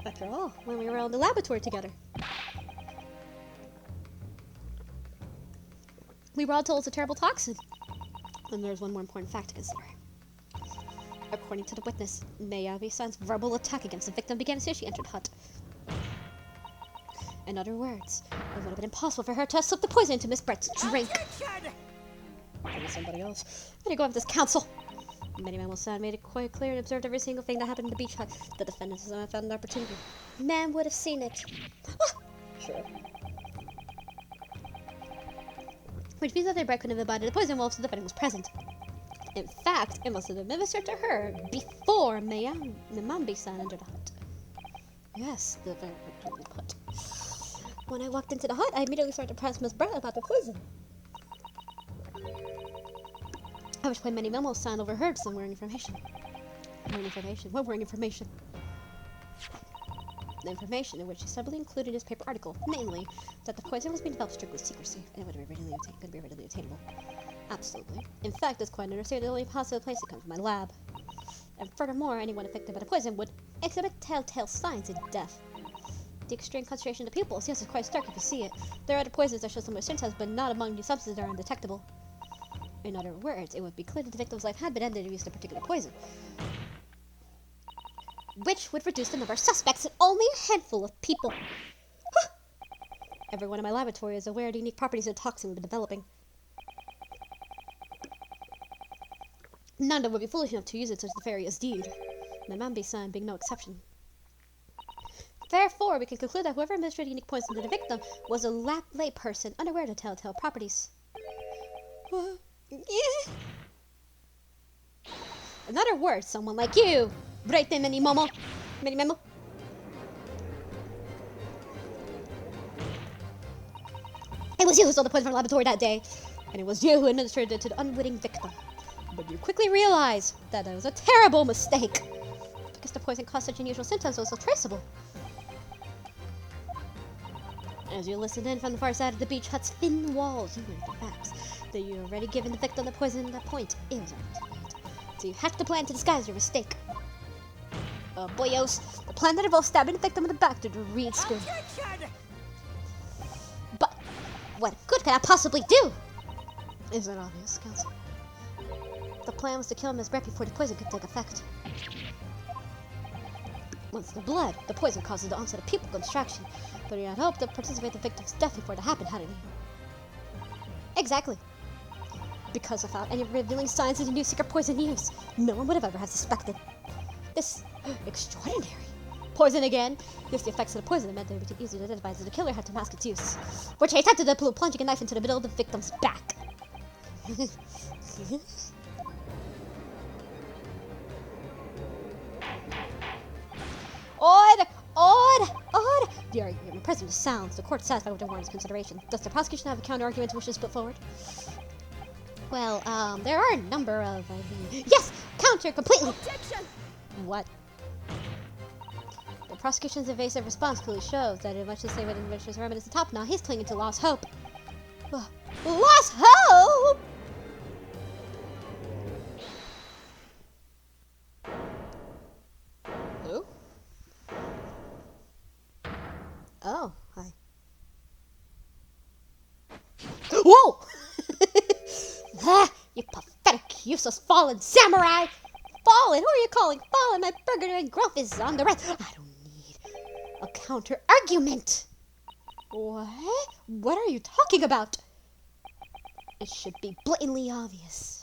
After all, when we were all in the laboratory together. We were all told it's a terrible toxin. And there's one more important fact to consider. According to the witness, Miyabi-san's verbal attack against the victim began as soon as she entered the hut. In other words, it would have been impossible for her to have slipped the poison into Miss Brett's drink.
Objection!
Maybe somebody else. I'm gonna go after this council. Many-Memo-san made it quite clear and observed every single thing that happened in the beach hut. The defendants found an opportunity. Man would have seen it. Ah! Sure. Which means that Brett couldn't have imbibed the poison whilst the defendant was present. In fact, it must have been administered to her before Miyambi-san entered the hut. Yes, the very brutally put. When I walked into the hut, I immediately started to press Miss Brett about the poison. I wish when many memos sound overheard some wearing information. Wearing information? What wearing information? The information in which she subtly included his paper article, namely, that the poison was being developed strictly secrecy, and it would be readily attainable. Absolutely. In fact, it's quite understated the only possible place to come from my lab. And furthermore, anyone affected by the poison would exhibit telltale signs of death. The extreme concentration of the pupils, yes, it's quite stark if you see it. There are other poisons that show similar symptoms, but not among the substances that are undetectable. In other words, it would be clear that the victim's life had been ended if he used a particular poison, which would reduce the number of suspects to only a handful of people. Everyone in my laboratory is aware of the unique properties of the toxin we've been developing. None of them would be foolish enough to use it such nefarious deed, Namambi-san being no exception. Therefore, we can conclude that whoever administered the unique poison to the victim was a lay person unaware of the telltale properties. Yeah. In other words, someone like you, right then, Mini Memo. It was you who stole the poison from the laboratory that day, and it was you who administered it to the unwitting victim. But you quickly realized that it was a terrible mistake, because the poison caused such unusual symptoms was so traceable. As you listened in from the far side of the beach hut's thin walls, you learned the facts. That you had already given the victim the poison at that point. It was already too late. So you hacked the plan to disguise your mistake. Boyos, the plan that involved stabbing the victim in the back to the reed screw.
Objection!
But what good could I possibly do? Is that obvious, Counsel? The plan was to kill Miss Brett before the poison could take effect. Once the blood, the poison causes the onset of pupil contraction, but he had hoped to participate in the victim's death before that happened, hadn't he? Exactly. Because without any revealing signs of the new secret poison use, no one would have ever have suspected. This extraordinary poison again. Yes, the effects of the poison meant they would be too easy to identify, so the killer had to mask its use. Which he attempted to do, plunging a knife into the middle of the victim's back. Order! The argument present sounds. The court is satisfied with the warrant's consideration. Does the prosecution have a counter-argument to wish to put forward? Well, there are a number of, yes! Counter completely!
Objection!
What? The prosecution's evasive response clearly shows that as much as they would adventurous remedy is the top now, he's clinging to lost hope. Lost hope?! Who? Oh, hi. Whoa! Ah, you pathetic, useless, fallen samurai! Fallen? Who are you calling fallen? My burger and growth is on the rise. I don't need a counter-argument. What? What are you talking about? It should be blatantly obvious.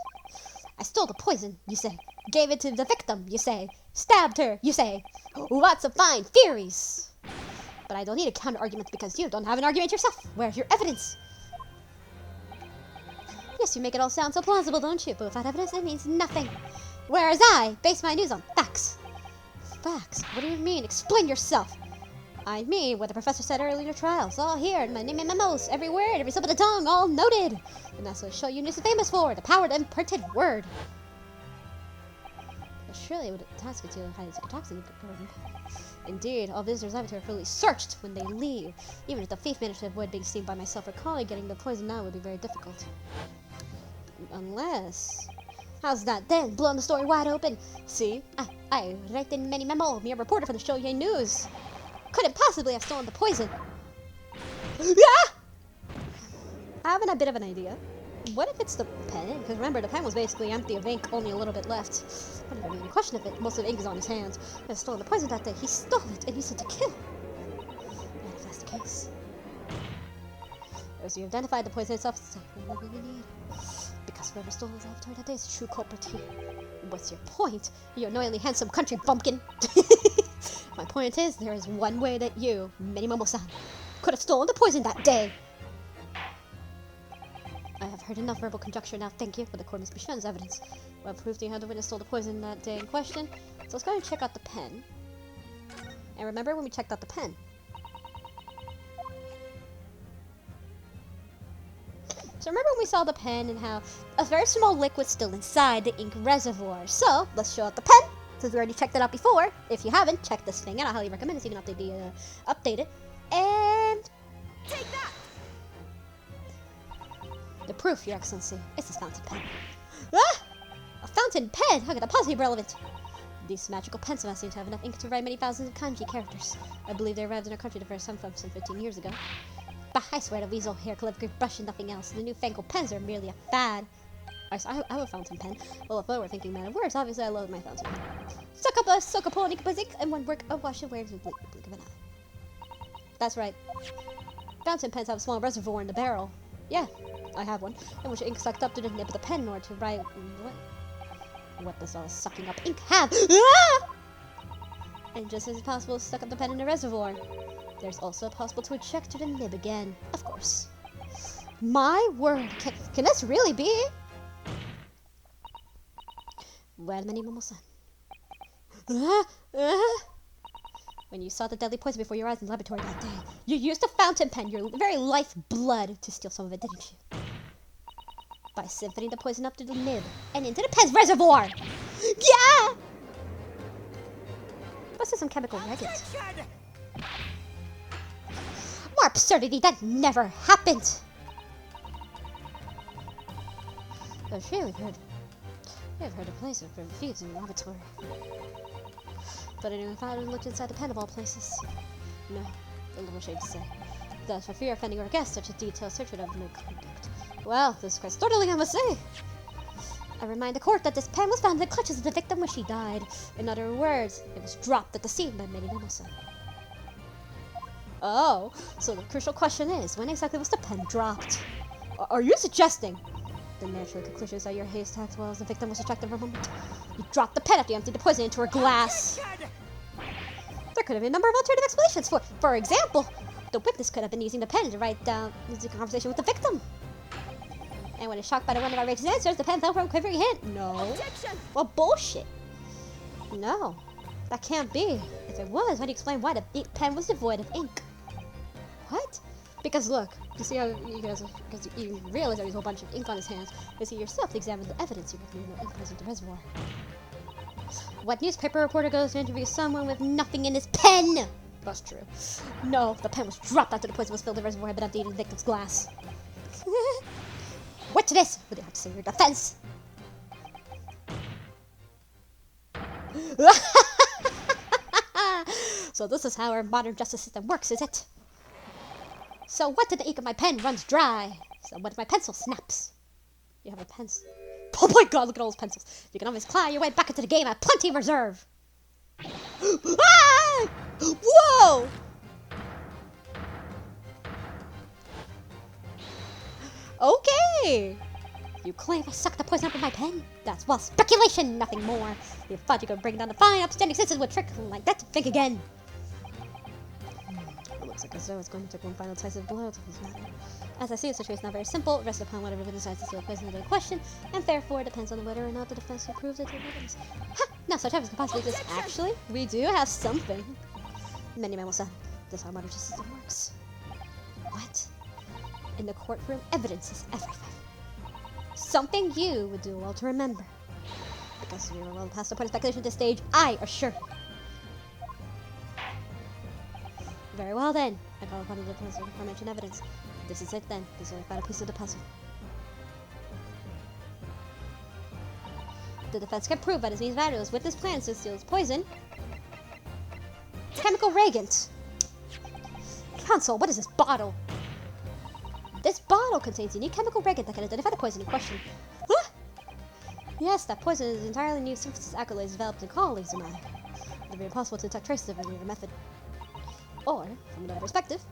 I stole the poison, you say. Gave it to the victim, you say. Stabbed her, you say. Lots of fine theories. But I don't need a counter-argument because you don't have an argument yourself. Where's your evidence? Yes, you make it all sound so plausible, don't you? But without evidence, it means nothing. Whereas I base my news on facts. Facts? What do you mean? Explain yourself. I mean what the professor said earlier in the trials. All here in my name and memos. Every word, every slip of the tongue, all noted. And that's what show units are famous for. The power of the imprinted word. But surely it would task you to hide the secret toxin. Indeed, all visitors' laboratory are fully searched when they leave. Even if the thief managed to avoid being seen by myself or colleague, getting the poison now would be very difficult. Unless... How's that then? Blowing the story wide open. See? I write in many memo. Me a reporter for the Shoyei News. Couldn't possibly have stolen the poison. Ah! I have a bit of an idea. What if it's the pen? Because remember, the pen was basically empty of ink, only a little bit left. I don't even any question of it. Most of the ink is on his hands. He has stolen the poison that day. He stole it and used it to kill. And if that's the case... As you identified the poison itself, it's exactly what we need. Because whoever stole the laboratory that day is a true culprit here. What's your point? You annoyingly handsome country bumpkin. My point is, there is one way that you, Minimomo-san, could have stolen the poison that day. I have heard enough verbal conjecture now, thank you, but the court must be shown as evidence. Well, proof you had the witness stole the poison that day in question, so let's go ahead and check out the pen. And remember when we checked out the pen? So remember when we saw the pen and how a very small liquid still inside the ink reservoir. So let's show out the pen, since we already checked it out before. If you haven't, check this thing out. I highly recommend it so you can update it. And
Take that!
the proof, Your Excellency, is this fountain pen. Ah! A fountain pen? How could that possibly be relevant? These magical pens seem to have enough ink to write many thousands of kanji characters. I believe they arrived in our country the first time some 15 years ago. But I swear the weasel hair calligraphy brush and nothing else. The newfangled pens are merely a fad. I have a fountain pen. Well, if I were thinking man of words, obviously I love my fountain pen. Suck up on ink and one work of wash away with blink of an eye. That's right. Fountain pens have a small reservoir in the barrel. Yeah, I have one, in which ink sucked up to the nib of the pen in order to write. What does all sucking up ink have? Ah! And just as it's possible to suck up the pen in the reservoir, there's also possible to eject to the nib again, of course. My word, can this really be? Well, many Momo-san. When you saw the deadly poison before your eyes in the laboratory that day, you used a fountain pen, your very life blood, to steal some of it, didn't you? By siphoning the poison up to the nib and into the pen's reservoir! Yeah! Must have some chemical regate.
Objection!
More absurdity, that never happened! But surely I've heard a place of refuse in the laboratory. But I never thought I looked inside the pen of all places. No, a little ashamed to say. Thus, for fear of offending our guests, such a detailed search would have no conduct. Well, this is quite startling, I must say. I remind the court that this pen was found in the clutches of the victim when she died. In other words, it was dropped at the scene by Minnie Momo-san. Oh, so the crucial question is, when exactly was the pen dropped? Are you suggesting? The natural conclusion is that your haste acts well as the victim was attracted for a moment. You dropped the pen after you emptied the poison into her glass.
Objection!
There could have been a number of alternative explanations. For example, the witness could have been using the pen to write down the conversation with the victim. And when it's shocked by one of outrageous answers, the pen fell from a quivering hand. No.
Objection!
Well, bullshit. No, that can't be. If it was, why do you explain why the pen was devoid of ink? What? Because look, you see how because you realize there was a whole bunch of ink on his hands. You see yourself to examine the evidence you reviewed no ink present in the reservoir. What newspaper reporter goes to interview someone with nothing in his pen? That's true. No, the pen was dropped after the poison was filled in the reservoir had been emptied in the victim's glass. What to this? What do you have to say in your defense? So this is how our modern justice system works, is it? So what did the ink of my pen runs dry? So what if my pencil snaps? You have a pencil. Oh my god, look at all those pencils. You can always claw your way back into the game at plenty of reserve. Ah! Whoa! Okay. You claim I sucked the poison out of my pen? That's well speculation, nothing more. You thought you could bring down the fine, upstanding citizens with a trick like that? Think again. It looks like as though it's going to take one final decisive blow to this matter. As I see, the situation is not very simple. It rests upon whatever witness decides to steal the poison into the question, and therefore depends on whether or not the defense approves it to evidence. Ha! Now such evidence can possibly exist. Actually, we do have something. Many Momo-san, this is how modern justice system works. What? In the courtroom, evidence is everything. Something you would do well to remember. Because we were well past the point of speculation at this stage, I assure you. Very well then. I call upon the defense of aforementioned evidence. This is it then. This is only final piece of the puzzle. The defense can prove that his means valueless with this plan to steal his poison. Chemical reagent. Counsel, what is this bottle? This bottle contains unique chemical reagent that can identify the poison in question. Huh? Yes, that poison is entirely new synthesis accolades developed in colleagues of mine. It would be impossible to detect traces of any other method. Or, from another perspective,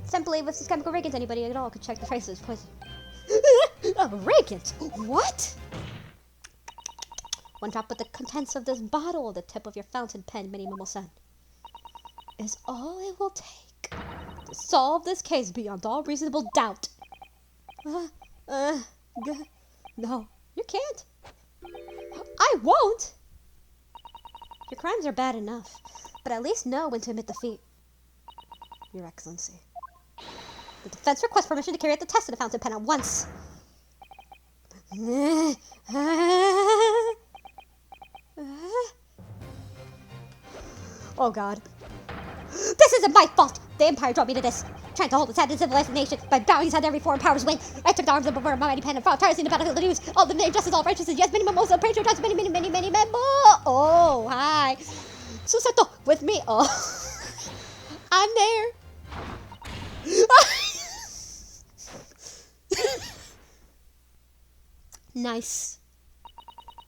simply with this chemical reagent, anybody at all could check the traces of poison. A reagent? What? One drop of the contents of this bottle, the tip of your fountain pen, Minnie Momo-san, is all it will take to solve this case beyond all reasonable doubt. No, you can't. I won't. Your crimes are bad enough, but at least know when to admit defeat. Your Excellency. The defense requests permission to carry out the test of the fountain pen at once. Oh god. This isn't my fault! The Empire drove me to this. Trying to hold its head in civilized nation by bowing his head every foreign power's win. I took the arms of a mighty pen and fought tirelessly in the battlefield of the news. All the name, justice, all righteousness, yes, minimum, most of praise, times, many more. Oh, hi. Susato, with me. Oh, I'm there. Nice.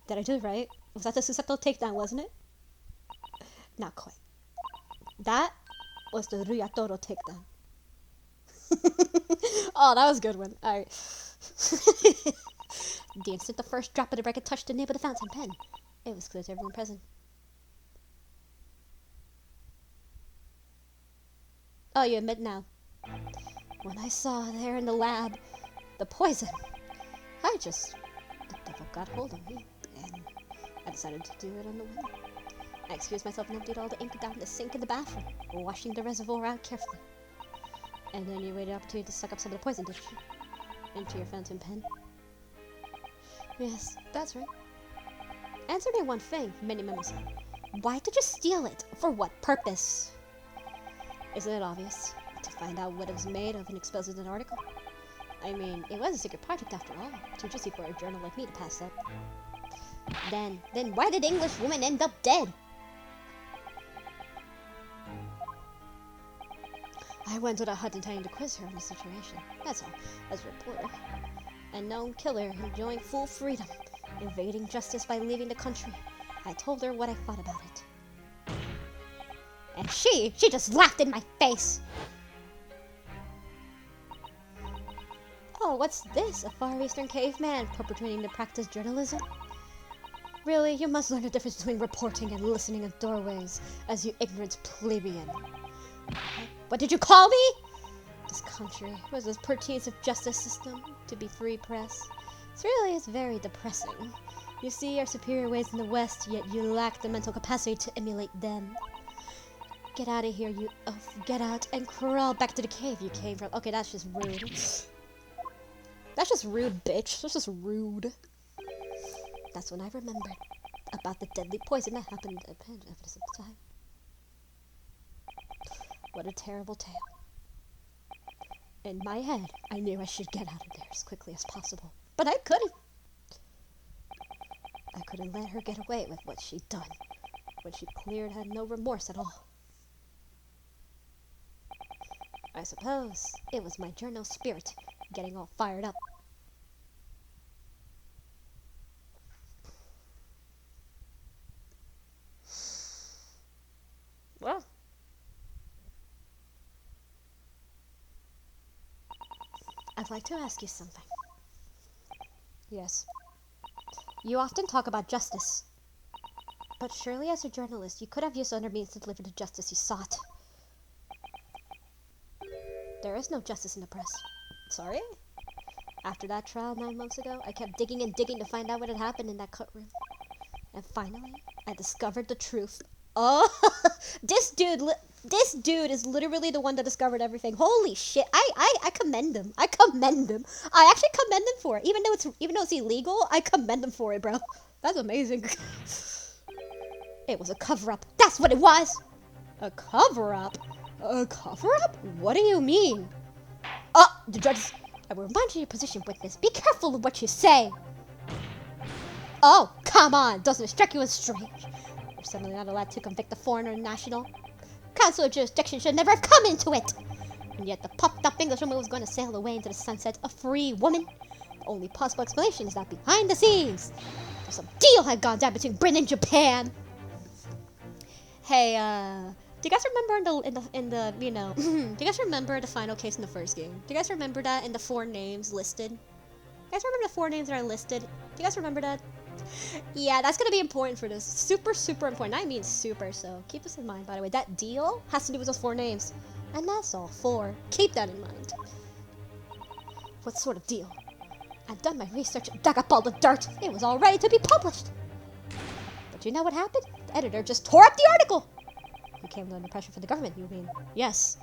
Did I do it right? Was that the Susato takedown, wasn't it? Not quite. That was the Ryatoro takedown. Oh, that was a good one. Alright. The instant the first drop of the bracket touched the nib of the fountain pen, it was clear to everyone present. Oh, you admit now. When I saw there in the lab the poison, the devil got hold of me, and I decided to do it on the whim. I excused myself and emptied all the ink down the sink in the bathroom, washing the reservoir out carefully. And then you waited opportunity to suck up some of the poison, did you? Into your fountain pen? Yes, that's right. Answer me one thing, Mini Memos. Why did you steal it? For what purpose? Isn't it obvious? To find out what it was made of and expose it in an article? I mean, it was a secret project after all. Too juicy for a journal like me to pass up. Then why did the English woman end up dead? I went to the hut intending to quiz her on the situation. That's all. As a reporter. A known killer enjoying full freedom, evading justice by leaving the country. I told her what I thought about it. And she just laughed in my face. Oh, what's this? A Far Eastern caveman perpetrating the practice journalism? Really, you must learn the difference between reporting and listening in doorways, as you ignorant plebeian. What did you call me? This country was as pertains justice system to be free press. It's very depressing. You see our superior ways in the West, yet you lack the mental capacity to emulate them. Get out of here, you elf. Get out and crawl back to the cave you came from. Okay, that's just rude. That's just rude, bitch. That's just rude. That's when I remembered about the deadly poison that happened at the evidence at the time. What a terrible tale. In my head, I knew I should get out of there as quickly as possible. But I couldn't. I couldn't let her get away with what she'd done, when she cleared had no remorse at all. I suppose it was my journal spirit getting all fired up. Well, I'd like to ask you something. Yes. You often talk about justice. But surely as a journalist, you could have used other means to deliver the justice you sought. There is no justice in the press. Sorry? After that trial 9 months ago, I kept digging and digging to find out what had happened in that cut room. And finally, I discovered the truth. Oh, this dude is literally the one that discovered everything. Holy shit! I commend him. I commend him. I actually commend him for it. Even though it's illegal, I commend him for it, bro. That's amazing. It was a cover-up. That's what it was. A cover-up. A cover-up? What do you mean? Oh, the judges. I will remind you of your position, witness. Be careful of what you say. Oh, come on. Doesn't it strike you as strange? You're suddenly not allowed to convict a foreigner national. Council of jurisdiction should never have come into it. And yet the puffed-up Englishwoman was going to sail away into the sunset a free woman. The only possible explanation is that behind the scenes, some deal had gone down between Britain and Japan. Hey, do you guys remember in the you know, do you guys remember the final case in the first game? Do you guys remember that in the 4 names listed? You guys remember the 4 names that are listed? Do you guys remember that? Yeah, that's gonna be important for this. Super, super important. I mean super, so keep this in mind, by the way. That deal has to do with those 4 names. And that's all 4. Keep that in mind. What sort of deal? I've done my research and dug up all the dirt. It was all ready to be published. But you know what happened? The editor just tore up the article. You came under pressure from the government, you mean? Yes.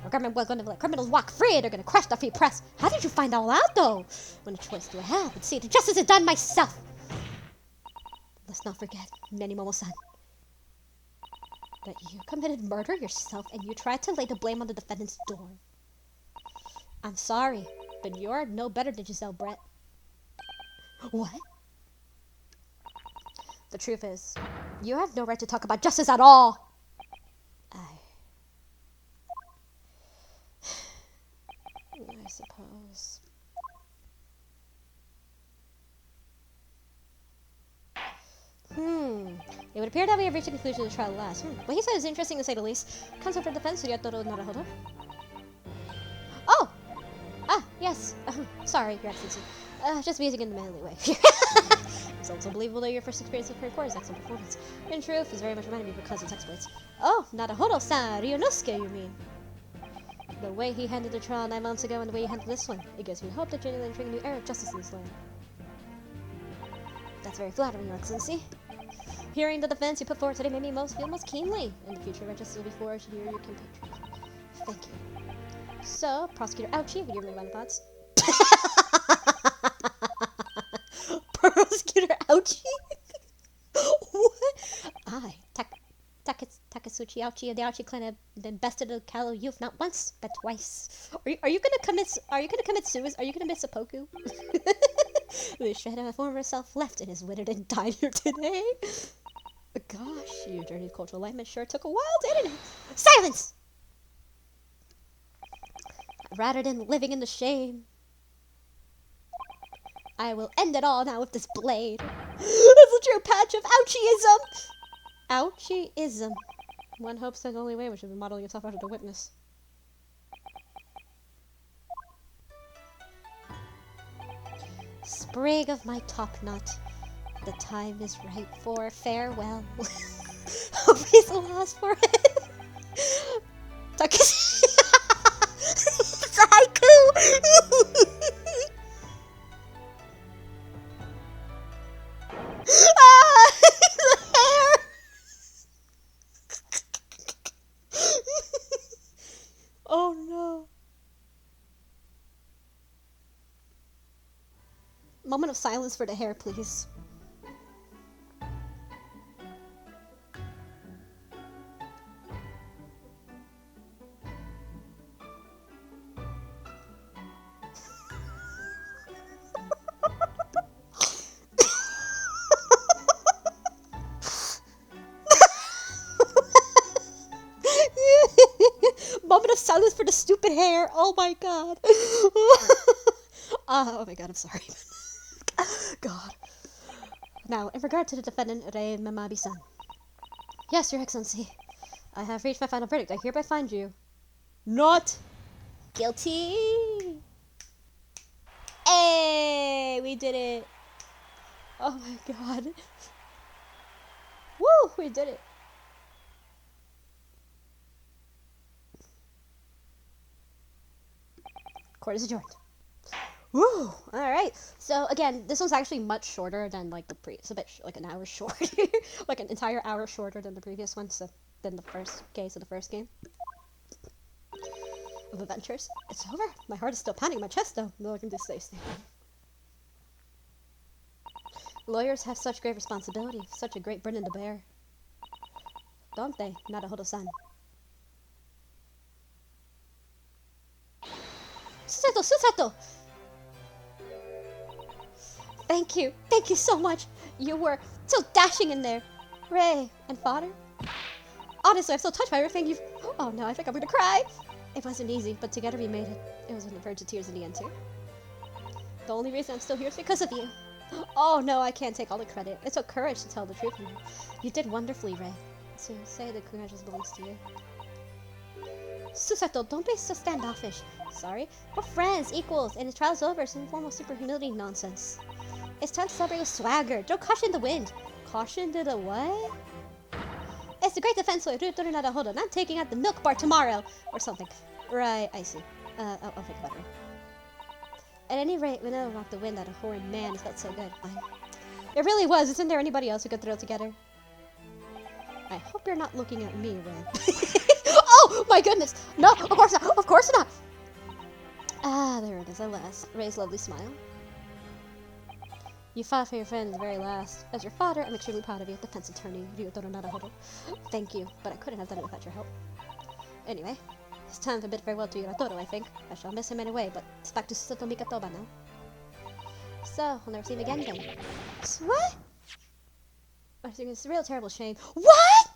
The government was going to let criminals walk free. They're going to crush the free press. How did you find all out, though? What choice do I have? But see, the justice is done myself. Let's not forget, Nani Momo-san, that you committed murder yourself and you tried to lay the blame on the defendant's door. I'm sorry, but you're no better than Giselle Brett. What? The truth is, you have no right to talk about justice at all. I suppose. It would appear that we have reached a conclusion of the trial at last. What he said is interesting to say the least. Counsel for defense, Yatoro Naruhodo. Oh! Ah, yes. Sorry, Your Excellency. Just musing in the manly way. It's also believable that your first experience with her court is excellent performance. In truth, it's very much reminded me of your cousin's exploits. Oh, Naruhodo-san, Ryunosuke, you mean? The way he handled the trial 9 months ago and the way he handled this one, it gives me hope that genuinely entering a new era of justice in this land. That's very flattering, Your Excellency. Hearing the defense you put forward today made me feel most keenly. In the future, justice will be forged near your compatriots. Thank you. So, Prosecutor Ouchie, would you give me my thoughts? Prosecutor Ouchie? What? Takatsuchi Ouchie of the Ouchie clan have been bested of Kalo youth not once but twice. Are you gonna commit suicide? Are you gonna miss seppuku? The shred of a former self left and is withered and died here today. Gosh, your journey to cultural alignment sure took a while, didn't it? Silence! Rather than living in the shame, I will end it all now with this blade. It's a true patch of Ouchieism! Ouchieism. One hopes that's the only way we should be modeling yourself after the witness. Sprig of my top knot. The time is right for farewell. Hope he's the last for it. It's a haiku! The hair! Oh no. Moment of silence for the hair, please. Moment of silence for the stupid hair. Oh my god. Oh my god, I'm sorry. God. Now, in regard to the defendant, Rei Mamabi-san. Yes, Your Excellency. I have reached my final verdict. I hereby find you not guilty. Hey, we did it. Oh my god. Woo, we did it. Court is adjourned. Woo! Alright. So, again, this one's actually much shorter than, like, the it's a bit, like, an hour shorter. Like, an entire hour shorter than the previous one, so, than the first case of the first game of adventures. It's over. My heart is still pounding in my chest, though. No, I can just stay. Lawyers have such great responsibility, such a great burden to bear. Don't they, Naruhodo-san? Susato! Thank you so much. You were so dashing in there. Rei and Father. Honestly, I'm so touched by everything you've... Oh no, I think I'm gonna cry. It wasn't easy, but together we made it. It was on the verge of tears in the end too. The only reason I'm still here is because of you. Oh no, I can't take all the credit. It took courage to tell the truth. You did wonderfully, Rei. So say the congratulations belongs to you. Susato, don't be so standoffish. Sorry? We're friends, equals, and the trial's over. Some form of super humility nonsense. It's time to celebrate with swagger. Throw caution in the wind. Caution to the what? It's the great defense lawyer, Ryutaro Naruhodo. Not taking out the milk bar tomorrow. Or something. Right, I see. I'll think about it. At any rate, we never walked the wind out of horrid man. It felt so good. Fine. It really was. Isn't there anybody else who could throw together? I hope you're not looking at me, Red. Oh my goodness! No, of course not! Of course not! Ah, there it is at last. Ray's lovely smile. You fought for your friend at the very last. As your father, I'm extremely proud of you, defense attorney Ryotaro Naruhodo. Thank you, but I couldn't have done it without your help. Anyway, it's time for a bid farewell to Ryotaro, I think. I shall miss him anyway, but it's back to Susato Mikatoba now. So, we'll never see him again then. What? I think it's a real terrible shame. What?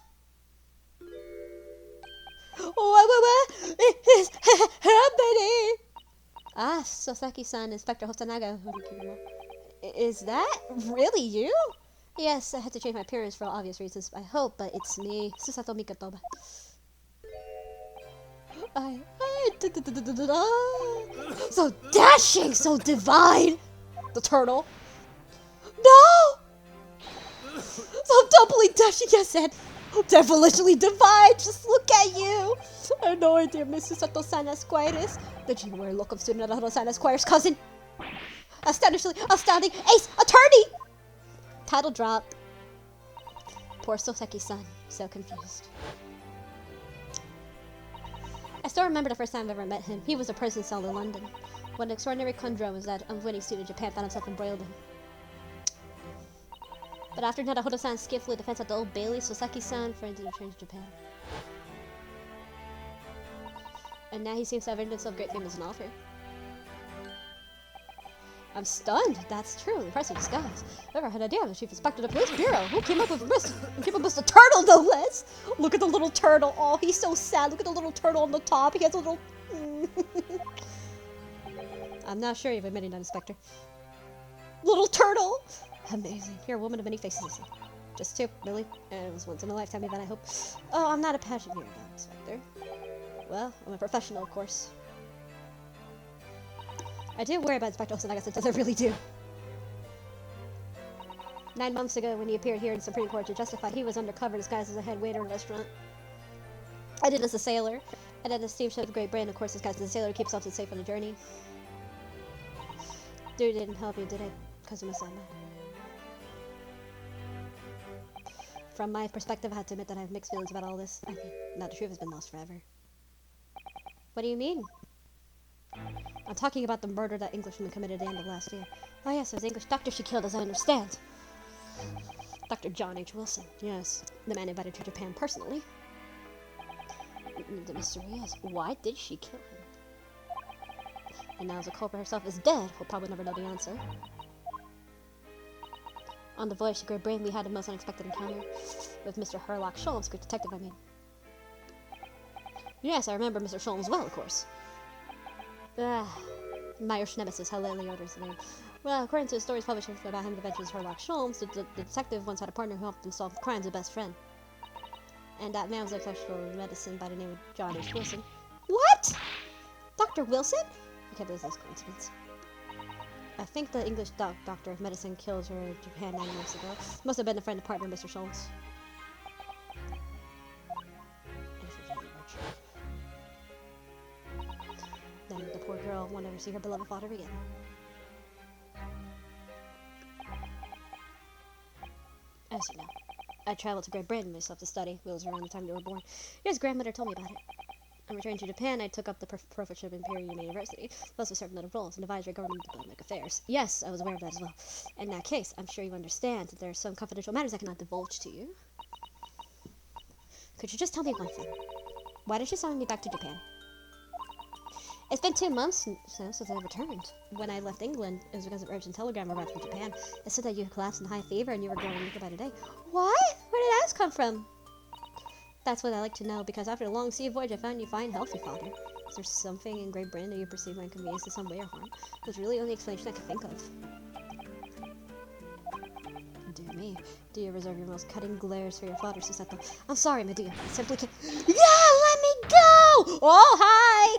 What is happening? Ah, Sosaki-san, Inspector Hosanaga. Is that really you? Yes, I had to change my appearance for obvious reasons. I hope, but it's me, Susato Mikatoba. So dashing, so divine! The turtle. No! So doubly dashing, I said. Devilishly divine, just look at you! I have no idea, Mrs. Sato-san Esquires. The January look of student Naruto-san Esquire's cousin. Astounding ace attorney! Title drop. Poor Soseki-san, so confused. I still remember the first time I ever met him. He was a prison cell in London. What an extraordinary conundrum was that unwitting student in Japan found himself embroiled in. But after Naruhodo-san skillfully defends at the Old Bailey, Soseki-san friends to return to Japan. And now he seems to have earned himself great fame as an author. I'm stunned. That's true. Impressive disguise. Never had an idea of the chief inspector of the police bureau. Who came up with Mr. Turtle, no less? Look at the little turtle. Oh, he's so sad. Look at the little turtle on the top. He has a little. I'm not sure you've admitted that, Inspector. Little turtle. Amazing. You're a woman of many faces, I see. Just two, really. And it was once in a lifetime event, I hope. Oh, I'm not a passioneer about Inspector. Well, I'm a professional, of course. I do worry about Inspector Hosanaga, since I really do. 9 months ago, when he appeared here in the Supreme Court to justify he was undercover disguised as a head waiter in a restaurant. I did as a sailor, and at the steamship of Great Britain, of course, disguised as a sailor to keep himself safe on the journey. Dude didn't help you, did it? Kazuma-sama. From my perspective, I have to admit that I have mixed feelings about all this. I mean, now the truth has been lost forever. What do you mean? I'm talking about the murder that Englishman committed at the end of last year. Oh yes, it was the English doctor she killed, as I understand. Dr. John H. Wilson, yes. The man invited to Japan personally. The mystery is, why did she kill him? And now the culprit herself is dead, we'll probably never know the answer. On the voyage to Great Britain, we had a most unexpected encounter with Mr. Herlock Sholmes, good detective, I mean. Yes, I remember Mr. Sholmes well, of course. My arch nemesis, how lately orders the name. Well, according to the stories published about him adventures Herlock Sholmes, the detective once had a partner who helped him solve crimes, a best friend. And that man was a professional medicine by the name of John H. Wilson. What? Dr. Wilson? I can't believe this coincidence. I think the English doctor of medicine killed her in Japan 9 months ago. Must have been a friend and partner, Mr. Sholmes. Then the poor girl won't ever see her beloved father again. As you know, I traveled to Great Britain myself to study. It was around the time you were born. Your grandmother told me about it. On returning to Japan, I took up the professorship in Imperial University, plus a certain other roles, an advisory government diplomatic affairs. Yes, I was aware of that as well. In that case, I'm sure you understand that there are some confidential matters I cannot divulge to you. Could you just tell me one thing? Why did you send me back to Japan? It's been 2 months since I returned. When I left England, it was because of urgent telegram arrived from Japan. It said that you had collapsed in high fever and you were growing weaker by the day. What? Where did that come from? That's what I like to know, because after a long sea voyage, I found you fine, healthy, father. Is there something in Great Britain that you perceive my inconvenience in some way or harm? That's really the only explanation I can think of. Dear me, do you reserve your most cutting glares for your father, Susato? I'm sorry, my dear. I simply can't. Yeah, let me go! Oh, hi!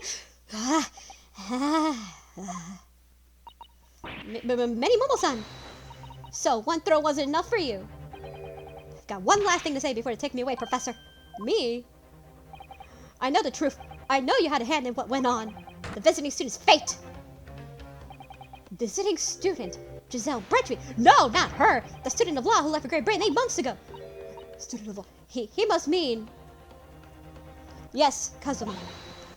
Many Momo-san! So, one throw wasn't enough for you? I've got one last thing to say before you take me away, Professor. Me? I know the truth. I know you had a hand in what went on. The visiting student's fate. Visiting student? Giselle Bridgeby? No, not her! The student of law who left for Great Britain 8 months ago! Student of law. He must mean... Yes, Kazuma.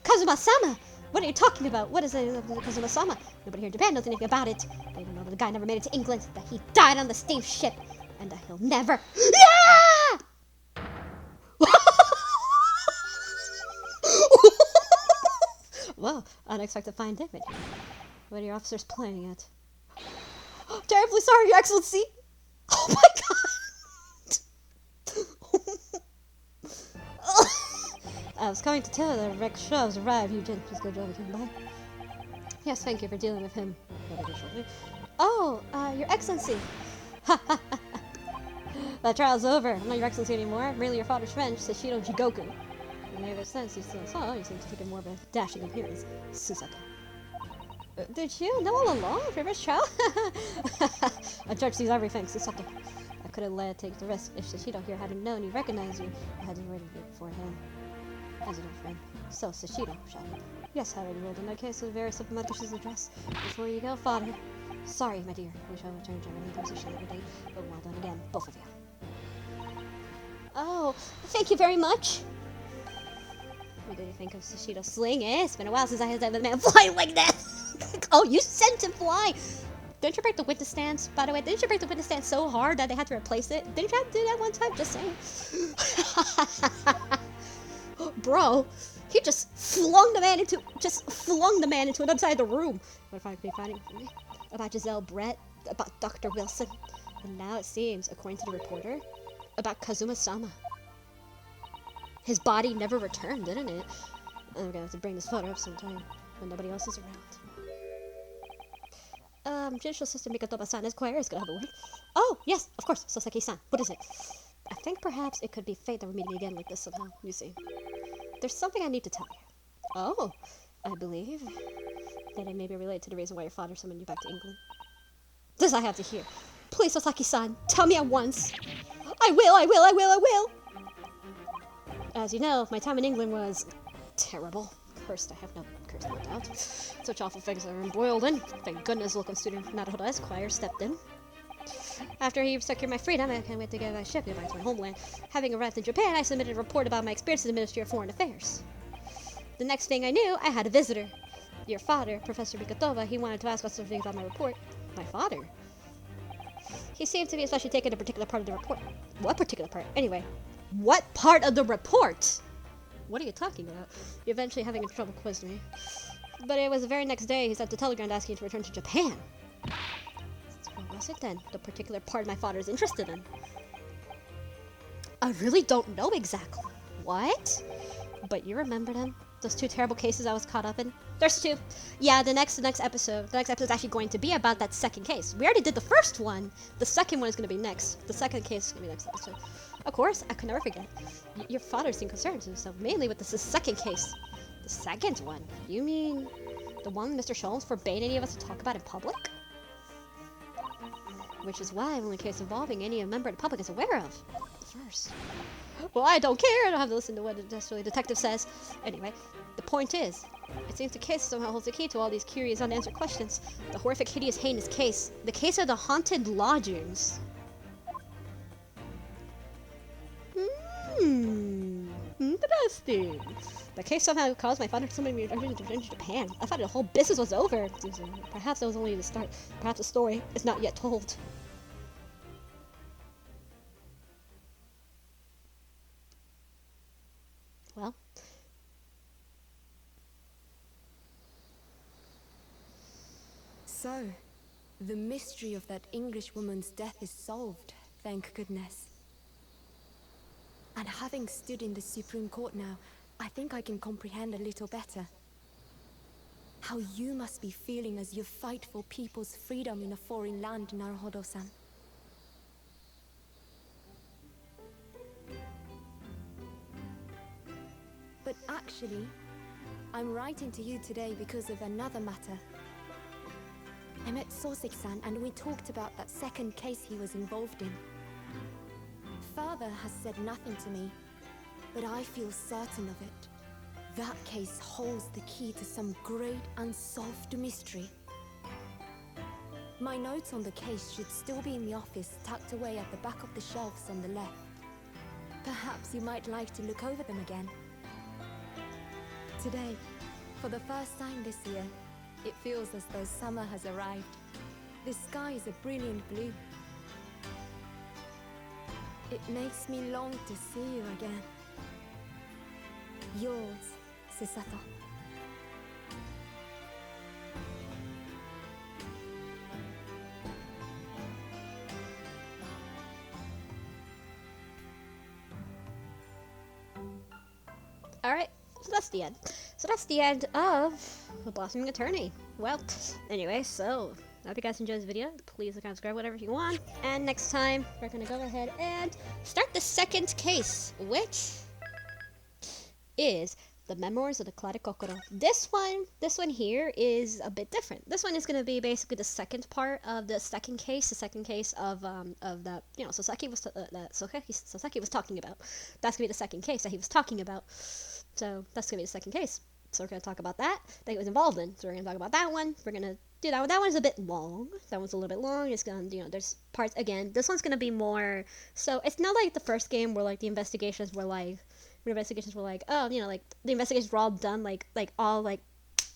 Kazuma-sama! What are you talking about? What is Kazuma-sama? Nobody here in Japan knows anything about it. They don't know that the guy never made it to England, that he died on the steamship, and that he'll never... Yeah! Well, unexpected find David. What are your officers playing at? Terribly sorry, Your Excellency! Oh my god! I was coming to tell you that Rex Shaw has arrived. You didn't please go drive him by. Yes, thank you for dealing with him. Oh, Your Excellency! That trial's over. I'm not Your Excellency anymore. I'm really your father's friend, Sashiro Jigoku. And ever since you still saw, you seem to take a more of a dashing appearance, Susaka. Did you know all along, previous trial? A judge sees everything, Susaka. I could have let it take the risk. If Sashiro here hadn't known you recognized you, I had to wait a bit for him. As an old friend. So, Sashiro, shall we? Yes, I already rolled in that case with very simple dishes address. Before you go, father. Sorry, my dear. We shall return to our main position later date, but well done again, both of you. Oh, thank you very much. What did you think of Sashiro's sling, eh? It's been a while since I had that man fly like that. Oh, you sent him fly! Didn't you break the witness stance, by the way? Didn't you break the witness stance so hard that they had to replace it? Didn't you have to do that one time? Just saying. Bro, he just flung the man into another side of the room. What if I could be fighting for me? About Giselle Brett, about Dr. Wilson, and now it seems, according to the reporter, about Kazuma-sama. His body never returned, didn't it? I'm gonna have to bring this photo up sometime when nobody else is around. Judicial Sister Mikatoba-san Esquire is gonna have a word. Oh, yes, of course, Sasaki-san. What is it? I think perhaps it could be fate that we're meeting again like this somehow, you see. There's something I need to tell you. Oh, I believe that it may be related to the reason why your father summoned you back to England. This I have to hear. Please, Sasaki-san, tell me at once. I will! As you know, my time in England was terrible. Cursed, I have no doubt. Such awful things are embroiled in. Thank goodness local student Naruhodo Esquire stepped in. After he secured my freedom, I can't wait to get my ship back to my homeland. Having arrived in Japan, I submitted a report about my experience in the Ministry of Foreign Affairs. The next thing I knew, I had a visitor. Your father, Professor Mikatoba, he wanted to ask us something about my report. My father? He seemed to be especially taken a particular part of the report. What particular part? Anyway, what part of the report? What are you talking about? You're eventually having trouble quizzing me. But it was the very next day he sent a telegram asking to return to Japan. What was it then? The particular part my father is interested in. I really don't know exactly. What? But you remember them? Those two terrible cases I was caught up in? There's two. Yeah, the next episode. The next episode is actually going to be about that second case. We already did the first one. The second one is going to be next. The second case is going to be next episode. Of course, I could never forget. Your father seemed concerned, so mainly with this second case. The second one? You mean the one Mr. Sholmes forbade any of us to talk about in public? Which is why I'm only case involving any member of the public is aware of. First. Well, I don't care. I don't have to listen to what the detective says. Anyway, the point is, it seems the case somehow holds the key to all these curious unanswered questions. The horrific, hideous, heinous case. The case of the haunted lodgings. Interesting. The case somehow caused my father to summon me to return to Japan. I thought the whole business was over. Perhaps that was only the start. Perhaps the story is not yet told. Well.
So, the mystery of that English woman's death is solved, thank goodness. And having stood in the Supreme Court now, I think I can comprehend a little better. How you must be feeling as you fight for people's freedom in a foreign land, Naruhodo-san. But actually, I'm writing to you today because of another matter. I met Soseki-san and we talked about that second case he was involved in. Father has said nothing to me, but I feel certain of it. That case holds the key to some great unsolved mystery. My notes on the case should still be in the office, tucked away at the back of the shelves on the left. Perhaps you might like to look over them again. Today, for the first time this year, it feels as though summer has arrived. The sky is a brilliant blue. It makes me long to see you again. Yours, Susato.
Alright, so that's the end. So that's the end of The Blossoming Attorney. Well, anyway, so I hope you guys enjoyed this video. Please like and subscribe, whatever you want. And next time, we're gonna go ahead and start the second case, which is the Memoirs of the Clara Kokoro. This one here is a bit different. This one is gonna be basically the second part of the second case of that, you know, Sasaki was Sasaki was talking about. That's gonna be the second case that he was talking about. So that's gonna be the second case. So we're gonna talk about that he was involved in. So we're gonna talk about that one. We're gonna do that one. That one's a bit long. That one's a little bit long. It's gonna, you know, there's parts again. This one's gonna be more. So it's not like the first game where like the investigations were like, oh, you know, like the investigations were all done like all like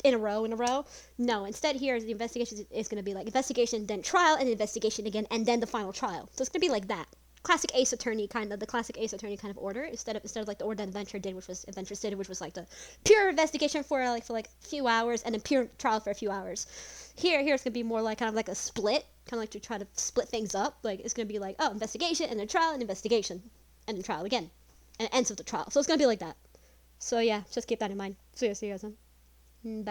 in a row. No, instead here the investigation is gonna be like investigation, then trial, and investigation again, and then the final trial. So it's gonna be like that. Classic Ace Attorney kind of order instead of like the order that Adventure did, which was like the pure investigation for like a few hours and then pure trial for a few hours. Here it's gonna be more like kind of like a split, kind of like to try to split things up. Like it's gonna be like, oh, investigation and then trial and investigation and then trial again, and it ends with the trial. So it's gonna be like that. So yeah, just keep that in mind. So yeah, see you guys then. Bye.